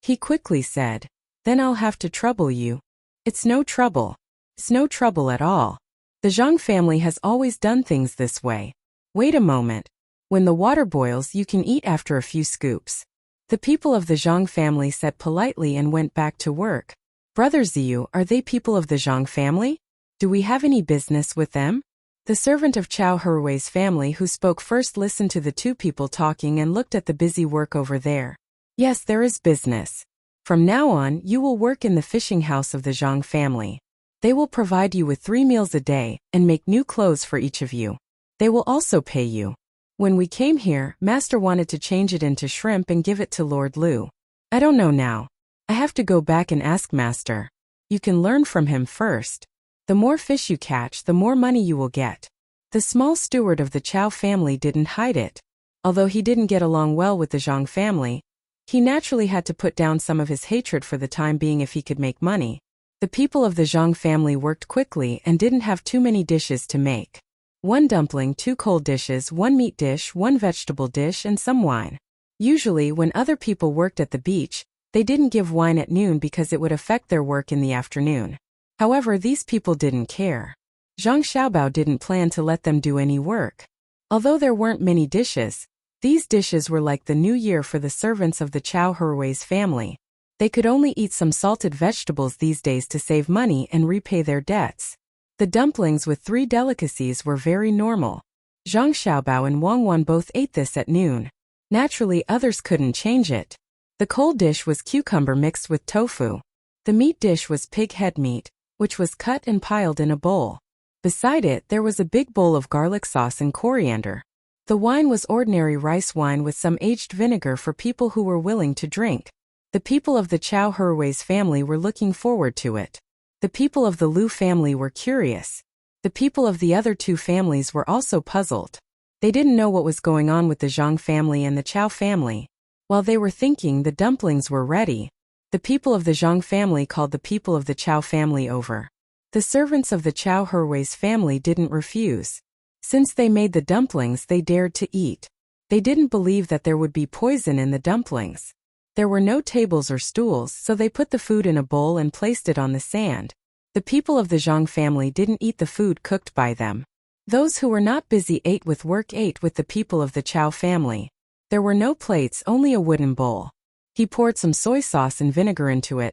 He quickly said, "Then I'll have to trouble you." "It's no trouble. It's no trouble at all. The Zhang family has always done things this way. Wait a moment. When the water boils, you can eat after a few scoops." The people of the Zhang family said politely and went back to work. "Brother Ziyu, are they people of the Zhang family? Do we have any business with them?" The servant of Chao Herui's family who spoke first listened to the two people talking and looked at the busy work over there. "Yes, there is business. From now on, you will work in the fishing house of the Zhang family. They will provide you with 3 meals a day and make new clothes for each of you. They will also pay you. When we came here, Master wanted to change it into shrimp and give it to Lord Lu. I don't know now. I have to go back and ask Master. You can learn from him first. The more fish you catch, the more money you will get." The small steward of the Chao family didn't hide it. Although he didn't get along well with the Zhang family, he naturally had to put down some of his hatred for the time being if he could make money. The people of the Zhang family worked quickly and didn't have too many dishes to make. 1 dumpling, 2 cold dishes, 1 meat dish, 1 vegetable dish, and some wine. Usually, when other people worked at the beach, they didn't give wine at noon because it would affect their work in the afternoon. However, these people didn't care. Zhang Xiaobao didn't plan to let them do any work. Although there weren't many dishes, these dishes were like the new year for the servants of the Chao Herui's family. They could only eat some salted vegetables these days to save money and repay their debts. The dumplings with 3 delicacies were very normal. Zhang Xiaobao and Wang Wan both ate this at noon. Naturally, others couldn't change it. The cold dish was cucumber mixed with tofu. The meat dish was pig head meat, which was cut and piled in a bowl. Beside it, there was a big bowl of garlic sauce and coriander. The wine was ordinary rice wine with some aged vinegar for people who were willing to drink. The people of the Chow Herwei's family were looking forward to it. The people of the Liu family were curious. The people of the other two families were also puzzled. They didn't know what was going on with the Zhang family and the Chow family. While they were thinking, the dumplings were ready. The people of the Zhang family called the people of the Chow family over. The servants of the Chow Herwei's family didn't refuse. Since they made the dumplings, they dared to eat. They didn't believe that there would be poison in the dumplings. There were no tables or stools, so they put the food in a bowl and placed it on the sand. The people of the Zhang family didn't eat the food cooked by them. Those who were not busy ate with the people of the Chow family. There were no plates, only a wooden bowl. He poured some soy sauce and vinegar into it,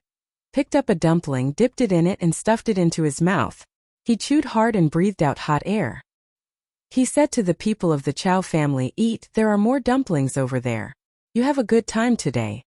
picked up a dumpling, dipped it in it and stuffed it into his mouth. He chewed hard and breathed out hot air. He said to the people of the Chow family, "Eat, there are more dumplings over there. You have a good time today."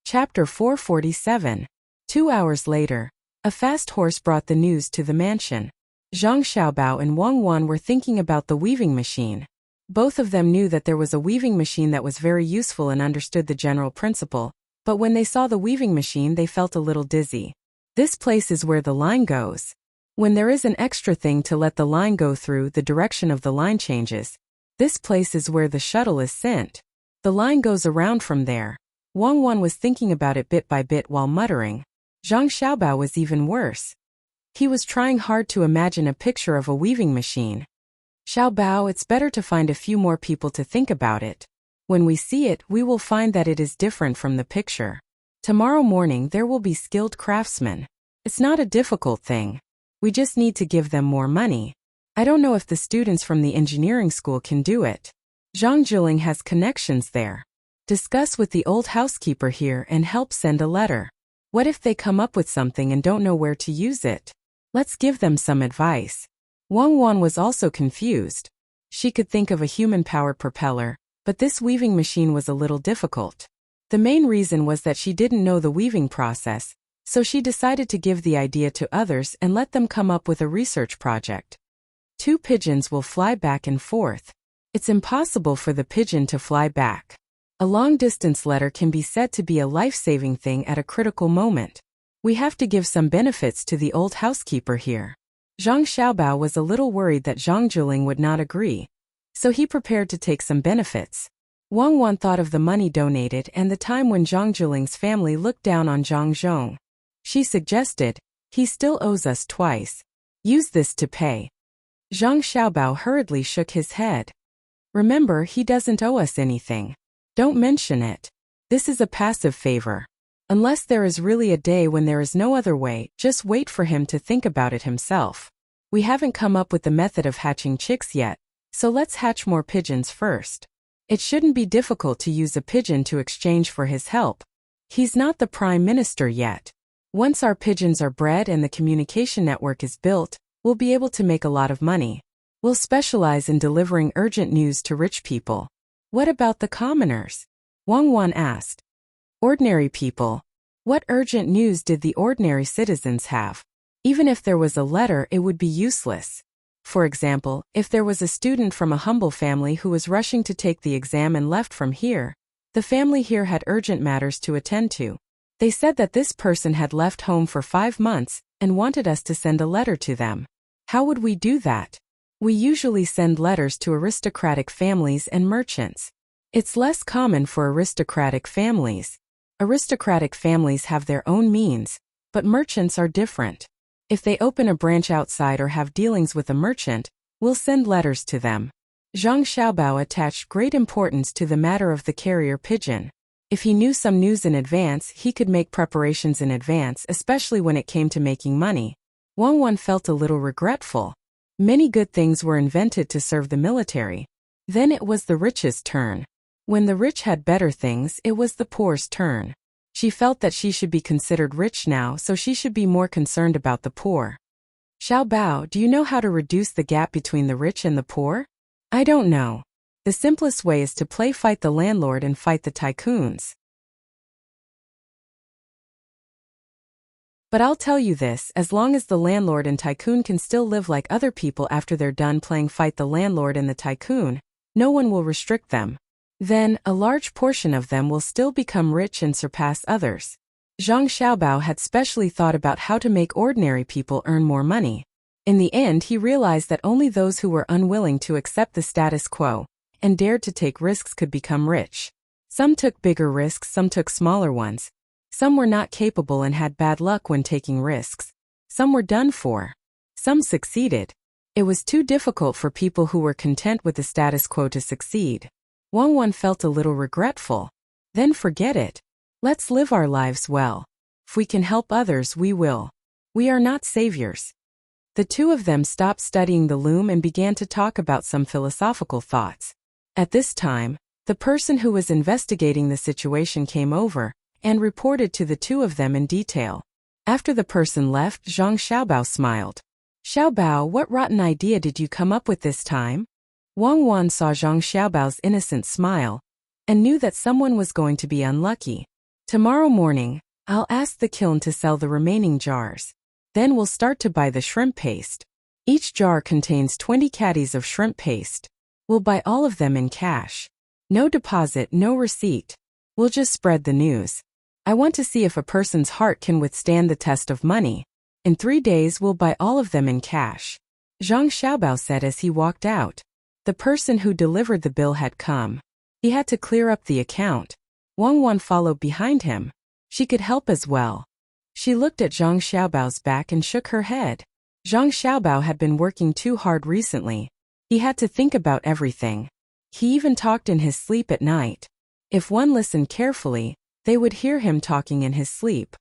Chapter 447. 2 hours later, a fast horse brought the news to the mansion. Zhang Xiaobao and Wang Wan were thinking about the weaving machine. Both of them knew that there was a weaving machine that was very useful and understood the general principle, but when they saw the weaving machine they felt a little dizzy. This place is where the line goes. When there is an extra thing to let the line go through, the direction of the line changes. This place is where the shuttle is sent. The line goes around from there. Wang Wan was thinking about it bit by bit while muttering. Zhang Xiaobao was even worse. He was trying hard to imagine a picture of a weaving machine. "Xiaobao, it's better to find a few more people to think about it. When we see it, we will find that it is different from the picture. Tomorrow morning there will be skilled craftsmen. It's not a difficult thing. We just need to give them more money. I don't know if the students from the engineering school can do it. Zhang Jiling has connections there. Discuss with the old housekeeper here and help send a letter. What if they come up with something and don't know where to use it? Let's give them some advice." Wang Wan was also confused. She could think of a human-powered propeller, but this weaving machine was a little difficult. The main reason was that she didn't know the weaving process, so she decided to give the idea to others and let them come up with a research project. 2 pigeons will fly back and forth. It's impossible for the pigeon to fly back. A long-distance letter can be said to be a life-saving thing at a critical moment. We have to give some benefits to the old housekeeper here. Zhang Xiaobao was a little worried that Zhang Jiling would not agree, so he prepared to take some benefits. Wang Wan thought of the money donated and the time when Zhang Jiling's family looked down on Zhang Zhong. She suggested, "He still owes us twice. Use this to pay." Zhang Xiaobao hurriedly shook his head. "Remember, he doesn't owe us anything. Don't mention it. This is a passive favor. Unless there is really a day when there is no other way, just wait for him to think about it himself. We haven't come up with the method of hatching chicks yet, so let's hatch more pigeons first. It shouldn't be difficult to use a pigeon to exchange for his help. He's not the prime minister yet. Once our pigeons are bred and the communication network is built, we'll be able to make a lot of money. We'll specialize in delivering urgent news to rich people." "What about the commoners?" Wang Wan asked. "Ordinary people. What urgent news did the ordinary citizens have? Even if there was a letter, it would be useless. For example, if there was a student from a humble family who was rushing to take the exam and left from here, the family here had urgent matters to attend to. They said that this person had left home for 5 months and wanted us to send a letter to them. How would we do that? We usually send letters to aristocratic families and merchants. It's less common for aristocratic families. Aristocratic families have their own means, but merchants are different. If they open a branch outside or have dealings with a merchant, we'll send letters to them." Zhang Xiaobao attached great importance to the matter of the carrier pigeon. If he knew some news in advance, he could make preparations in advance, especially when it came to making money. Wang Wan felt a little regretful. Many good things were invented to serve the military. Then it was the rich's turn. When the rich had better things, it was the poor's turn. She felt that she should be considered rich now, so she should be more concerned about the poor. Xiao Bao, do you know how to reduce the gap between the rich and the poor? I don't know. The simplest way is to play fight the landlord and fight the tycoons. But I'll tell you this, as long as the landlord and tycoon can still live like other people after they're done playing fight the landlord and the tycoon, no one will restrict them. Then, a large portion of them will still become rich and surpass others. Zhang Xiaobao had specially thought about how to make ordinary people earn more money. In the end, he realized that only those who were unwilling to accept the status quo and dared to take risks could become rich. Some took bigger risks, some took smaller ones. Some were not capable and had bad luck when taking risks. Some were done for. Some succeeded. It was too difficult for people who were content with the status quo to succeed. Wang Wan felt a little regretful. Then forget it. Let's live our lives well. If we can help others, we will. We are not saviors. The two of them stopped studying the loom and began to talk about some philosophical thoughts. At this time, the person who was investigating the situation came over and reported to the two of them in detail. After the person left, Zhang Xiaobao smiled. Xiaobao, what rotten idea did you come up with this time? Wang Wan saw Zhang Xiaobao's innocent smile and knew that someone was going to be unlucky. Tomorrow morning, I'll ask the kiln to sell the remaining jars. Then we'll start to buy the shrimp paste. Each jar contains 20 caddies of shrimp paste. We'll buy all of them in cash. No deposit, no receipt. We'll just spread the news. I want to see if a person's heart can withstand the test of money. In 3 days, we'll buy all of them in cash. Zhang Xiaobao said as he walked out. The person who delivered the bill had come. He had to clear up the account. Wang Wan followed behind him. She could help as well. She looked at Zhang Xiaobao's back and shook her head. Zhang Xiaobao had been working too hard recently. He had to think about everything. He even talked in his sleep at night. If one listened carefully, they would hear him talking in his sleep.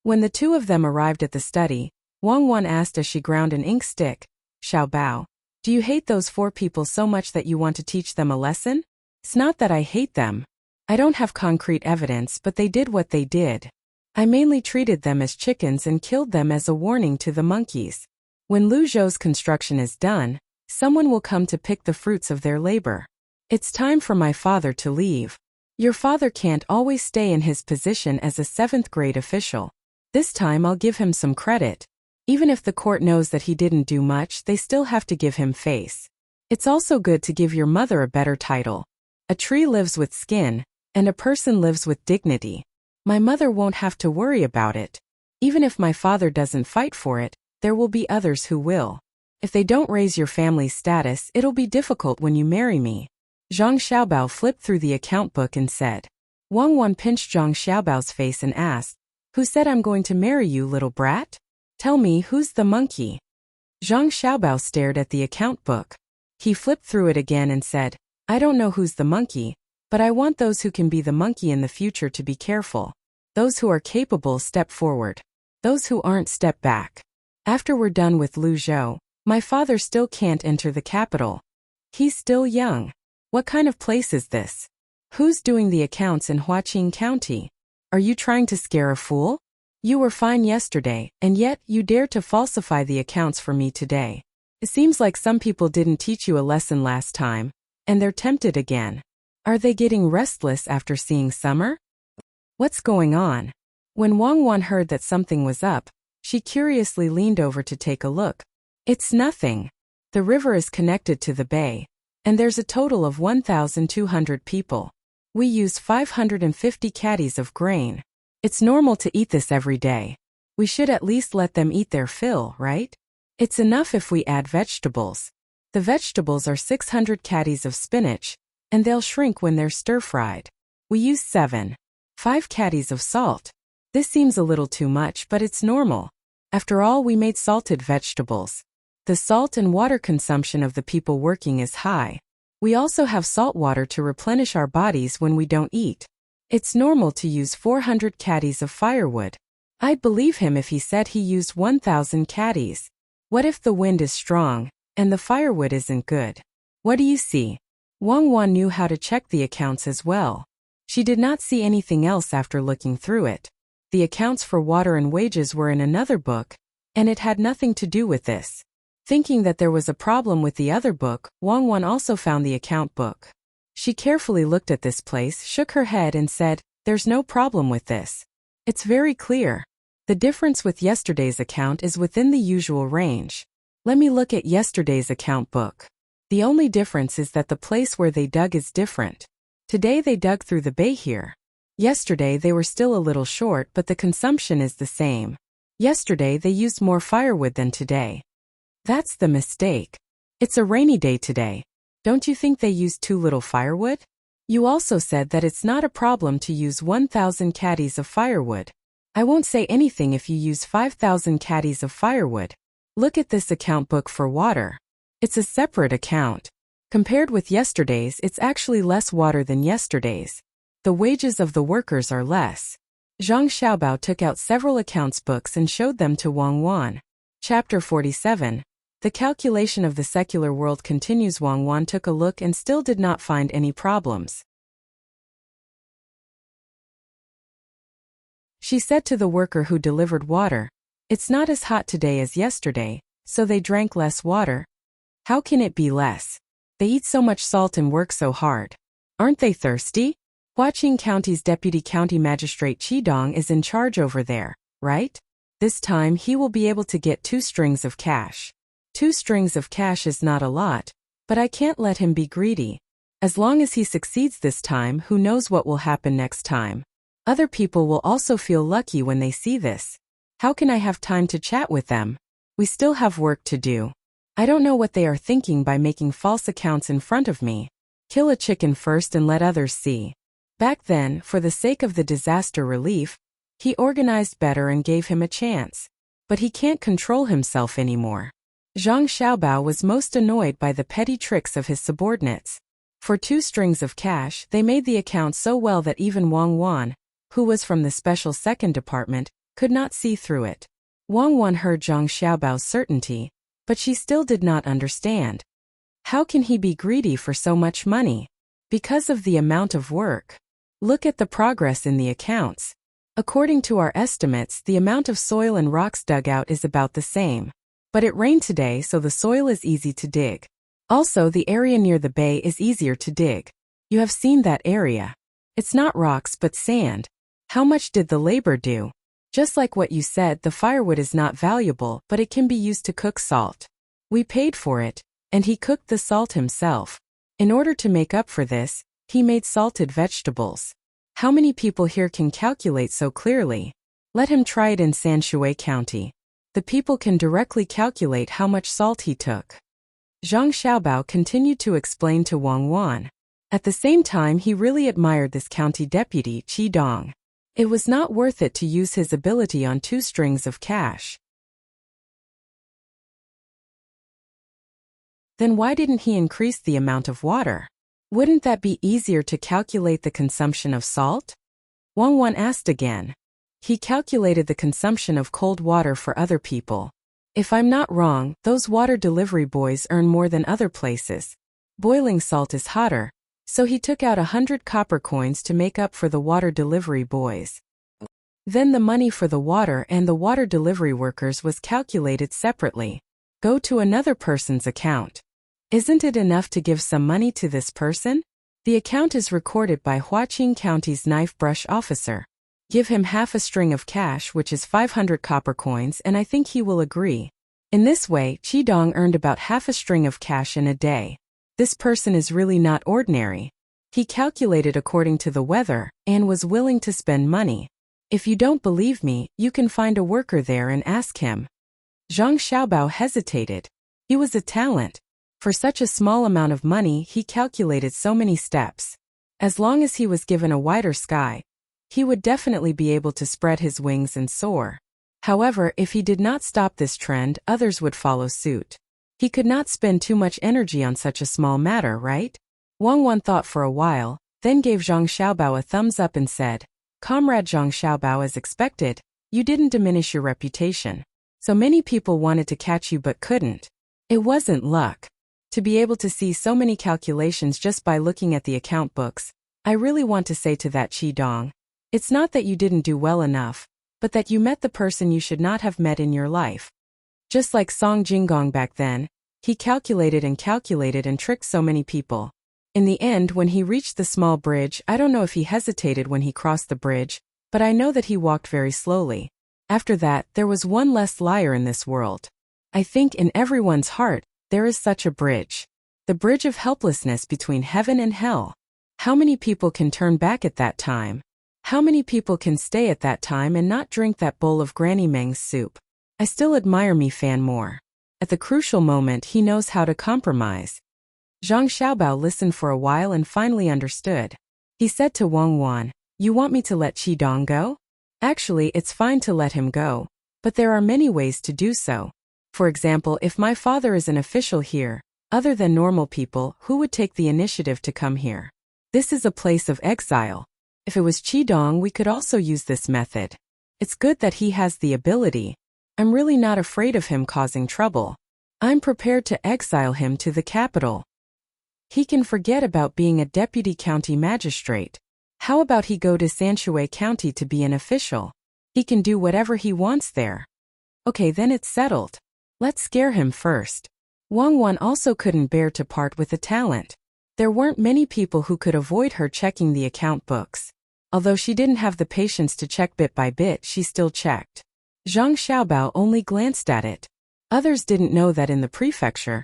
When the two of them arrived at the study, Wang Wan asked as she ground an ink stick, Xiaobao, do you hate those 4 people so much that you want to teach them a lesson? It's not that I hate them. I don't have concrete evidence, but they did what they did. I mainly treated them as chickens and killed them as a warning to the monkeys. When Lu Zhou's construction is done, someone will come to pick the fruits of their labor. It's time for my father to leave. Your father can't always stay in his position as a 7th grade official. This time I'll give him some credit. Even if the court knows that he didn't do much, they still have to give him face. It's also good to give your mother a better title. A tree lives with skin, and a person lives with dignity. My mother won't have to worry about it. Even if my father doesn't fight for it, there will be others who will. If they don't raise your family's status, it'll be difficult when you marry me. Zhang Xiaobao flipped through the account book and said. Wang Wan pinched Zhang Xiaobao's face and asked, Who said I'm going to marry you, little brat? Tell me, who's the monkey? Zhang Xiaobao stared at the account book. He flipped through it again and said, I don't know who's the monkey, but I want those who can be the monkey in the future to be careful. Those who are capable step forward. Those who aren't step back. After we're done with Lu Zhou, my father still can't enter the capital. He's still young. What kind of place is this? Who's doing the accounts in Huaqing County? Are you trying to scare a fool? You were fine yesterday, and yet you dare to falsify the accounts for me today. It seems like some people didn't teach you a lesson last time, and they're tempted again. Are they getting restless after seeing summer? What's going on? When Wang Wan heard that something was up, she curiously leaned over to take a look. It's nothing. The river is connected to the bay, and there's a total of 1,200 people. We use 550 caddies of grain. It's normal to eat this every day. We should at least let them eat their fill, right? It's enough if we add vegetables. The vegetables are 600 caddies of spinach, and they'll shrink when they're stir-fried. We use 5 caddies of salt. This seems a little too much, but it's normal. After all, we made salted vegetables. The salt and water consumption of the people working is high. We also have salt water to replenish our bodies when we don't eat. It's normal to use 400 caddies of firewood. I'd believe him if he said he used 1,000 caddies. What if the wind is strong, and the firewood isn't good? What do you see? Wang Wan knew how to check the accounts as well. She did not see anything else after looking through it. The accounts for water and wages were in another book, and it had nothing to do with this. Thinking that there was a problem with the other book, Wang Wan also found the account book. She carefully looked at this place, shook her head and said, "There's no problem with this. It's very clear. The difference with yesterday's account is within the usual range. Let me look at yesterday's account book. The only difference is that the place where they dug is different. Today they dug through the bay here. Yesterday they were still a little short, but the consumption is the same. Yesterday they used more firewood than today. That's the mistake. It's a rainy day today. Don't you think they used too little firewood? You also said that it's not a problem to use 1,000 caddies of firewood. I won't say anything if you use 5,000 caddies of firewood. Look at this account book for water. It's a separate account. Compared with yesterday's, it's actually less water than yesterday's. The wages of the workers are less." Zhang Xiaobao took out several accounts books and showed them to Wang Wan. Chapter 47. The calculation of the secular world continues. Wang Wan took a look and still did not find any problems. She said to the worker who delivered water, "It's not as hot today as yesterday, so they drank less water. How can it be less? They eat so much salt and work so hard. Aren't they thirsty?" Huaqing County's Deputy County Magistrate Qidong is in charge over there, right? This time he will be able to get 2 strings of cash. 2 strings of cash is not a lot, but I can't let him be greedy. As long as he succeeds this time, who knows what will happen next time. Other people will also feel lucky when they see this. How can I have time to chat with them? We still have work to do. I don't know what they are thinking by making false accounts in front of me. Kill a chicken first and let others see. Back then, for the sake of the disaster relief, he organized better and gave him a chance. But he can't control himself anymore. Zhang Xiaobao was most annoyed by the petty tricks of his subordinates. For 2 strings of cash, they made the account so well that even Wang Wan, who was from the Special Second Department, could not see through it. Wang Wan heard Zhang Xiaobao's certainty, but she still did not understand. How can he be greedy for so much money? Because of the amount of work. Look at the progress in the accounts. According to our estimates, the amount of soil and rocks dug out is about the same. But it rained today, so the soil is easy to dig. Also, the area near the bay is easier to dig. You have seen that area. It's not rocks but sand. How much did the labor do? Just like what you said, the firewood is not valuable, but it can be used to cook salt. We paid for it, and he cooked the salt himself. In order to make up for this, he made salted vegetables. How many people here can calculate so clearly? Let him try it in Sanshui County. The people can directly calculate how much salt he took. Zhang Xiaobao continued to explain to Wang Wan. At the same time, he really admired this county deputy, Qidong. It was not worth it to use his ability on 2 strings of cash. Then why didn't he increase the amount of water? Wouldn't that be easier to calculate the consumption of salt? Wang Wan asked again. He calculated the consumption of cold water for other people. If I'm not wrong, those water delivery boys earn more than other places. Boiling salt is hotter, so he took out 100 copper coins to make up for the water delivery boys. Then the money for the water and the water delivery workers was calculated separately. Go to another person's account. Isn't it enough to give some money to this person? The account is recorded by Huaqing County's knife brush officer. Give him half a string of cash, which is 500 copper coins, and I think he will agree. In this way, Qidong earned about half a string of cash in a day. This person is really not ordinary. He calculated according to the weather, and was willing to spend money. If you don't believe me, you can find a worker there and ask him. Zhang Xiaobao hesitated. He was a talent. For such a small amount of money, he calculated so many steps. As long as he was given a wider sky, he would definitely be able to spread his wings and soar. However, if he did not stop this trend, others would follow suit. He could not spend too much energy on such a small matter, right? Wang Wan thought for a while, then gave Zhang Xiaobao a thumbs up and said, "Comrade Zhang Xiaobao, as expected, you didn't diminish your reputation. So many people wanted to catch you but couldn't. It wasn't luck. To be able to see so many calculations just by looking at the account books, I really want to say to that Qidong, it's not that you didn't do well enough, but that you met the person you should not have met in your life. Just like Song Jinggong back then, he calculated and tricked so many people. In the end, when he reached the small bridge, I don't know if he hesitated when he crossed the bridge, but I know that he walked very slowly. After that, there was one less liar in this world. I think in everyone's heart, there is such a bridge. The bridge of helplessness between heaven and hell. How many people can turn back at that time? How many people can stay at that time and not drink that bowl of Granny Meng's soup? I still admire Mi Fan more. At the crucial moment, he knows how to compromise. Zhang Xiaobao listened for a while and finally understood. He said to Wang Wan, "You want me to let Qidong go? Actually, it's fine to let him go, but there are many ways to do so. For example, if my father is an official here, other than normal people, who would take the initiative to come here? This is a place of exile. If it was Qidong, we could also use this method. It's good that he has the ability. I'm really not afraid of him causing trouble. I'm prepared to exile him to the capital. He can forget about being a deputy county magistrate. How about he go to Sanshui County to be an official? He can do whatever he wants there." Okay, then it's settled. Let's scare him first. Wang Wan also couldn't bear to part with the talent. There weren't many people who could avoid her checking the account books. Although she didn't have the patience to check bit by bit, she still checked. Zhang Xiaobao only glanced at it. Others didn't know that in the prefecture,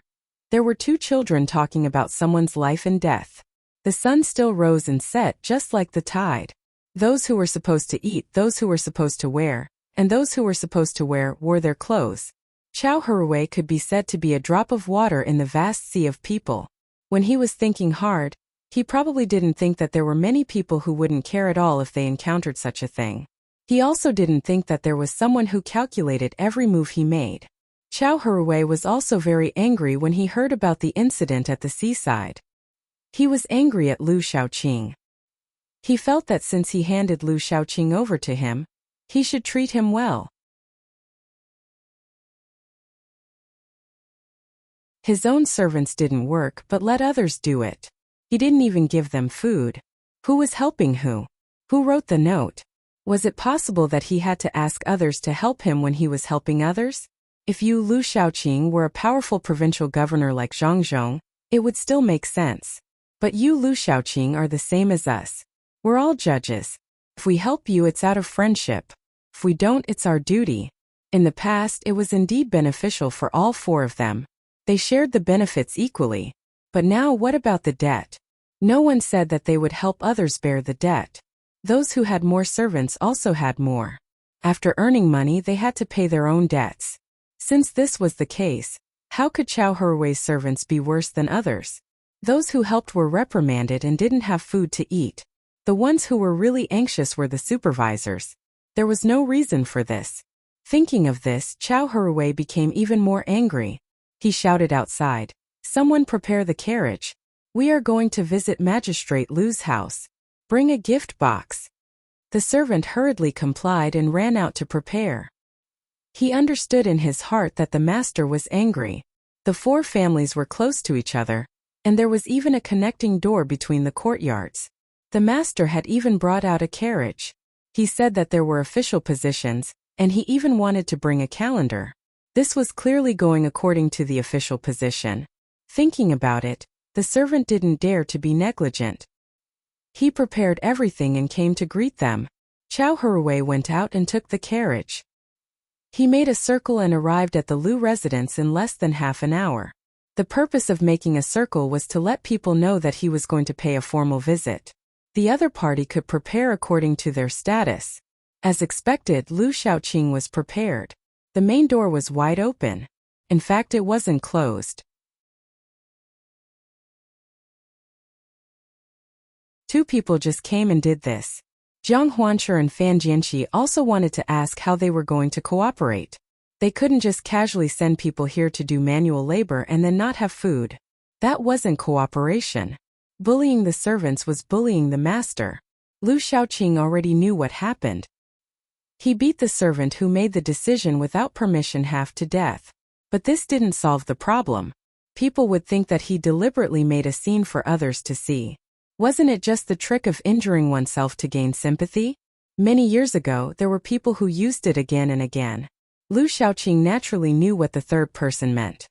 there were two children talking about someone's life and death. The sun still rose and set just like the tide. Those who were supposed to eat, those who were supposed to wear, and those who were supposed to wear wore their clothes. Chao Huruwei could be said to be a drop of water in the vast sea of people. When he was thinking hard, he probably didn't think that there were many people who wouldn't care at all if they encountered such a thing. He also didn't think that there was someone who calculated every move he made. Chao Huruwei was also very angry when he heard about the incident at the seaside. He was angry at Lu Shaoqing. He felt that since he handed Lu Shaoqing over to him, he should treat him well. His own servants didn't work but let others do it. He didn't even give them food. Who was helping who? Who wrote the note? Was it possible that he had to ask others to help him when he was helping others? If you, Lu Shaoqing, were a powerful provincial governor like Zhang Zhong, it would still make sense. But you, Lu Shaoqing, are the same as us. We're all judges. If we help you, it's out of friendship. If we don't, it's our duty. In the past, it was indeed beneficial for all four of them. They shared the benefits equally. But now what about the debt? No one said that they would help others bear the debt. Those who had more servants also had more. After earning money, they had to pay their own debts. Since this was the case, how could Chao Huruwei's servants be worse than others? Those who helped were reprimanded and didn't have food to eat. The ones who were really anxious were the supervisors. There was no reason for this. Thinking of this, Chao Huruwei became even more angry. He shouted outside, "Someone prepare the carriage. We are going to visit Magistrate Lu's house. Bring a gift box." The servant hurriedly complied and ran out to prepare. He understood in his heart that the master was angry. The four families were close to each other, and there was even a connecting door between the courtyards. The master had even brought out a carriage. He said that there were official positions, and he even wanted to bring a calendar. This was clearly going according to the official position. Thinking about it, the servant didn't dare to be negligent. He prepared everything and came to greet them. Chao Huruwei went out and took the carriage. He made a circle and arrived at the Lu residence in less than half an hour. The purpose of making a circle was to let people know that he was going to pay a formal visit. The other party could prepare according to their status. As expected, Lu Shaoqing was prepared. The main door was wide open. In fact, it wasn't closed. Two people just came and did this. Jiang Huancher and Fan Jianqi also wanted to ask how they were going to cooperate. They couldn't just casually send people here to do manual labor and then not have food. That wasn't cooperation. Bullying the servants was bullying the master. Lu Shaoqing already knew what happened. He beat the servant who made the decision without permission half to death. But this didn't solve the problem. People would think that he deliberately made a scene for others to see. Wasn't it just the trick of injuring oneself to gain sympathy? Many years ago, there were people who used it again and again. Lu Shaoqing naturally knew what the third person meant.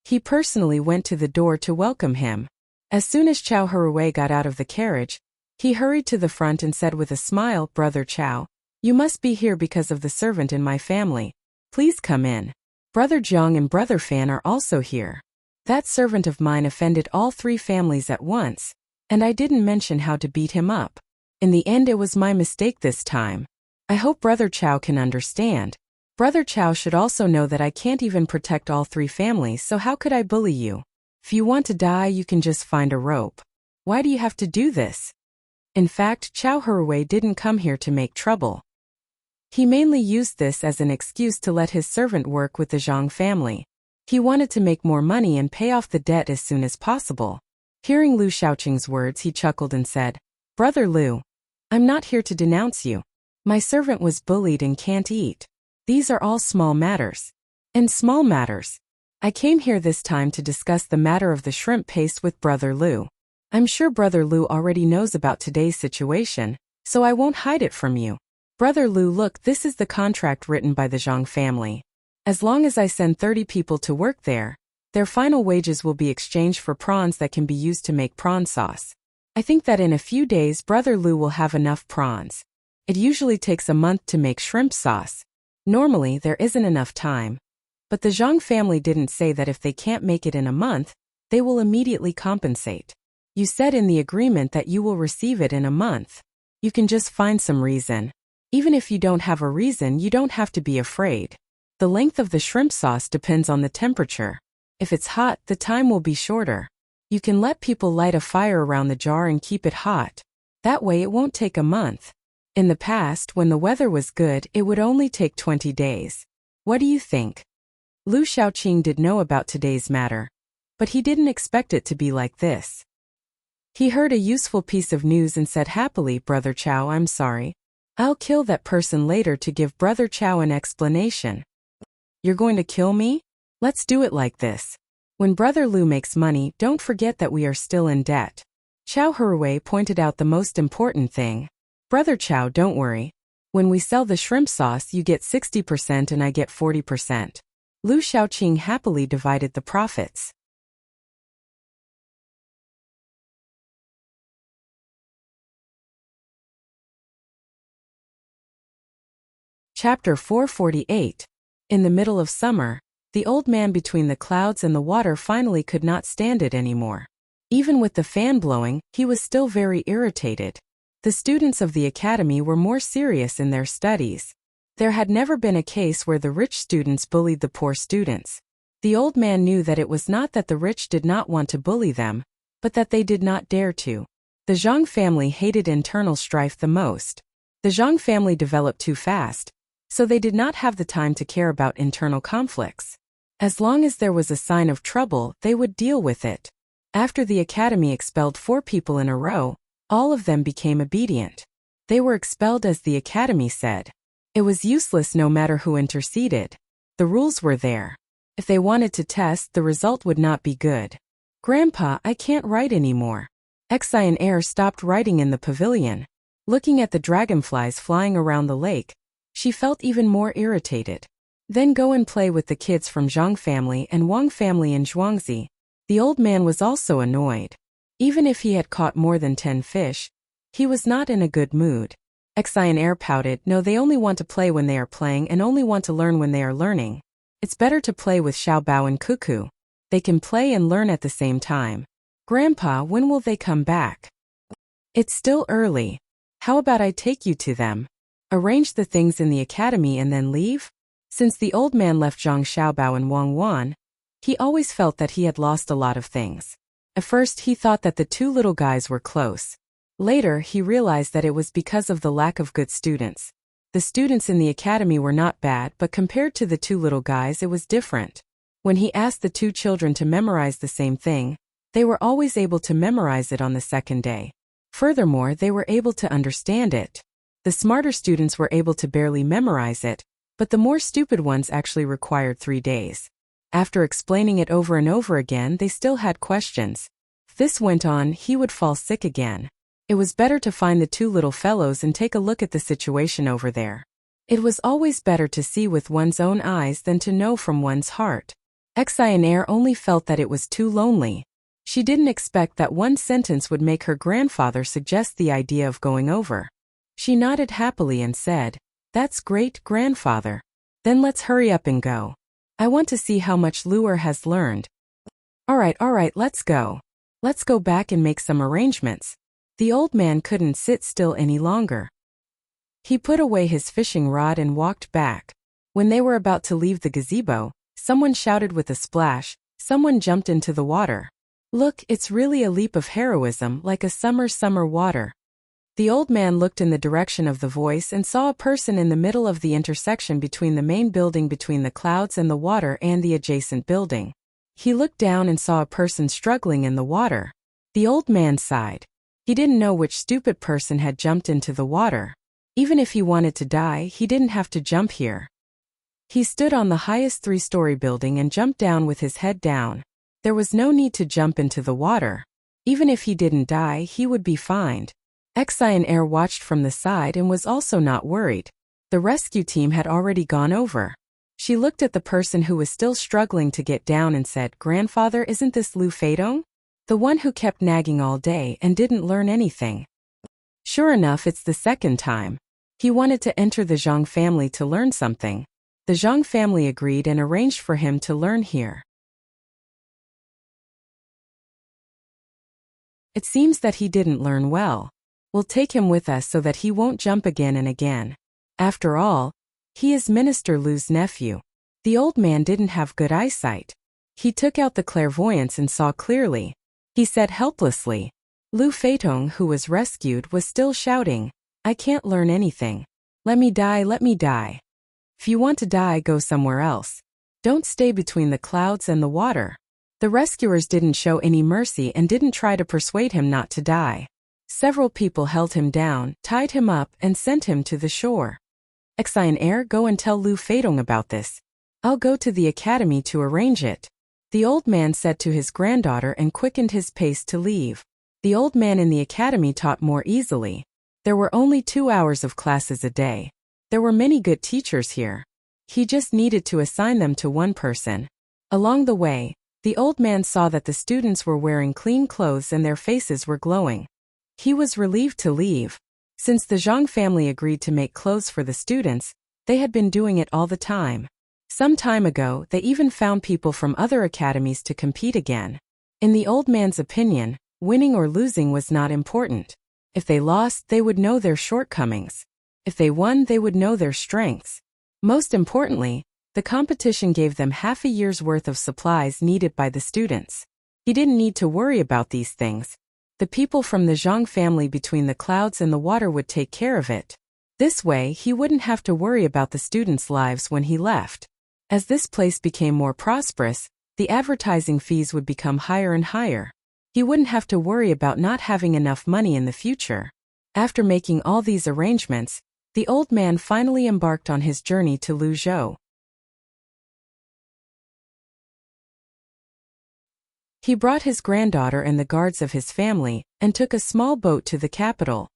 He personally went to the door to welcome him. As soon as Chao Hui got out of the carriage, he hurried to the front and said with a smile, "Brother Chao, you must be here because of the servant in my family. Please come in. Brother Jiang and Brother Fan are also here. That servant of mine offended all three families at once, and I didn't mention how to beat him up. In the end, it was my mistake this time. I hope Brother Chao can understand. Brother Chao should also know that I can't even protect all three families, so how could I bully you? If you want to die, you can just find a rope. Why do you have to do this?" In fact, Chao Hui didn't come here to make trouble. He mainly used this as an excuse to let his servant work with the Zhang family. He wanted to make more money and pay off the debt as soon as possible. Hearing Lu Shaoqing's words, he chuckled and said, "Brother Lu, I'm not here to denounce you. My servant was bullied and can't eat. These are all small matters. And small matters. I came here this time to discuss the matter of the shrimp paste with Brother Lu. I'm sure Brother Lu already knows about today's situation, so I won't hide it from you. Brother Lu, look, this is the contract written by the Zhang family. As long as I send 30 people to work there, their final wages will be exchanged for prawns that can be used to make prawn sauce. I think that in a few days Brother Lu will have enough prawns. It usually takes a month to make shrimp sauce. Normally, there isn't enough time. But the Zhang family didn't say that if they can't make it in a month, they will immediately compensate. You said in the agreement that you will receive it in a month. You can just find some reason. Even if you don't have a reason, you don't have to be afraid. The length of the shrimp sauce depends on the temperature. If it's hot, the time will be shorter. You can let people light a fire around the jar and keep it hot. That way it won't take a month. In the past, when the weather was good, it would only take 20 days. What do you think?" Lu Shaoqing did know about today's matter, but he didn't expect it to be like this. He heard a useful piece of news and said happily, "Brother Chao, I'm sorry. I'll kill that person later to give Brother Chao an explanation." "You're going to kill me? Let's do it like this. When Brother Lu makes money, don't forget that we are still in debt." Chao Hui pointed out the most important thing. "Brother Chao, don't worry. When we sell the shrimp sauce, you get 60% and I get 40%. Lu Shaoqing happily divided the profits. Chapter 448. In the middle of summer, the old man between the clouds and the water finally could not stand it anymore. Even with the fan blowing, he was still very irritated. The students of the academy were more serious in their studies. There had never been a case where the rich students bullied the poor students. The old man knew that it was not that the rich did not want to bully them, but that they did not dare to. The Zhang family hated internal strife the most. The Zhang family developed too fast, so they did not have the time to care about internal conflicts. As long as there was a sign of trouble, they would deal with it. After the academy expelled 4 people in a row, all of them became obedient. They were expelled as the academy said. It was useless no matter who interceded. The rules were there. If they wanted to test, the result would not be good. "Grandpa, I can't write anymore." Idyll stopped writing in the pavilion. Looking at the dragonflies flying around the lake, she felt even more irritated. "Then go and play with the kids from Zhang family and Wang family in Zhuangzi." The old man was also annoyed. Even if he had caught more than 10 fish, he was not in a good mood. Idyll pouted, "No, they only want to play when they are playing and only want to learn when they are learning. It's better to play with Xiaobao and Cuckoo. They can play and learn at the same time." "Grandpa, when will they come back?" "It's still early. How about I take you to them? Arrange the things in the academy and then leave?" Since the old man left Zhang Xiaobao and Wang Wan, he always felt that he had lost a lot of things. At first he thought that the 2 little guys were close. Later he realized that it was because of the lack of good students. The students in the academy were not bad, but compared to the 2 little guys it was different. When he asked the 2 children to memorize the same thing, they were always able to memorize it on the second day. Furthermore, they were able to understand it. The smarter students were able to barely memorize it, but the more stupid ones actually required 3 days. After explaining it over and over again, they still had questions. If this went on, he would fall sick again. It was better to find the two little fellows and take a look at the situation over there. It was always better to see with one's own eyes than to know from one's heart. Xionair only felt that it was too lonely. She didn't expect that one sentence would make her grandfather suggest the idea of going over. She nodded happily and said, "That's great, grandfather. Then let's hurry up and go. I want to see how much Luer has learned." All right, let's go. Let's go back and make some arrangements." The old man couldn't sit still any longer. He put away his fishing rod and walked back. When they were about to leave the gazebo, someone shouted with a splash. Someone jumped into the water. "Look, it's really a leap of heroism, like a summer water." The old man looked in the direction of the voice and saw a person in the middle of the intersection between the main building between the clouds and the water and the adjacent building. He looked down and saw a person struggling in the water. The old man sighed. He didn't know which stupid person had jumped into the water. Even if he wanted to die, he didn't have to jump here. He stood on the highest 3-story building and jumped down with his head down. There was no need to jump into the water. Even if he didn't die, he would be fine. Xionair watched from the side and was also not worried. The rescue team had already gone over. She looked at the person who was still struggling to get down and said, "Grandfather, isn't this Lu Feidong? The one who kept nagging all day and didn't learn anything?" Sure enough, it's the second time. He wanted to enter the Zhang family to learn something. The Zhang family agreed and arranged for him to learn here. It seems that he didn't learn well. We'll take him with us so that he won't jump again and again. After all, he is Minister Lu's nephew. The old man didn't have good eyesight. He took out the clairvoyance and saw clearly. He said helplessly. Lu Feidong, who was rescued, was still shouting, "I can't learn anything. Let me die, let me die. If you want to die, go somewhere else. Don't stay between the clouds and the water." The rescuers didn't show any mercy and didn't try to persuade him not to die. Several people held him down, tied him up, and sent him to the shore. "Xionair, go and tell Lu Feidong about this. I'll go to the academy to arrange it," the old man said to his granddaughter and quickened his pace to leave. The old man in the academy taught more easily. There were only 2 hours of classes a day. There were many good teachers here. He just needed to assign them to one person. Along the way, the old man saw that the students were wearing clean clothes and their faces were glowing. He was relieved to leave. Since the Zhang family agreed to make clothes for the students, they had been doing it all the time. Some time ago, they even found people from other academies to compete again. In the old man's opinion, winning or losing was not important. If they lost, they would know their shortcomings. If they won, they would know their strengths. Most importantly, the competition gave them half a year's worth of supplies needed by the students. He didn't need to worry about these things. The people from the Zhang family between the clouds and the water would take care of it. This way, he wouldn't have to worry about the students' lives when he left. As this place became more prosperous, the advertising fees would become higher and higher. He wouldn't have to worry about not having enough money in the future. After making all these arrangements, the old man finally embarked on his journey to Luzhou. He brought his granddaughter and the guards of his family, and took a small boat to the capital.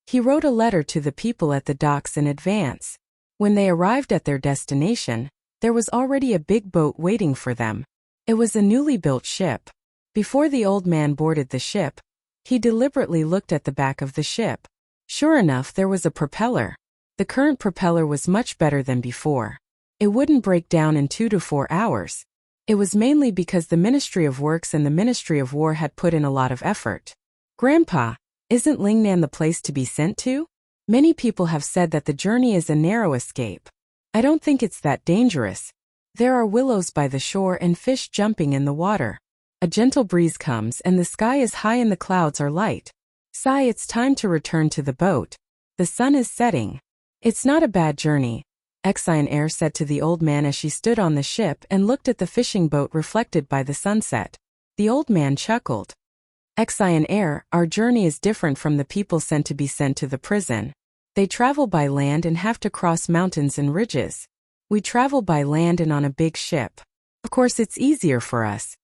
He wrote a letter to the people at the docks in advance. When they arrived at their destination, there was already a big boat waiting for them. It was a newly built ship. Before the old man boarded the ship, he deliberately looked at the back of the ship. Sure enough, there was a propeller. The current propeller was much better than before. It wouldn't break down in 2 to 4 hours. It was mainly because the Ministry of Works and the Ministry of War had put in a lot of effort. "Grandpa, isn't Lingnan the place to be sent to? Many people have said that the journey is a narrow escape. I don't think it's that dangerous. There are willows by the shore and fish jumping in the water. A gentle breeze comes and the sky is high and the clouds are light. Sai, it's time to return to the boat. The sun is setting. It's not a bad journey," Xionair said to the old man as she stood on the ship and looked at the fishing boat reflected by the sunset. The old man chuckled. "Xionair, our journey is different from the people sent to the prison. They travel by land and have to cross mountains and ridges. We travel by land and on a big ship. Of course it's easier for us.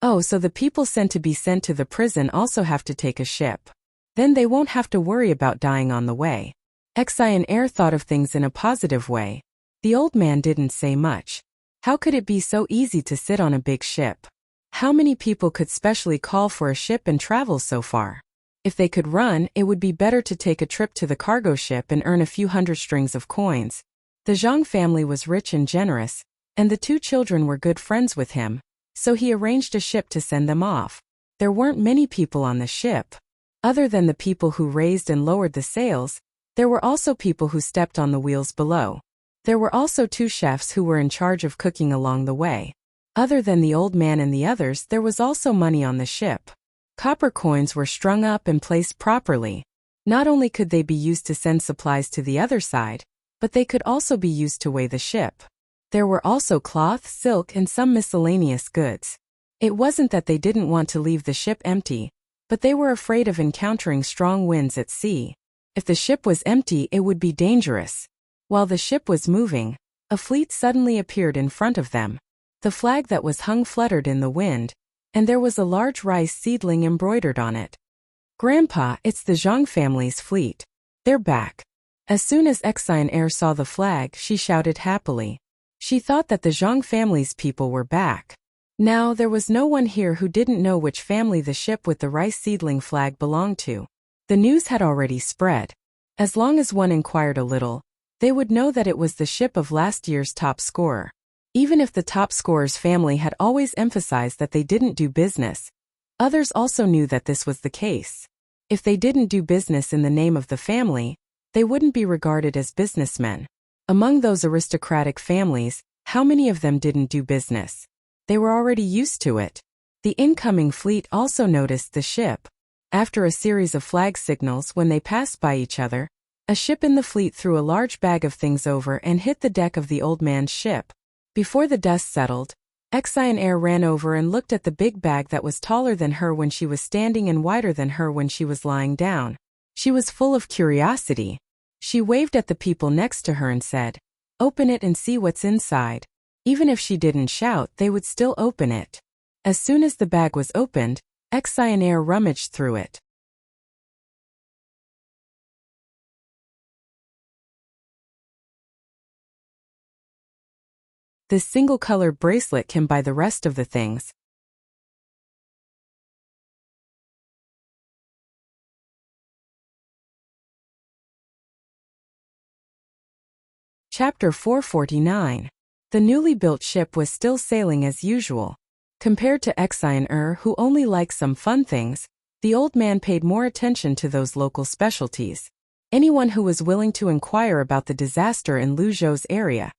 Oh, so the people sent to the prison also have to take a ship. Then they won't have to worry about dying on the way. Air thought of things in a positive way. The old man didn't say much. How could it be so easy to sit on a big ship? How many people could specially call for a ship and travel so far? If they could run, it would be better to take a trip to the cargo ship and earn a few hundred strings of coins. The Zhang family was rich and generous, and the two children were good friends with him, so he arranged a ship to send them off. There weren't many people on the ship. Other than the people who raised and lowered the sails, there were also people who stepped on the wheels below. There were also 2 chefs who were in charge of cooking along the way. Other than the old man and the others, there was also money on the ship. Copper coins were strung up and placed properly. Not only could they be used to send supplies to the other side, but they could also be used to weigh the ship. There were also cloth, silk, and some miscellaneous goods. It wasn't that they didn't want to leave the ship empty, but they were afraid of encountering strong winds at sea. If the ship was empty, it would be dangerous. While the ship was moving, a fleet suddenly appeared in front of them. The flag that was hung fluttered in the wind, and there was a large rice seedling embroidered on it. Grandpa, it's the Zhang family's fleet. They're back. As soon as Air saw the flag, she shouted happily. She thought that the Zhang family's people were back. Now, there was no one here who didn't know which family the ship with the rice seedling flag belonged to. The news had already spread. As long as one inquired a little, they would know that it was the ship of last year's top scorer. Even if the top scorer's family had always emphasized that they didn't do business, others also knew that this was the case. If they didn't do business in the name of the family, they wouldn't be regarded as businessmen. Among those aristocratic families, how many of them didn't do business? They were already used to it. The incoming fleet also noticed the ship. After a series of flag signals when they passed by each other, a ship in the fleet threw a large bag of things over and hit the deck of the old man's ship. Before the dust settled, Air ran over and looked at the big bag that was taller than her when she was standing and wider than her when she was lying down. She was full of curiosity. She waved at the people next to her and said, "Open it and see what's inside." Even if she didn't shout, they would still open it. As soon as the bag was opened, Air rummaged through it. This single-colored bracelet can buy the rest of the things. Chapter 449. The newly built ship was still sailing as usual. Compared to who only liked some fun things, the old man paid more attention to those local specialties. Anyone who was willing to inquire about the disaster in Luzhou's area,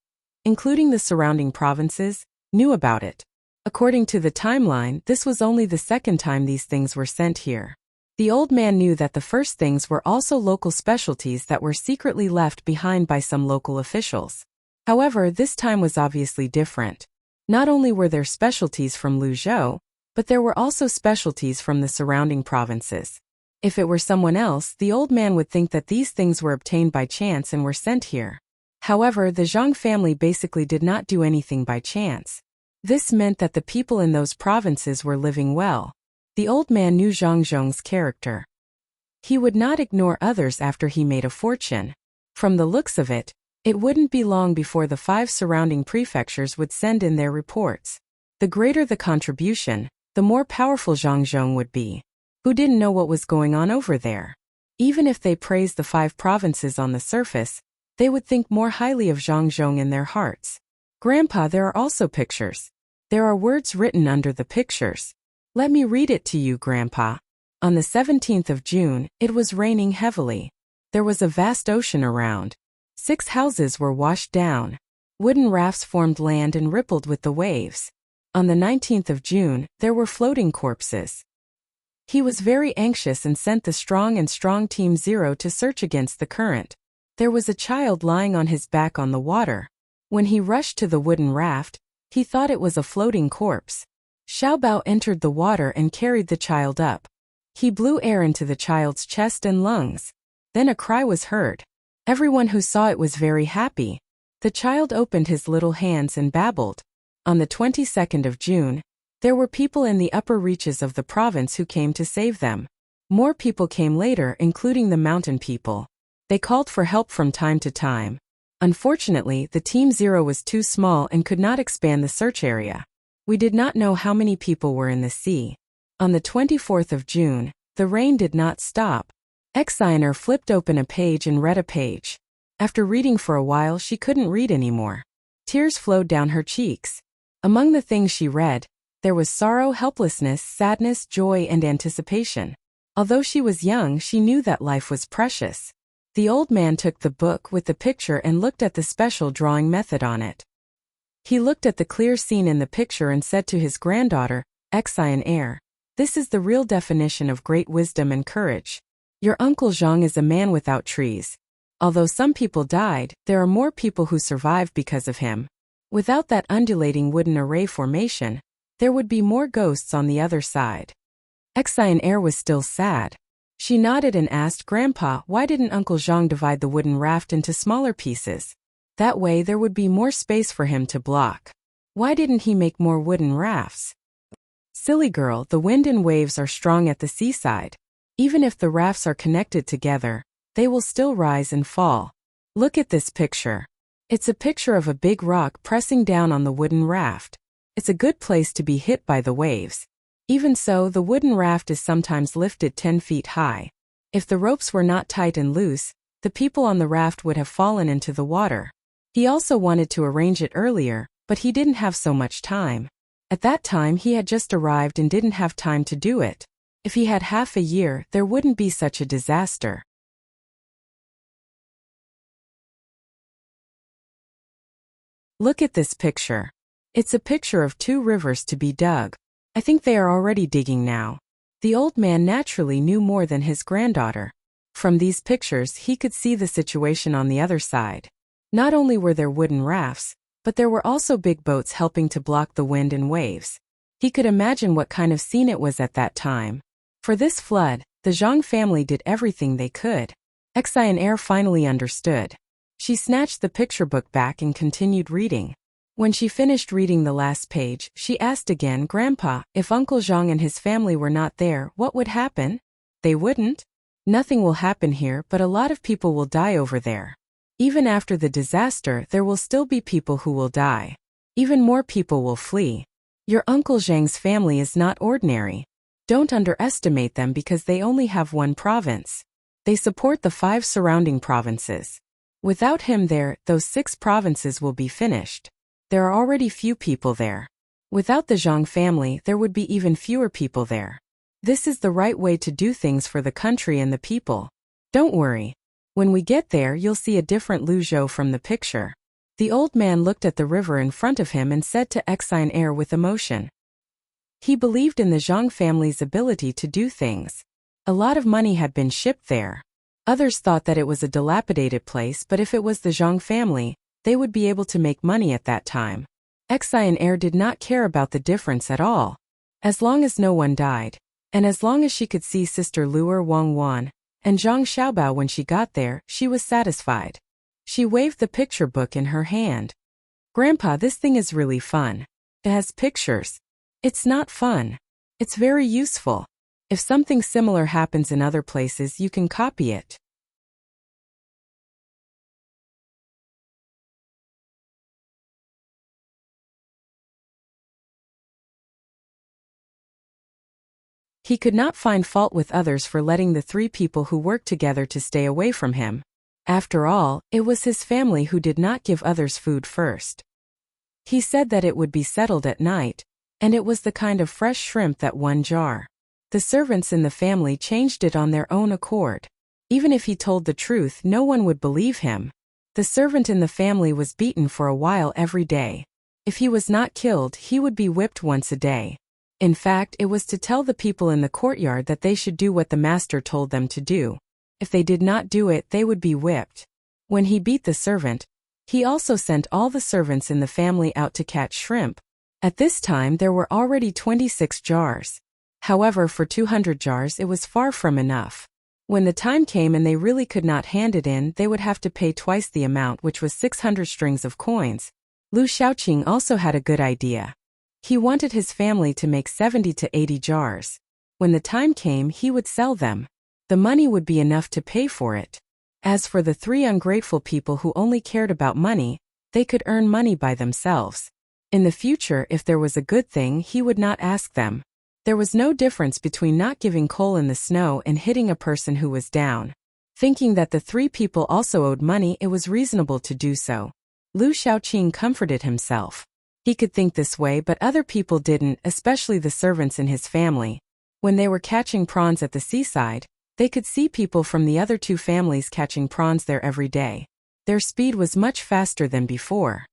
including the surrounding provinces, knew about it. According to the timeline, this was only the second time these things were sent here. The old man knew that the first things were also local specialties that were secretly left behind by some local officials. However, this time was obviously different. Not only were there specialties from Luzhou, but there were also specialties from the surrounding provinces. If it were someone else, the old man would think that these things were obtained by chance and were sent here. However, the Zhang family basically did not do anything by chance. This meant that the people in those provinces were living well. The old man knew Zhang Zhong's character. He would not ignore others after he made a fortune. From the looks of it, it wouldn't be long before the 5 surrounding prefectures would send in their reports. The greater the contribution, the more powerful Zhang Zhong would be. Who didn't know what was going on over there? Even if they praised the 5 provinces on the surface, they would think more highly of Zhang Zhong in their hearts. Grandpa, there are also pictures. There are words written under the pictures. Let me read it to you, Grandpa. On the 17th of June, it was raining heavily. There was a vast ocean around. 6 houses were washed down. Wooden rafts formed land and rippled with the waves. On the 19th of June, there were floating corpses. He was very anxious and sent the strong Team 0 to search against the current. There was a child lying on his back on the water. When he rushed to the wooden raft, he thought it was a floating corpse. Xiaobao entered the water and carried the child up. He blew air into the child's chest and lungs. Then a cry was heard. Everyone who saw it was very happy. The child opened his little hands and babbled. On the 22nd of June, there were people in the upper reaches of the province who came to save them. More people came later, including the mountain people. They called for help from time to time. Unfortunately, the Team Zero was too small and could not expand the search area. We did not know how many people were in the sea. On the 24th of June, the rain did not stop. Exiner flipped open a page and read a page. After reading for a while, she couldn't read anymore. Tears flowed down her cheeks. Among the things she read, there was sorrow, helplessness, sadness, joy, and anticipation. Although she was young, she knew that life was precious. The old man took the book with the picture and looked at the special drawing method on it. He looked at the clear scene in the picture and said to his granddaughter, Exiner, this is the real definition of great wisdom and courage. Your Uncle Zhang is a man without trees. Although some people died, there are more people who survived because of him. Without that undulating wooden array formation, there would be more ghosts on the other side. Exiner was still sad. She nodded and asked Grandpa, why didn't Uncle Zhang divide the wooden raft into smaller pieces? That way there would be more space for him to block. Why didn't he make more wooden rafts? Silly girl, the wind and waves are strong at the seaside. Even if the rafts are connected together, they will still rise and fall. Look at this picture. It's a picture of a big rock pressing down on the wooden raft. It's a good place to be hit by the waves. Even so, the wooden raft is sometimes lifted 10 feet high. If the ropes were not tight and loose, the people on the raft would have fallen into the water. He also wanted to arrange it earlier, but he didn't have so much time. At that time he had just arrived and didn't have time to do it. If he had half a year, there wouldn't be such a disaster. Look at this picture. It's a picture of 2 rivers to be dug. I think they are already digging now. The old man naturally knew more than his granddaughter. From these pictures he could see the situation on the other side. Not only were there wooden rafts, but there were also big boats helping to block the wind and waves. He could imagine what kind of scene it was at that time. For this flood, the Zhang family did everything they could. Exiner finally understood. She snatched the picture book back and continued reading. When she finished reading the last page, she asked again, Grandpa, if Uncle Zhang and his family were not there, what would happen? They wouldn't. Nothing will happen here, but a lot of people will die over there. Even after the disaster, there will still be people who will die. Even more people will flee. Your Uncle Zhang's family is not ordinary. Don't underestimate them because they only have one province. They support the 5 surrounding provinces. Without him there, those 6 provinces will be finished. There are already few people there. Without the Zhang family, there would be even fewer people there. This is the right way to do things for the country and the people. Don't worry. When we get there, you'll see a different Lu Zhou from the picture. The old man looked at the river in front of him and said to Exiner with emotion. He believed in the Zhang family's ability to do things. A lot of money had been shipped there. Others thought that it was a dilapidated place, but if it was the Zhang family, they would be able to make money at that time. Exiner did not care about the difference at all. As long as no one died, and as long as she could see Sister Luer Wang Wan and Zhang Xiaobao when she got there, she was satisfied. She waved the picture book in her hand. Grandpa, this thing is really fun. It has pictures. It's not fun. It's very useful. If something similar happens in other places, you can copy it. He could not find fault with others for letting the 3 people who worked together to stay away from him. After all, it was his family who did not give others food first. He said that it would be settled at night, and it was the kind of fresh shrimp that 1 jar. The servants in the family changed it on their own accord. Even if he told the truth, no one would believe him. The servant in the family was beaten for a while every day. If he was not killed, he would be whipped once a day. In fact, it was to tell the people in the courtyard that they should do what the master told them to do. If they did not do it, they would be whipped. When he beat the servant, he also sent all the servants in the family out to catch shrimp. At this time there were already 26 jars. However, for 200 jars it was far from enough. When the time came and they really could not hand it in, they would have to pay twice the amount, which was 600 strings of coins. Lu Shaoqing also had a good idea. He wanted his family to make 70 to 80 jars. When the time came, he would sell them. The money would be enough to pay for it. As for the 3 ungrateful people who only cared about money, they could earn money by themselves. In the future, if there was a good thing, he would not ask them. There was no difference between not giving coal in the snow and hitting a person who was down. Thinking that the 3 people also owed money, it was reasonable to do so. Lu Shaoqing comforted himself. He could think this way, but other people didn't, especially the servants in his family. When they were catching prawns at the seaside, they could see people from the other 2 families catching prawns there every day. Their speed was much faster than before.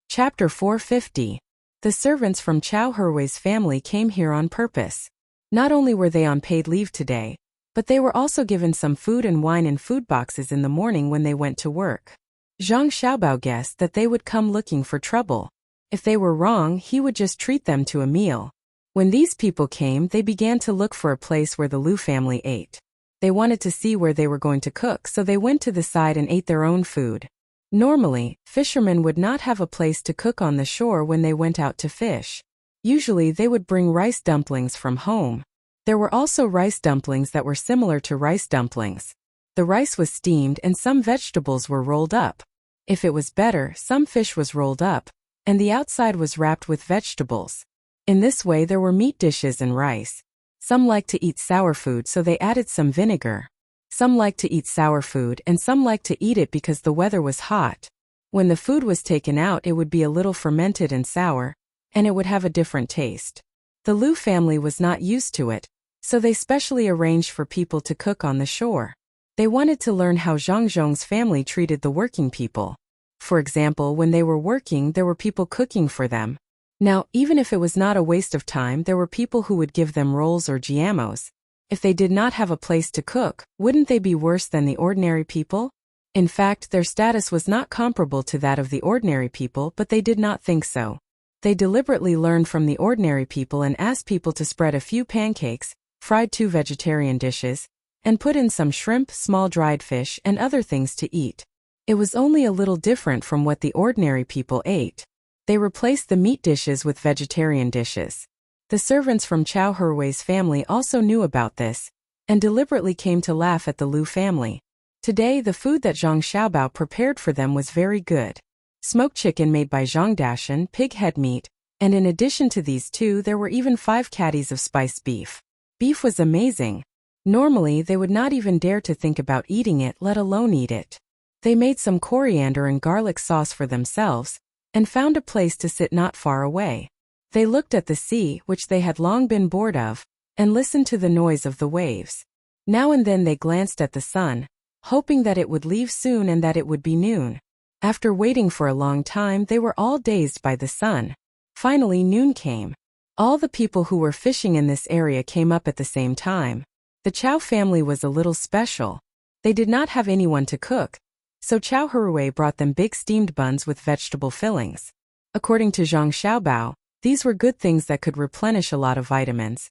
Chapter 450. The servants from Chao Herwei's family came here on purpose. Not only were they on paid leave today, but they were also given some food and wine in food boxes in the morning when they went to work. Zhang Xiaobao guessed that they would come looking for trouble. If they were wrong, he would just treat them to a meal. When these people came, they began to look for a place where the Lu family ate. They wanted to see where they were going to cook, so they went to the side and ate their own food. Normally, fishermen would not have a place to cook on the shore when they went out to fish. Usually they would bring rice dumplings from home. There were also rice dumplings that were similar to rice dumplings. The rice was steamed and some vegetables were rolled up. If it was better, some fish was rolled up, and the outside was wrapped with vegetables. In this way there were meat dishes and rice. Some liked to eat sour food, so they added some vinegar. Some liked to eat sour food and some liked to eat it because the weather was hot. When the food was taken out, it would be a little fermented and sour, and it would have a different taste. The Lu family was not used to it, so they specially arranged for people to cook on the shore. They wanted to learn how Zhang Zhong's family treated the working people. For example, when they were working, there were people cooking for them. Now, even if it was not a waste of time, there were people who would give them rolls or giamos. If they did not have a place to cook, wouldn't they be worse than the ordinary people? In fact, their status was not comparable to that of the ordinary people, but they did not think so. They deliberately learned from the ordinary people and asked people to spread a few pancakes, fried 2 vegetarian dishes, and put in some shrimp, small dried fish, and other things to eat. It was only a little different from what the ordinary people ate. They replaced the meat dishes with vegetarian dishes. The servants from Chao Herwei's family also knew about this, and deliberately came to laugh at the Lu family. Today the food that Zhang Xiaobao prepared for them was very good. Smoked chicken made by Zhang Dashan, pig head meat, and in addition to these 2 there were even 5 caddies of spiced beef. Beef was amazing. Normally they would not even dare to think about eating it, let alone eat it. They made some coriander and garlic sauce for themselves, and found a place to sit not far away. They looked at the sea, which they had long been bored of, and listened to the noise of the waves. Now and then they glanced at the sun, hoping that it would leave soon and that it would be noon. After waiting for a long time, they were all dazed by the sun. Finally noon came. All the people who were fishing in this area came up at the same time. The Chao family was a little special. They did not have anyone to cook, so Chao Herwei brought them big steamed buns with vegetable fillings. According to Zhang Xiaobao, these were good things that could replenish a lot of vitamins.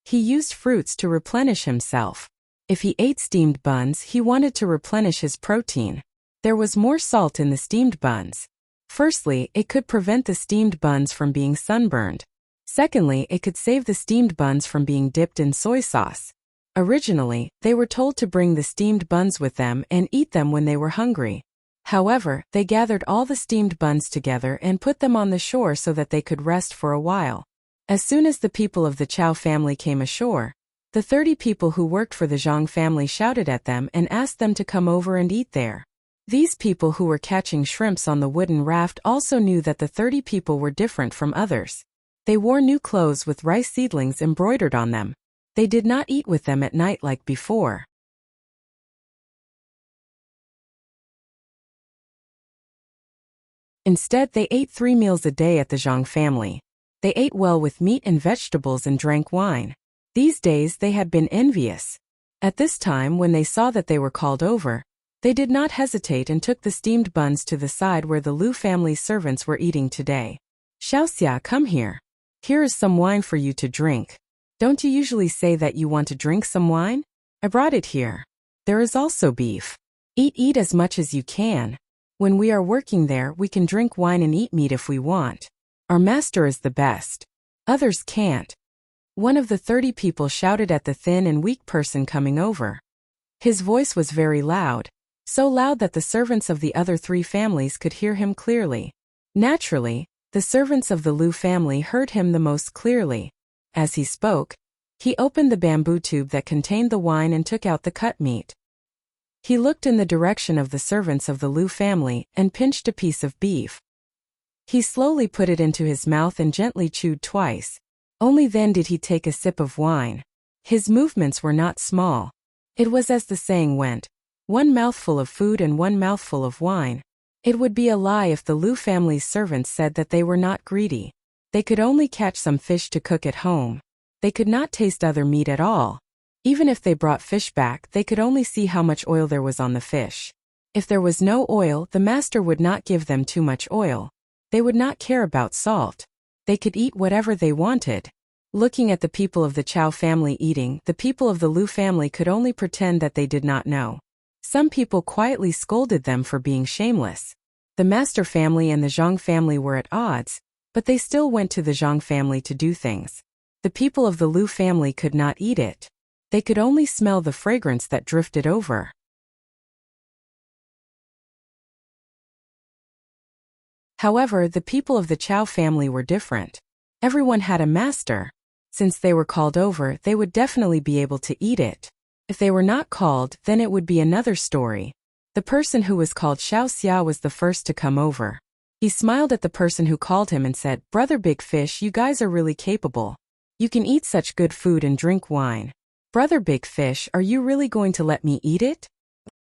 He used fruits to replenish himself. If he ate steamed buns, he wanted to replenish his protein. There was more salt in the steamed buns. Firstly, it could prevent the steamed buns from being sunburned. Secondly, it could save the steamed buns from being dipped in soy sauce. Originally, they were told to bring the steamed buns with them and eat them when they were hungry. However, they gathered all the steamed buns together and put them on the shore so that they could rest for a while. As soon as the people of the Chao family came ashore, the 30 people who worked for the Zhang family shouted at them and asked them to come over and eat there. These people who were catching shrimps on the wooden raft also knew that the 30 people were different from others. They wore new clothes with rice seedlings embroidered on them. They did not eat with them at night like before. Instead, they ate 3 meals a day at the Zhang family. They ate well with meat and vegetables and drank wine. These days they had been envious. At this time, when they saw that they were called over, they did not hesitate and took the steamed buns to the side where the Lu family's servants were eating today. Xiaoxia, come here. Here is some wine for you to drink. Don't you usually say that you want to drink some wine? I brought it here. There is also beef. Eat as much as you can. When we are working there, we can drink wine and eat meat if we want. Our master is the best. Others can't. One of the 30 people shouted at the thin and weak person coming over. His voice was very loud, so loud that the servants of the other 3 families could hear him clearly. Naturally, the servants of the Lu family heard him the most clearly. As he spoke, he opened the bamboo tube that contained the wine and took out the cut meat. He looked in the direction of the servants of the Lu family and pinched a piece of beef. He slowly put it into his mouth and gently chewed twice. Only then did he take a sip of wine. His movements were not small. It was as the saying went, one mouthful of food and one mouthful of wine. It would be a lie if the Lu family's servants said that they were not greedy. They could only catch some fish to cook at home. They could not taste other meat at all. Even if they brought fish back, they could only see how much oil there was on the fish. If there was no oil, the master would not give them too much oil. They would not care about salt. They could eat whatever they wanted. Looking at the people of the Chow family eating, the people of the Lu family could only pretend that they did not know. Some people quietly scolded them for being shameless. The master family and the Zhang family were at odds, but they still went to the Zhang family to do things. The people of the Lu family could not eat it. They could only smell the fragrance that drifted over. However, the people of the Chow family were different. Everyone had a master. Since they were called over, they would definitely be able to eat it. If they were not called, then it would be another story. The person who was called Xiao Xia was the first to come over. He smiled at the person who called him and said, "Brother Big Fish, you guys are really capable. You can eat such good food and drink wine. Brother Big Fish, are you really going to let me eat it?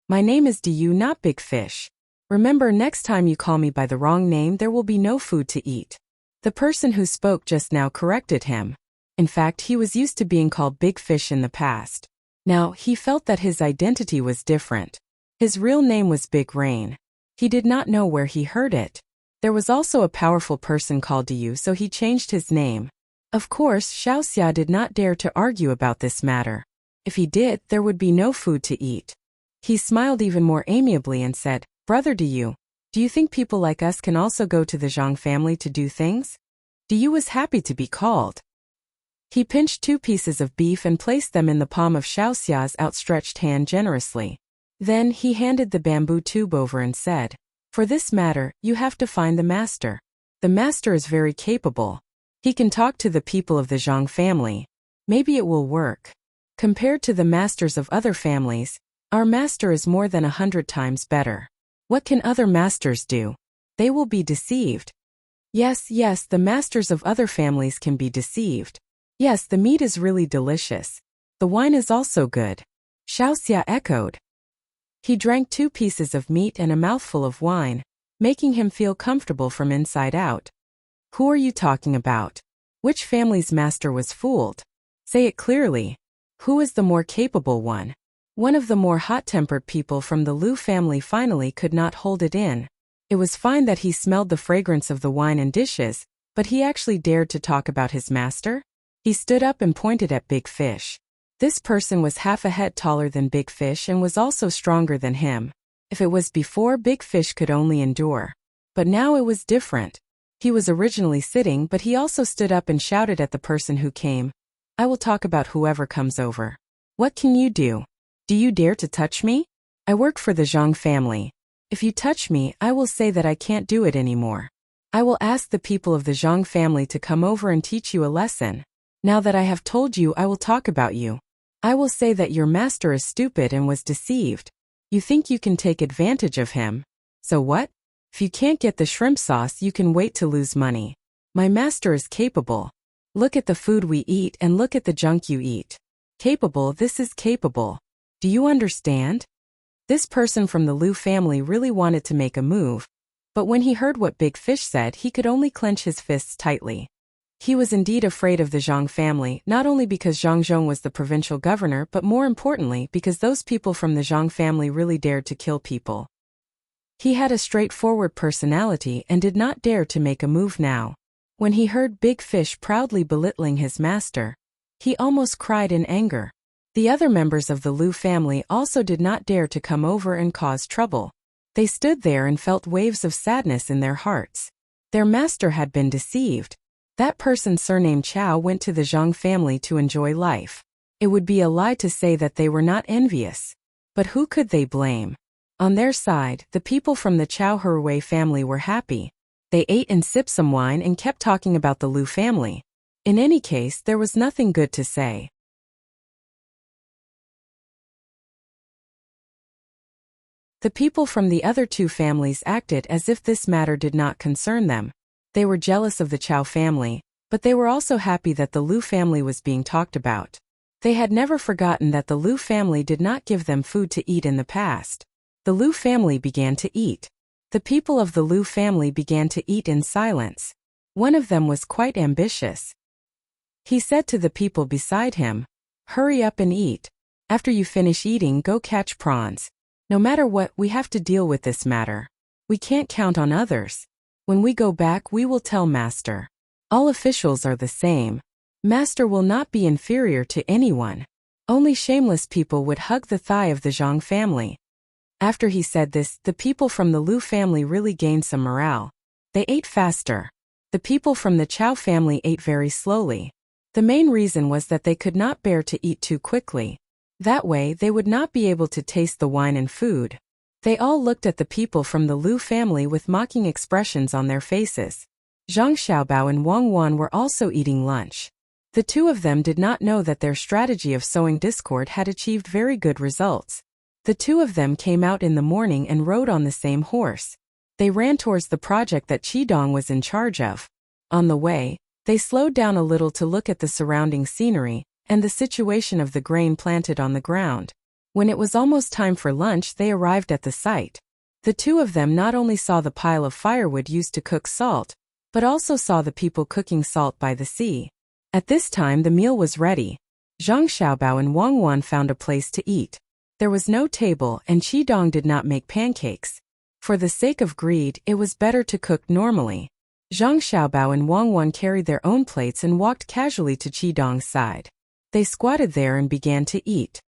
My name is Idyll, not Big Fish. Remember, next time you call me by the wrong name, there will be no food to eat." The person who spoke just now corrected him. In fact, he was used to being called Big Fish in the past. Now, he felt that his identity was different. His real name was Big Rain. He did not know where he heard it. There was also a powerful person called Idyll, so he changed his name. Of course, Xiao Xia did not dare to argue about this matter. If he did, there would be no food to eat. He smiled even more amiably and said, "Brother Idyll, do you think people like us can also go to the Zhang family to do things?" Idyll was happy to be called. He pinched 2 pieces of beef and placed them in the palm of Xiao Xia's outstretched hand generously. Then he handed the bamboo tube over and said, "For this matter, you have to find the master. The master is very capable. He can talk to the people of the Zhang family. Maybe it will work. Compared to the masters of other families, our master is more than 100 times better. What can other masters do? They will be deceived." Yes, the masters of other families can be deceived. Yes, the meat is really delicious. The wine is also good. Xiao Xia echoed. He drank 2 pieces of meat and a mouthful of wine, making him feel comfortable from inside out. Who are you talking about? Which family's master was fooled? Say it clearly. Who is the more capable one? One of the more hot-tempered people from the Lu family finally could not hold it in. It was fine that he smelled the fragrance of the wine and dishes, but he actually dared to talk about his master? He stood up and pointed at Big Fish. This person was half a head taller than Big Fish and was also stronger than him. If it was before, Big Fish could only endure. But now it was different. He was originally sitting, but he also stood up and shouted at the person who came, "I will talk about whoever comes over. What can you do? Do you dare to touch me? I work for the Zhang family. If you touch me, I will say that I can't do it anymore. I will ask the people of the Zhang family to come over and teach you a lesson. Now that I have told you, I will talk about you. I will say that your master is stupid and was deceived. You think you can take advantage of him. So what? If you can't get the shrimp sauce, you can wait to lose money. My master is capable. Look at the food we eat and look at the junk you eat. Capable, this is capable. Do you understand?" This person from the Lu family really wanted to make a move, but when he heard what Big Fish said, he could only clench his fists tightly. He was indeed afraid of the Zhang family, not only because Zhang Zhong was the provincial governor, but more importantly because those people from the Zhang family really dared to kill people. He had a straightforward personality and did not dare to make a move now. When he heard Big Fish proudly belittling his master, He almost cried in anger. The other members of the Lu family also did not dare to come over and cause trouble. They stood there and felt waves of sadness in their hearts. Their master had been deceived. That person surnamed Chao went to the Zhang family to enjoy life. It would be a lie to say that they were not envious. But who could they blame? On their side, the people from the Chao Hui family were happy. They ate and sipped some wine and kept talking about the Lu family. In any case, there was nothing good to say. The people from the other two families acted as if this matter did not concern them. They were jealous of the Chao family, but they were also happy that the Lu family was being talked about. They had never forgotten that the Lu family did not give them food to eat in the past. The Lu family began to eat. The people of the Lu family began to eat in silence. One of them was quite ambitious. He said to the people beside him, "Hurry up and eat. After you finish eating, go catch prawns. No matter what, we have to deal with this matter. We can't count on others. When we go back, we will tell Master. All officials are the same. Master will not be inferior to anyone. Only shameless people would hug the thigh of the Zhang family." After he said this, the people from the Lu family really gained some morale. They ate faster. The people from the Chao family ate very slowly. The main reason was that they could not bear to eat too quickly. That way, they would not be able to taste the wine and food. They all looked at the people from the Lu family with mocking expressions on their faces. Zhang Xiaobao and Wang Wan were also eating lunch. The two of them did not know that their strategy of sowing discord had achieved very good results. The two of them came out in the morning and rode on the same horse. They ran towards the project that Qidong was in charge of. On the way, they slowed down a little to look at the surrounding scenery and the situation of the grain planted on the ground. When it was almost time for lunch, they arrived at the site. The two of them not only saw the pile of firewood used to cook salt, but also saw the people cooking salt by the sea. At this time the meal was ready. Zhang Xiaobao and Wang Wan found a place to eat. There was no table and Qidong did not make pancakes. For the sake of greed, it was better to cook normally. Zhang Xiaobao and Wang Wan carried their own plates and walked casually to Qidong's side. They squatted there and began to eat.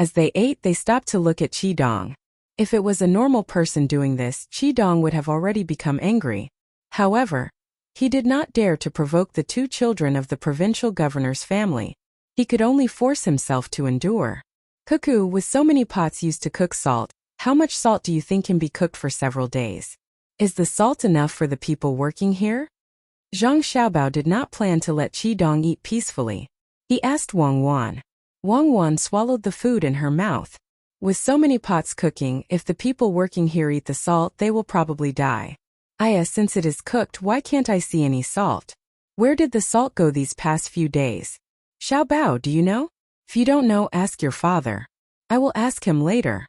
As they ate, they stopped to look at Qidong. If it was a normal person doing this, Qidong would have already become angry. However, he did not dare to provoke the two children of the provincial governor's family. He could only force himself to endure. "Cuckoo, with so many pots used to cook salt, how much salt do you think can be cooked for several days? Is the salt enough for the people working here?" Zhang Xiaobao did not plan to let Qidong eat peacefully. He asked Wang Wan. Wang Wan swallowed the food in her mouth. "With so many pots cooking, if the people working here eat the salt, they will probably die. Since it is cooked, why can't I see any salt? Where did the salt go these past few days? Xiaobao, do you know? If you don't know, ask your father. I will ask him later."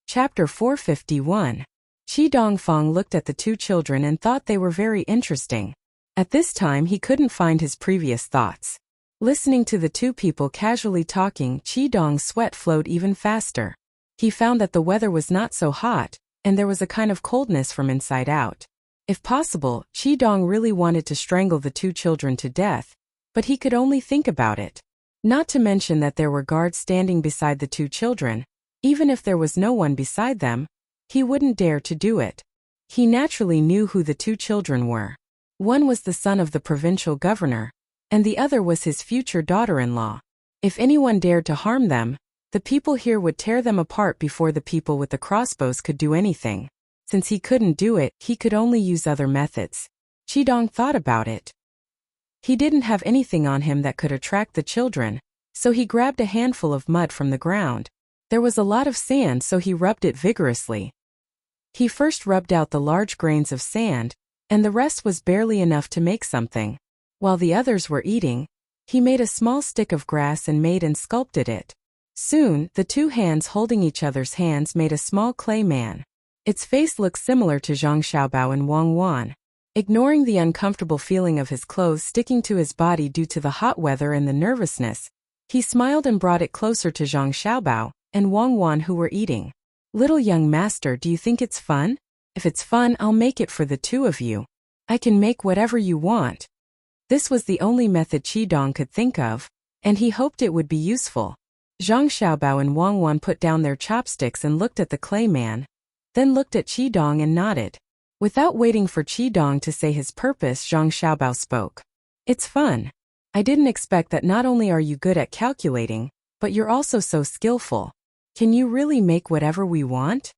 Chapter 451. Qi Dongfang looked at the two children and thought they were very interesting. At this time he couldn't find his previous thoughts. Listening to the two people casually talking, Qi Dong's sweat flowed even faster. He found that the weather was not so hot, and there was a kind of coldness from inside out. If possible, Qi Dong really wanted to strangle the two children to death, but he could only think about it. Not to mention that there were guards standing beside the two children. Even if there was no one beside them, he wouldn't dare to do it. He naturally knew who the two children were. One was the son of the provincial governor, and the other was his future daughter-in-law. If anyone dared to harm them, the people here would tear them apart before the people with the crossbows could do anything. Since he couldn't do it, he could only use other methods. Qidong thought about it. He didn't have anything on him that could attract the children, so he grabbed a handful of mud from the ground. There was a lot of sand, so he rubbed it vigorously. He first rubbed out the large grains of sand, and the rest was barely enough to make something. While the others were eating, he made a small stick of grass and made and sculpted it. Soon, the two hands holding each other's hands made a small clay man. Its face looked similar to Zhang Xiaobao and Wang Wan. Ignoring the uncomfortable feeling of his clothes sticking to his body due to the hot weather and the nervousness, He smiled and brought it closer to Zhang Xiaobao and Wang Wan, who were eating. "Little young master, do you think it's fun? If it's fun, I'll make it for the two of you. I can make whatever you want." This was the only method Qidong could think of, and he hoped it would be useful. Zhang Xiaobao and Wang Wan put down their chopsticks and looked at the clay man, then looked at Qidong and nodded. Without waiting for Qidong to say his purpose, Zhang Xiaobao spoke. "It's fun. I didn't expect that not only are you good at calculating, but you're also so skillful. Can you really make whatever we want?"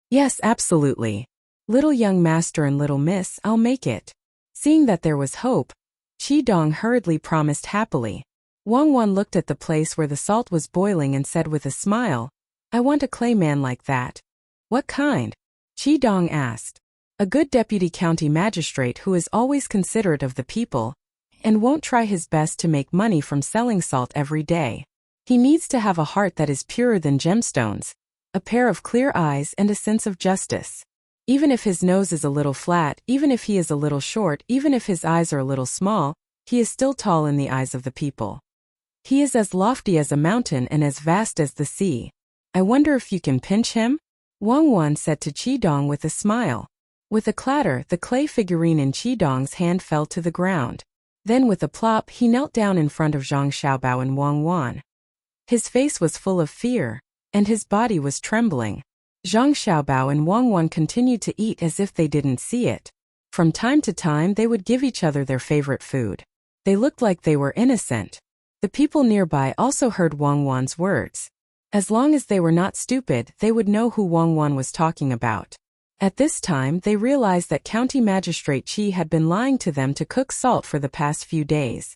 "Yes, absolutely. Little young master and little miss, I'll make it." Seeing that there was hope, Qidong hurriedly promised happily. Wang Wan looked at the place where the salt was boiling and said with a smile, "I want a clay man like that." "What kind?" Qidong asked. "A good deputy county magistrate who is always considerate of the people and won't try his best to make money from selling salt every day. He needs to have a heart that is purer than gemstones, a pair of clear eyes and a sense of justice. Even if his nose is a little flat, even if he is a little short, even if his eyes are a little small, he is still tall in the eyes of the people. He is as lofty as a mountain and as vast as the sea. I wonder if you can pinch him?" Wang Wan said to Qidong with a smile. With a clatter, the clay figurine in Qidong's hand fell to the ground. Then with a plop, he knelt down in front of Zhang Xiaobao and Wang Wan. His face was full of fear, and his body was trembling. Zhang Xiaobao and Wang Wan continued to eat as if they didn't see it. From time to time they would give each other their favorite food. They looked like they were innocent. The people nearby also heard Wang Wan's words. As long as they were not stupid, they would know who Wang Wan was talking about. At this time they realized that County Magistrate Qi had been lying to them to cook salt for the past few days.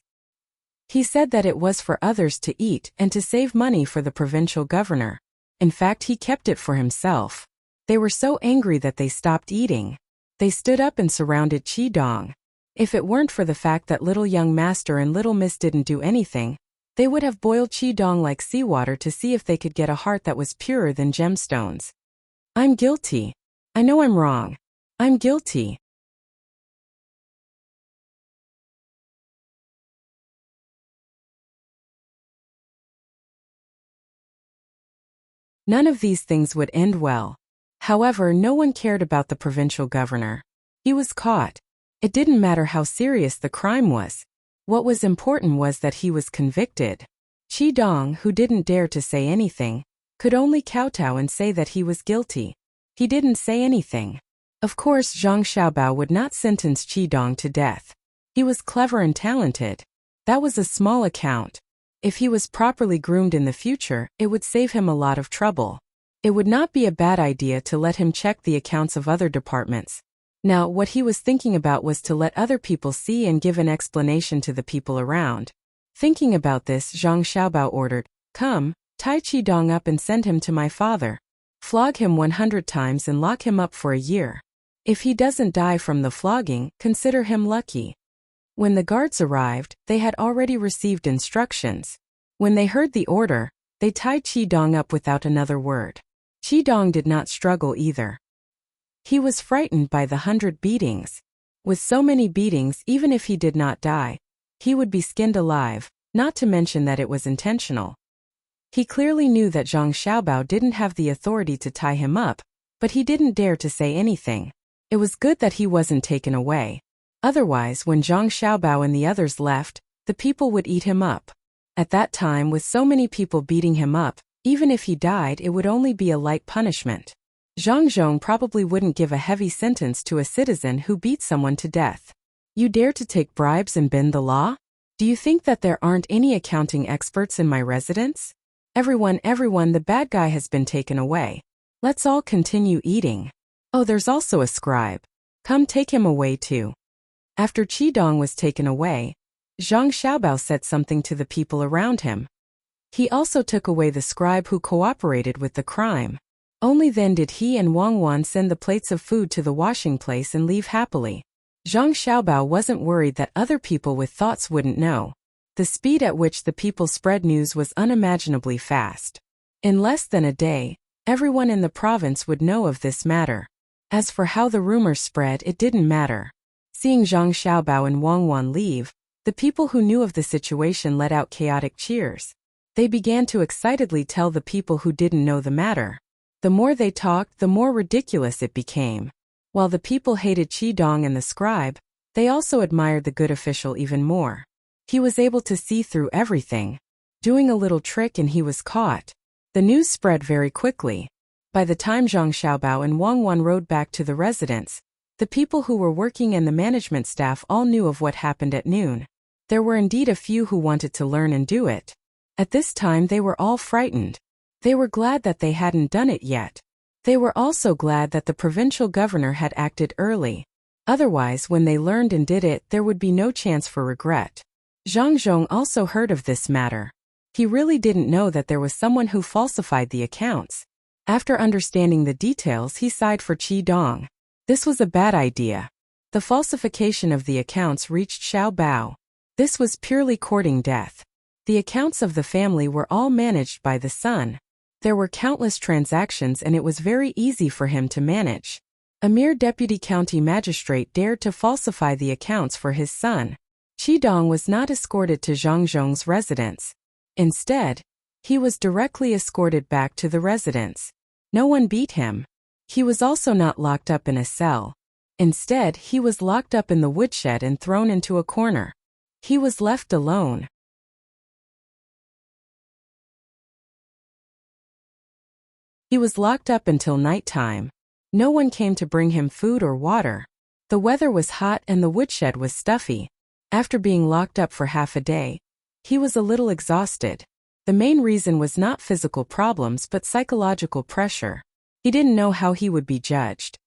He said that it was for others to eat and to save money for the provincial governor. In fact, he kept it for himself. They were so angry that they stopped eating. They stood up and surrounded Qidong. If it weren't for the fact that little young master and little miss didn't do anything, they would have boiled Qidong like seawater to see if they could get a heart that was purer than gemstones. "I'm guilty. I know I'm wrong. I'm guilty." None of these things would end well. However, no one cared about the provincial governor. He was caught. It didn't matter how serious the crime was. What was important was that he was convicted. Qidong, who didn't dare to say anything, could only kowtow and say that he was guilty. He didn't say anything. Of course, Zhang Xiaobao would not sentence Qidong to death. He was clever and talented. That was a small account. If he was properly groomed in the future, it would save him a lot of trouble. It would not be a bad idea to let him check the accounts of other departments. Now, what he was thinking about was to let other people see and give an explanation to the people around. Thinking about this, Zhang Xiaobao ordered, "Come, tie Qidong up and send him to my father. Flog him 100 times and lock him up for a year. If he doesn't die from the flogging, consider him lucky." When the guards arrived, they had already received instructions. When they heard the order, they tied Qidong up without another word. Qidong did not struggle either. He was frightened by the 100 beatings. With so many beatings, even if he did not die, he would be skinned alive, not to mention that it was intentional. He clearly knew that Zhang Xiaobao didn't have the authority to tie him up, but he didn't dare to say anything. It was good that he wasn't taken away. Otherwise, when Zhang Xiaobao and the others left, the people would eat him up. At that time, with so many people beating him up, even if he died, it would only be a light punishment. Zhang Zhong probably wouldn't give a heavy sentence to a citizen who beat someone to death. "You dare to take bribes and bend the law? Do you think that there aren't any accounting experts in my residence? Everyone, the bad guy has been taken away. Let's all continue eating. Oh, there's also a scribe. Come take him away too." After Qidong was taken away, Zhang Xiaobao said something to the people around him. He also took away the scribe who cooperated with the crime. Only then did he and Wang Wan send the plates of food to the washing place and leave happily. Zhang Xiaobao wasn't worried that other people with thoughts wouldn't know. The speed at which the people spread news was unimaginably fast. In less than a day, everyone in the province would know of this matter. As for how the rumor spread, it didn't matter. Seeing Zhang Xiaobao and Wang Wan leave, The people who knew of the situation let out chaotic cheers. They began to excitedly tell the people who didn't know the matter. The more they talked, the more ridiculous it became. While the people hated Qidong and the scribe, they also admired the good official even more. He was able to see through everything. Doing a little trick and he was caught. The news spread very quickly. By the time Zhang Xiaobao and Wang Wan rode back to the residence, the people who were working and the management staff all knew of what happened at noon. There were indeed a few who wanted to learn and do it. At this time they were all frightened. They were glad that they hadn't done it yet. They were also glad that the provincial governor had acted early. Otherwise, when they learned and did it, there would be no chance for regret. Zhang Zhong also heard of this matter. He really didn't know that there was someone who falsified the accounts. After understanding the details, he sighed for Qidong. This was a bad idea. The falsification of the accounts reached Xiao Bao. This was purely courting death. The accounts of the family were all managed by the son. There were countless transactions and it was very easy for him to manage. A mere deputy county magistrate dared to falsify the accounts for his son. Qidong was not escorted to Zhang Zhong's residence. Instead, he was directly escorted back to the residence. No one beat him. He was also not locked up in a cell. Instead, he was locked up in the woodshed and thrown into a corner. He was left alone. He was locked up until nighttime. No one came to bring him food or water. The weather was hot and the woodshed was stuffy. After being locked up for half a day, he was a little exhausted. The main reason was not physical problems but psychological pressure. He didn't know how he would be judged.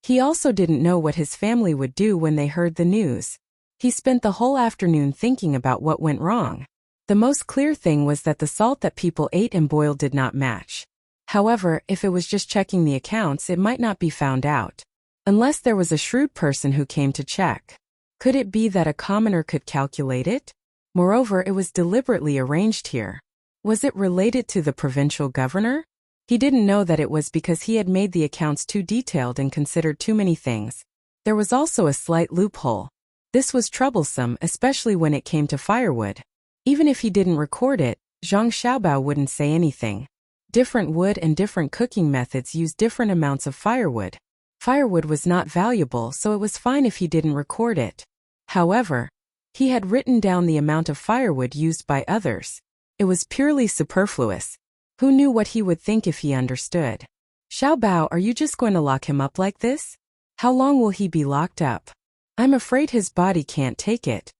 He also didn't know what his family would do when they heard the news. He spent the whole afternoon thinking about what went wrong. The most clear thing was that the salt that people ate and boiled did not match. However, if it was just checking the accounts, it might not be found out. Unless there was a shrewd person who came to check. Could it be that a commoner could calculate it? Moreover, it was deliberately arranged here. Was it related to the provincial governor? He didn't know that it was because he had made the accounts too detailed and considered too many things. There was also a slight loophole. This was troublesome, especially when it came to firewood. Even if he didn't record it, Zhang Xiaobao wouldn't say anything. Different wood and different cooking methods use different amounts of firewood. Firewood was not valuable, so it was fine if he didn't record it. However, he had written down the amount of firewood used by others. It was purely superfluous. Who knew what he would think if he understood? Xiao Bao, are you just going to lock him up like this? How long will he be locked up? I'm afraid his body can't take it.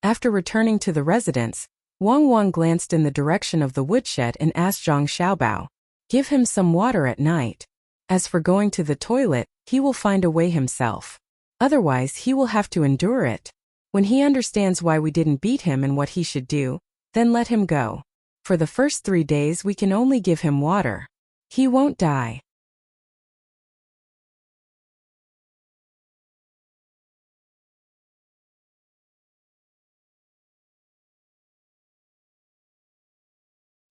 After returning to the residence, Wang Wang glanced in the direction of the woodshed and asked Zhang Xiaobao, "Give him some water at night. As for going to the toilet, he will find a way himself. Otherwise, he will have to endure it. When he understands why we didn't beat him and what he should do, then let him go. For the first 3 days we can only give him water. He won't die."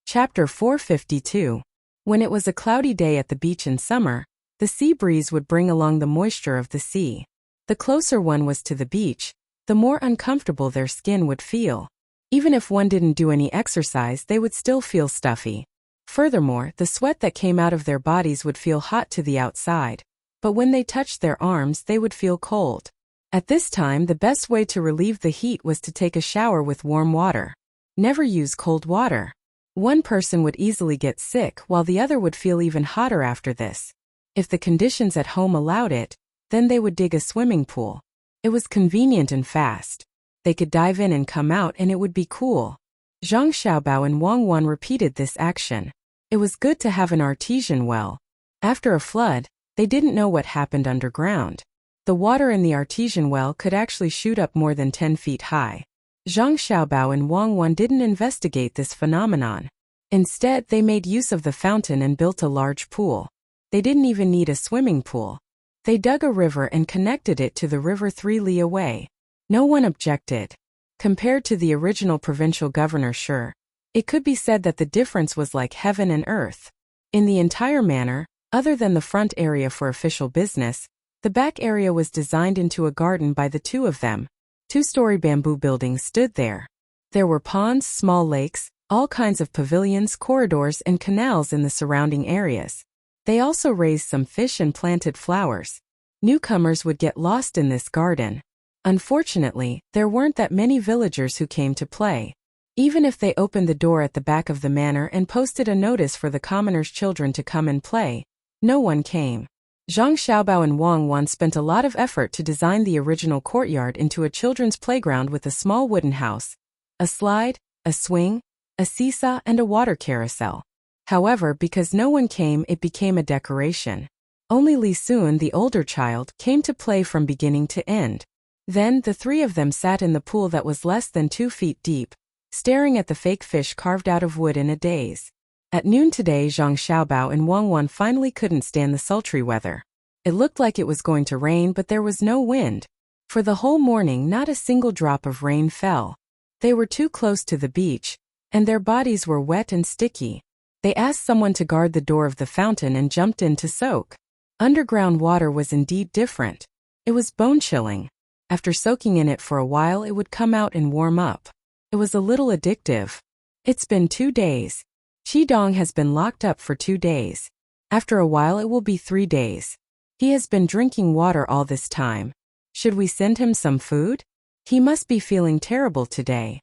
Chapter 452. When it was a cloudy day at the beach in summer, the sea breeze would bring along the moisture of the sea. The closer one was to the beach, the more uncomfortable their skin would feel. Even if one didn't do any exercise, they would still feel stuffy. Furthermore, the sweat that came out of their bodies would feel hot to the outside, but when they touched their arms, they would feel cold. At this time, the best way to relieve the heat was to take a shower with warm water. Never use cold water. One person would easily get sick while the other would feel even hotter after this. If the conditions at home allowed it, then they would dig a swimming pool. It was convenient and fast. They could dive in and come out and it would be cool. Zhang Xiaobao and Wang Wan repeated this action. It was good to have an artesian well. After a flood, they didn't know what happened underground. The water in the artesian well could actually shoot up more than 10 feet high. Zhang Xiaobao and Wang Wan didn't investigate this phenomenon. Instead, they made use of the fountain and built a large pool. They didn't even need a swimming pool. They dug a river and connected it to the river 3 li away. No one objected. Compared to the original provincial governor Shi, it could be said that the difference was like heaven and earth. In the entire manor, other than the front area for official business, the back area was designed into a garden by the two of them. Two-story bamboo buildings stood there. There were ponds, small lakes, all kinds of pavilions, corridors, and canals in the surrounding areas. They also raised some fish and planted flowers. Newcomers would get lost in this garden. Unfortunately, there weren't that many villagers who came to play. Even if they opened the door at the back of the manor and posted a notice for the commoners' children to come and play, no one came. Zhang Xiaobao and Wang Wan spent a lot of effort to design the original courtyard into a children's playground with a small wooden house, a slide, a swing, a seesaw, and a water carousel. However, because no one came, it became a decoration. Only Li Sun, the older child, came to play from beginning to end. Then, the three of them sat in the pool that was less than 2 feet deep, staring at the fake fish carved out of wood in a daze. At noon today, Zhang Xiaobao and Wang Wan finally couldn't stand the sultry weather. It looked like it was going to rain, but there was no wind. For the whole morning, not a single drop of rain fell. They were too close to the beach, and their bodies were wet and sticky. They asked someone to guard the door of the fountain and jumped in to soak. Underground water was indeed different. It was bone-chilling. After soaking in it for a while, it would come out and warm up. It was a little addictive. It's been 2 days. Qidong has been locked up for 2 days. After a while it will be 3 days. He has been drinking water all this time. Should we send him some food? He must be feeling terrible today.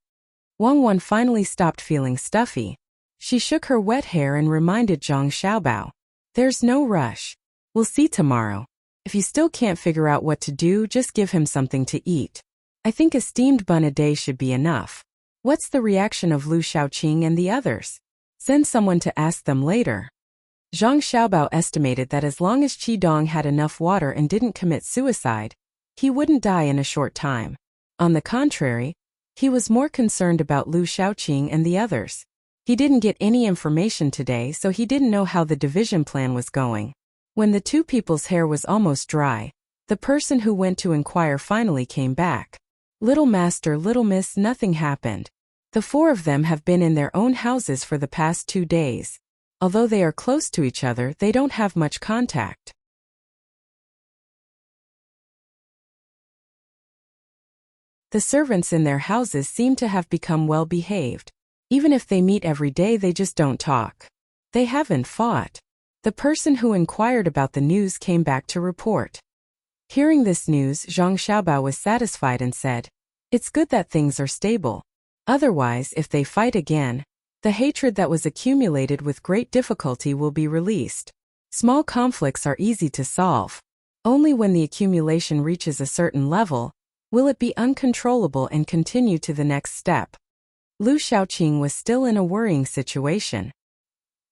Wang Wan finally stopped feeling stuffy. She shook her wet hair and reminded Zhang Xiaobao. There's no rush. We'll see tomorrow. If you still can't figure out what to do, just give him something to eat. I think a steamed bun a day should be enough. What's the reaction of Lu Shaoqing and the others? Send someone to ask them later. Zhang Xiaobao estimated that as long as Qidong had enough water and didn't commit suicide, he wouldn't die in a short time. On the contrary, he was more concerned about Lu Shaoqing and the others. He didn't get any information today, so he didn't know how the division plan was going. When the two people's hair was almost dry, the person who went to inquire finally came back. Little master, little miss, nothing happened. The 4 of them have been in their own houses for the past 2 days. Although they are close to each other, they don't have much contact. The servants in their houses seem to have become well behaved. Even if they meet every day, they just don't talk. They haven't fought. The person who inquired about the news came back to report. Hearing this news, Zhang Xiaobao was satisfied and said, "It's good that things are stable. Otherwise, if they fight again, the hatred that was accumulated with great difficulty will be released. Small conflicts are easy to solve. Only when the accumulation reaches a certain level, will it be uncontrollable and continue to the next step." Lu Shaoqing was still in a worrying situation.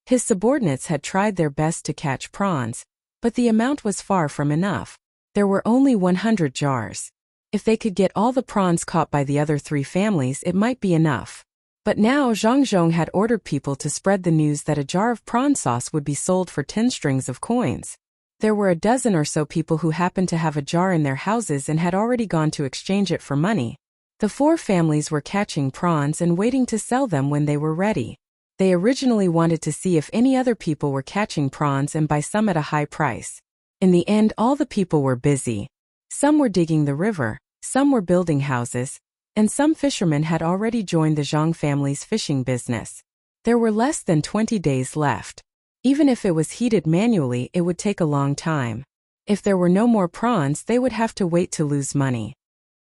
His subordinates had tried their best to catch prawns, but the amount was far from enough. There were only 100 jars. If they could get all the prawns caught by the other 3 families, it might be enough. But now Zhang Zhong had ordered people to spread the news that a jar of prawn sauce would be sold for 10 strings of coins. There were a dozen or so people who happened to have a jar in their houses and had already gone to exchange it for money. The 4 families were catching prawns and waiting to sell them when they were ready. They originally wanted to see if any other people were catching prawns and buy some at a high price. In the end, all the people were busy. Some were digging the river, some were building houses, and some fishermen had already joined the Zhang family's fishing business. There were less than 20 days left. Even if it was heated manually, it would take a long time. If there were no more prawns, they would have to wait to lose money.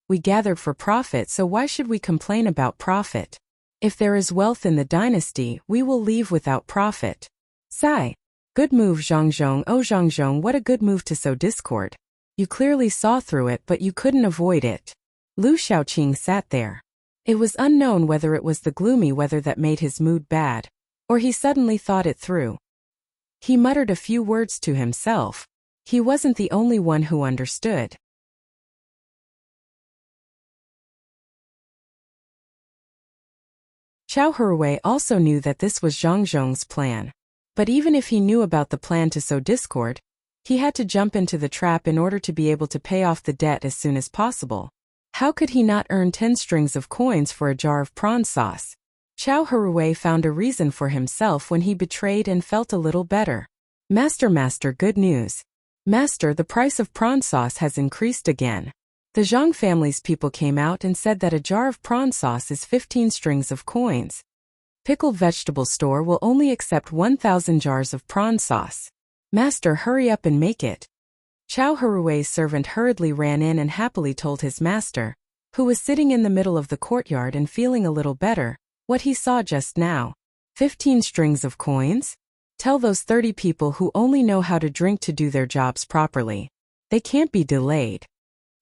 We gathered for profit, so why should we complain about profit? If there is wealth in the dynasty, we will leave without profit. Sigh. Good move, Zhangzhong. Oh Zhangzhong, what a good move to sow discord. You clearly saw through it, but you couldn't avoid it. Lu Shaoqing sat there. It was unknown whether it was the gloomy weather that made his mood bad, or he suddenly thought it through. He muttered a few words to himself. He wasn't the only one who understood. Chao Hurwei also knew that this was Zhang Zhong's plan. But even if he knew about the plan to sow discord, he had to jump into the trap in order to be able to pay off the debt as soon as possible. How could he not earn 10 strings of coins for a jar of prawn sauce? Chao Hurwei found a reason for himself when he betrayed and felt a little better. Master, good news. Master, the price of prawn sauce has increased again. The Zhang family's people came out and said that a jar of prawn sauce is 15 strings of coins. Pickled vegetable store will only accept 1,000 jars of prawn sauce. Master, hurry up and make it. Chow Harui's servant hurriedly ran in and happily told his master, who was sitting in the middle of the courtyard and feeling a little better, what he saw just now. 15 strings of coins? Tell those 30 people who only know how to drink to do their jobs properly. They can't be delayed.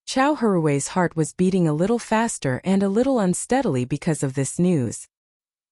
Chow Harui's heart was beating a little faster and a little unsteadily because of this news.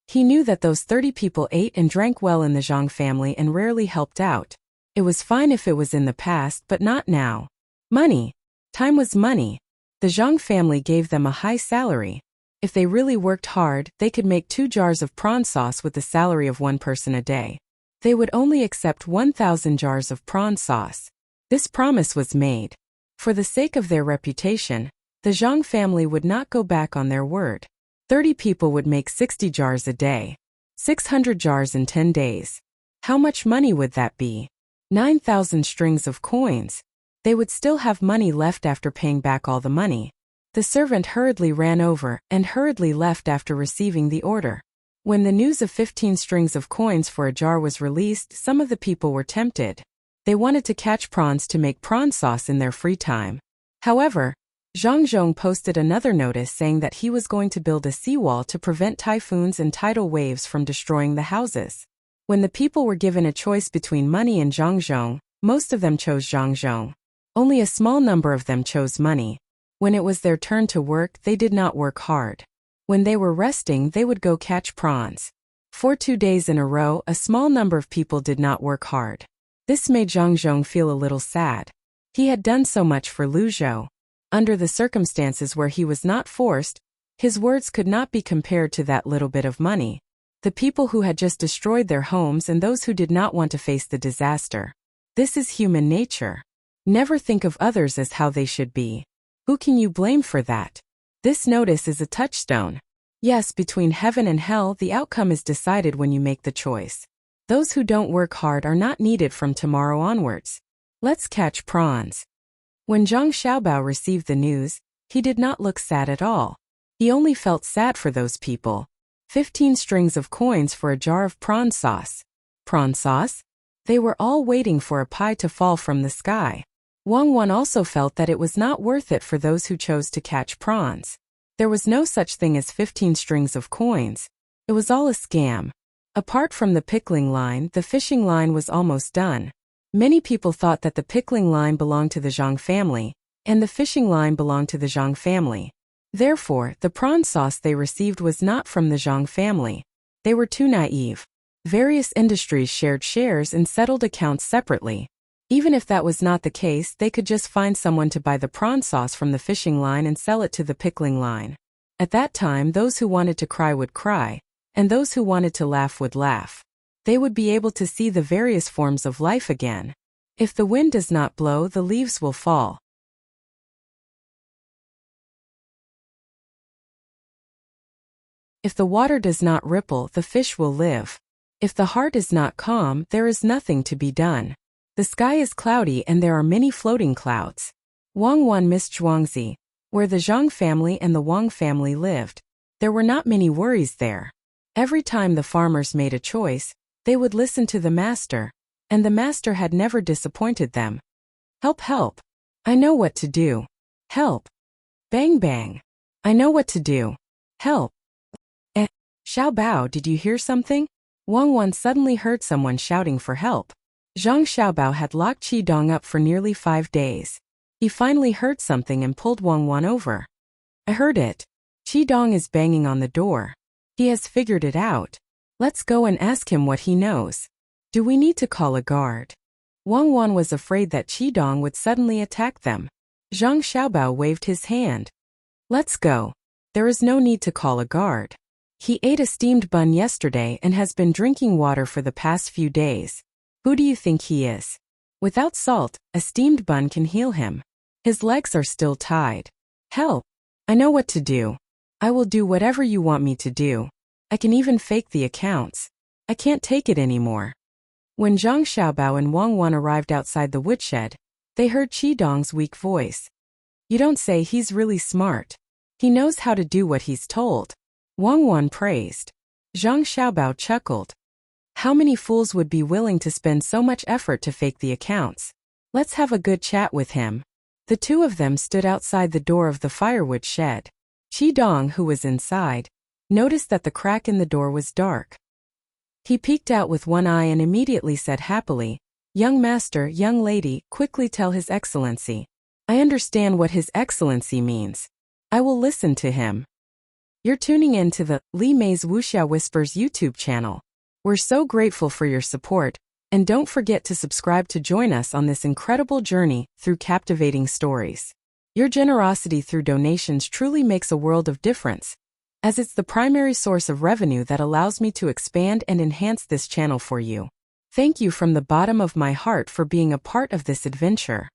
He knew that those 30 people ate and drank well in the Zhang family and rarely helped out. It was fine if it was in the past, but not now. Money. Time was money. The Zhang family gave them a high salary. If they really worked hard, they could make 2 jars of prawn sauce with the salary of 1 person a day. They would only accept 1,000 jars of prawn sauce. This promise was made. For the sake of their reputation, the Zhang family would not go back on their word. 30 people would make 60 jars a day. 600 jars in 10 days. How much money would that be? 9,000 strings of coins. They would still have money left after paying back all the money. The servant hurriedly ran over and hurriedly left after receiving the order. When the news of 15 strings of coins for a jar was released, some of the people were tempted. They wanted to catch prawns to make prawn sauce in their free time. However, Zhang Zhong posted another notice saying that he was going to build a seawall to prevent typhoons and tidal waves from destroying the houses. When the people were given a choice between money and Zhangzhong, most of them chose Zhangzhong. Only a small number of them chose money. When it was their turn to work, they did not work hard. When they were resting, they would go catch prawns. For 2 days in a row, a small number of people did not work hard. This made Zhangzhong feel a little sad. He had done so much for Lu Zhou. Under the circumstances where he was not forced, his words could not be compared to that little bit of money. The people who had just destroyed their homes and those who did not want to face the disaster. This is human nature. Never think of others as how they should be. Who can you blame for that? This notice is a touchstone. Yes, between heaven and hell, the outcome is decided when you make the choice. Those who don't work hard are not needed from tomorrow onwards. Let's catch prawns. When Zhang Xiaobao received the news, he did not look sad at all. He only felt sad for those people. 15 strings of coins for a jar of prawn sauce. Prawn sauce? They were all waiting for a pie to fall from the sky. Wang Wan also felt that it was not worth it for those who chose to catch prawns. There was no such thing as 15 strings of coins. It was all a scam. Apart from the pickling line, the fishing line was almost done. Many people thought that the pickling line belonged to the Zhang family, and the fishing line belonged to the Zhang family. Therefore, the prawn sauce they received was not from the Zhang family. They were too naive. Various industries shared shares and settled accounts separately. Even if that was not the case, they could just find someone to buy the prawn sauce from the fishing line and sell it to the pickling line. At that time, those who wanted to cry would cry, and those who wanted to laugh would laugh. They would be able to see the various forms of life again. If the wind does not blow, the leaves will fall. If the water does not ripple, the fish will live. If the heart is not calm, there is nothing to be done. The sky is cloudy and there are many floating clouds. Wang Wan missed Zhuangzi, where the Zhang family and the Wang family lived. There were not many worries there. Every time the farmers made a choice, they would listen to the master, and the master had never disappointed them. Help, help. I know what to do. Help. Bang, bang. I know what to do. Help. Xiao Bao, did you hear something? Wang Wan suddenly heard someone shouting for help. Zhang Xiaobao had locked Qi Dong up for nearly 5 days. He finally heard something and pulled Wang Wan over. I heard it. Qi Dong is banging on the door. He has figured it out. Let's go and ask him what he knows. Do we need to call a guard? Wang Wan was afraid that Qi Dong would suddenly attack them. Zhang Xiaobao waved his hand. Let's go. There is no need to call a guard. He ate a steamed bun yesterday and has been drinking water for the past few days. Who do you think he is? Without salt, a steamed bun can heal him. His legs are still tied. Help! I know what to do. I will do whatever you want me to do. I can even fake the accounts. I can't take it anymore. When Zhang Xiaobao and Wang Wan arrived outside the woodshed, they heard Qi Dong's weak voice. You don't say, he's really smart. He knows how to do what he's told. Wang Wan praised. Zhang Xiaobao chuckled. How many fools would be willing to spend so much effort to fake the accounts? Let's have a good chat with him. The two of them stood outside the door of the firewood shed. Qi Dong, who was inside, noticed that the crack in the door was dark. He peeked out with one eye and immediately said happily, "Young master, young lady, quickly tell His Excellency. I understand what His Excellency means. I will listen to him." You're tuning in to the Li Mei's Wuxia Whispers YouTube channel. We're so grateful for your support, and don't forget to subscribe to join us on this incredible journey through captivating stories. Your generosity through donations truly makes a world of difference, as it's the primary source of revenue that allows me to expand and enhance this channel for you. Thank you from the bottom of my heart for being a part of this adventure.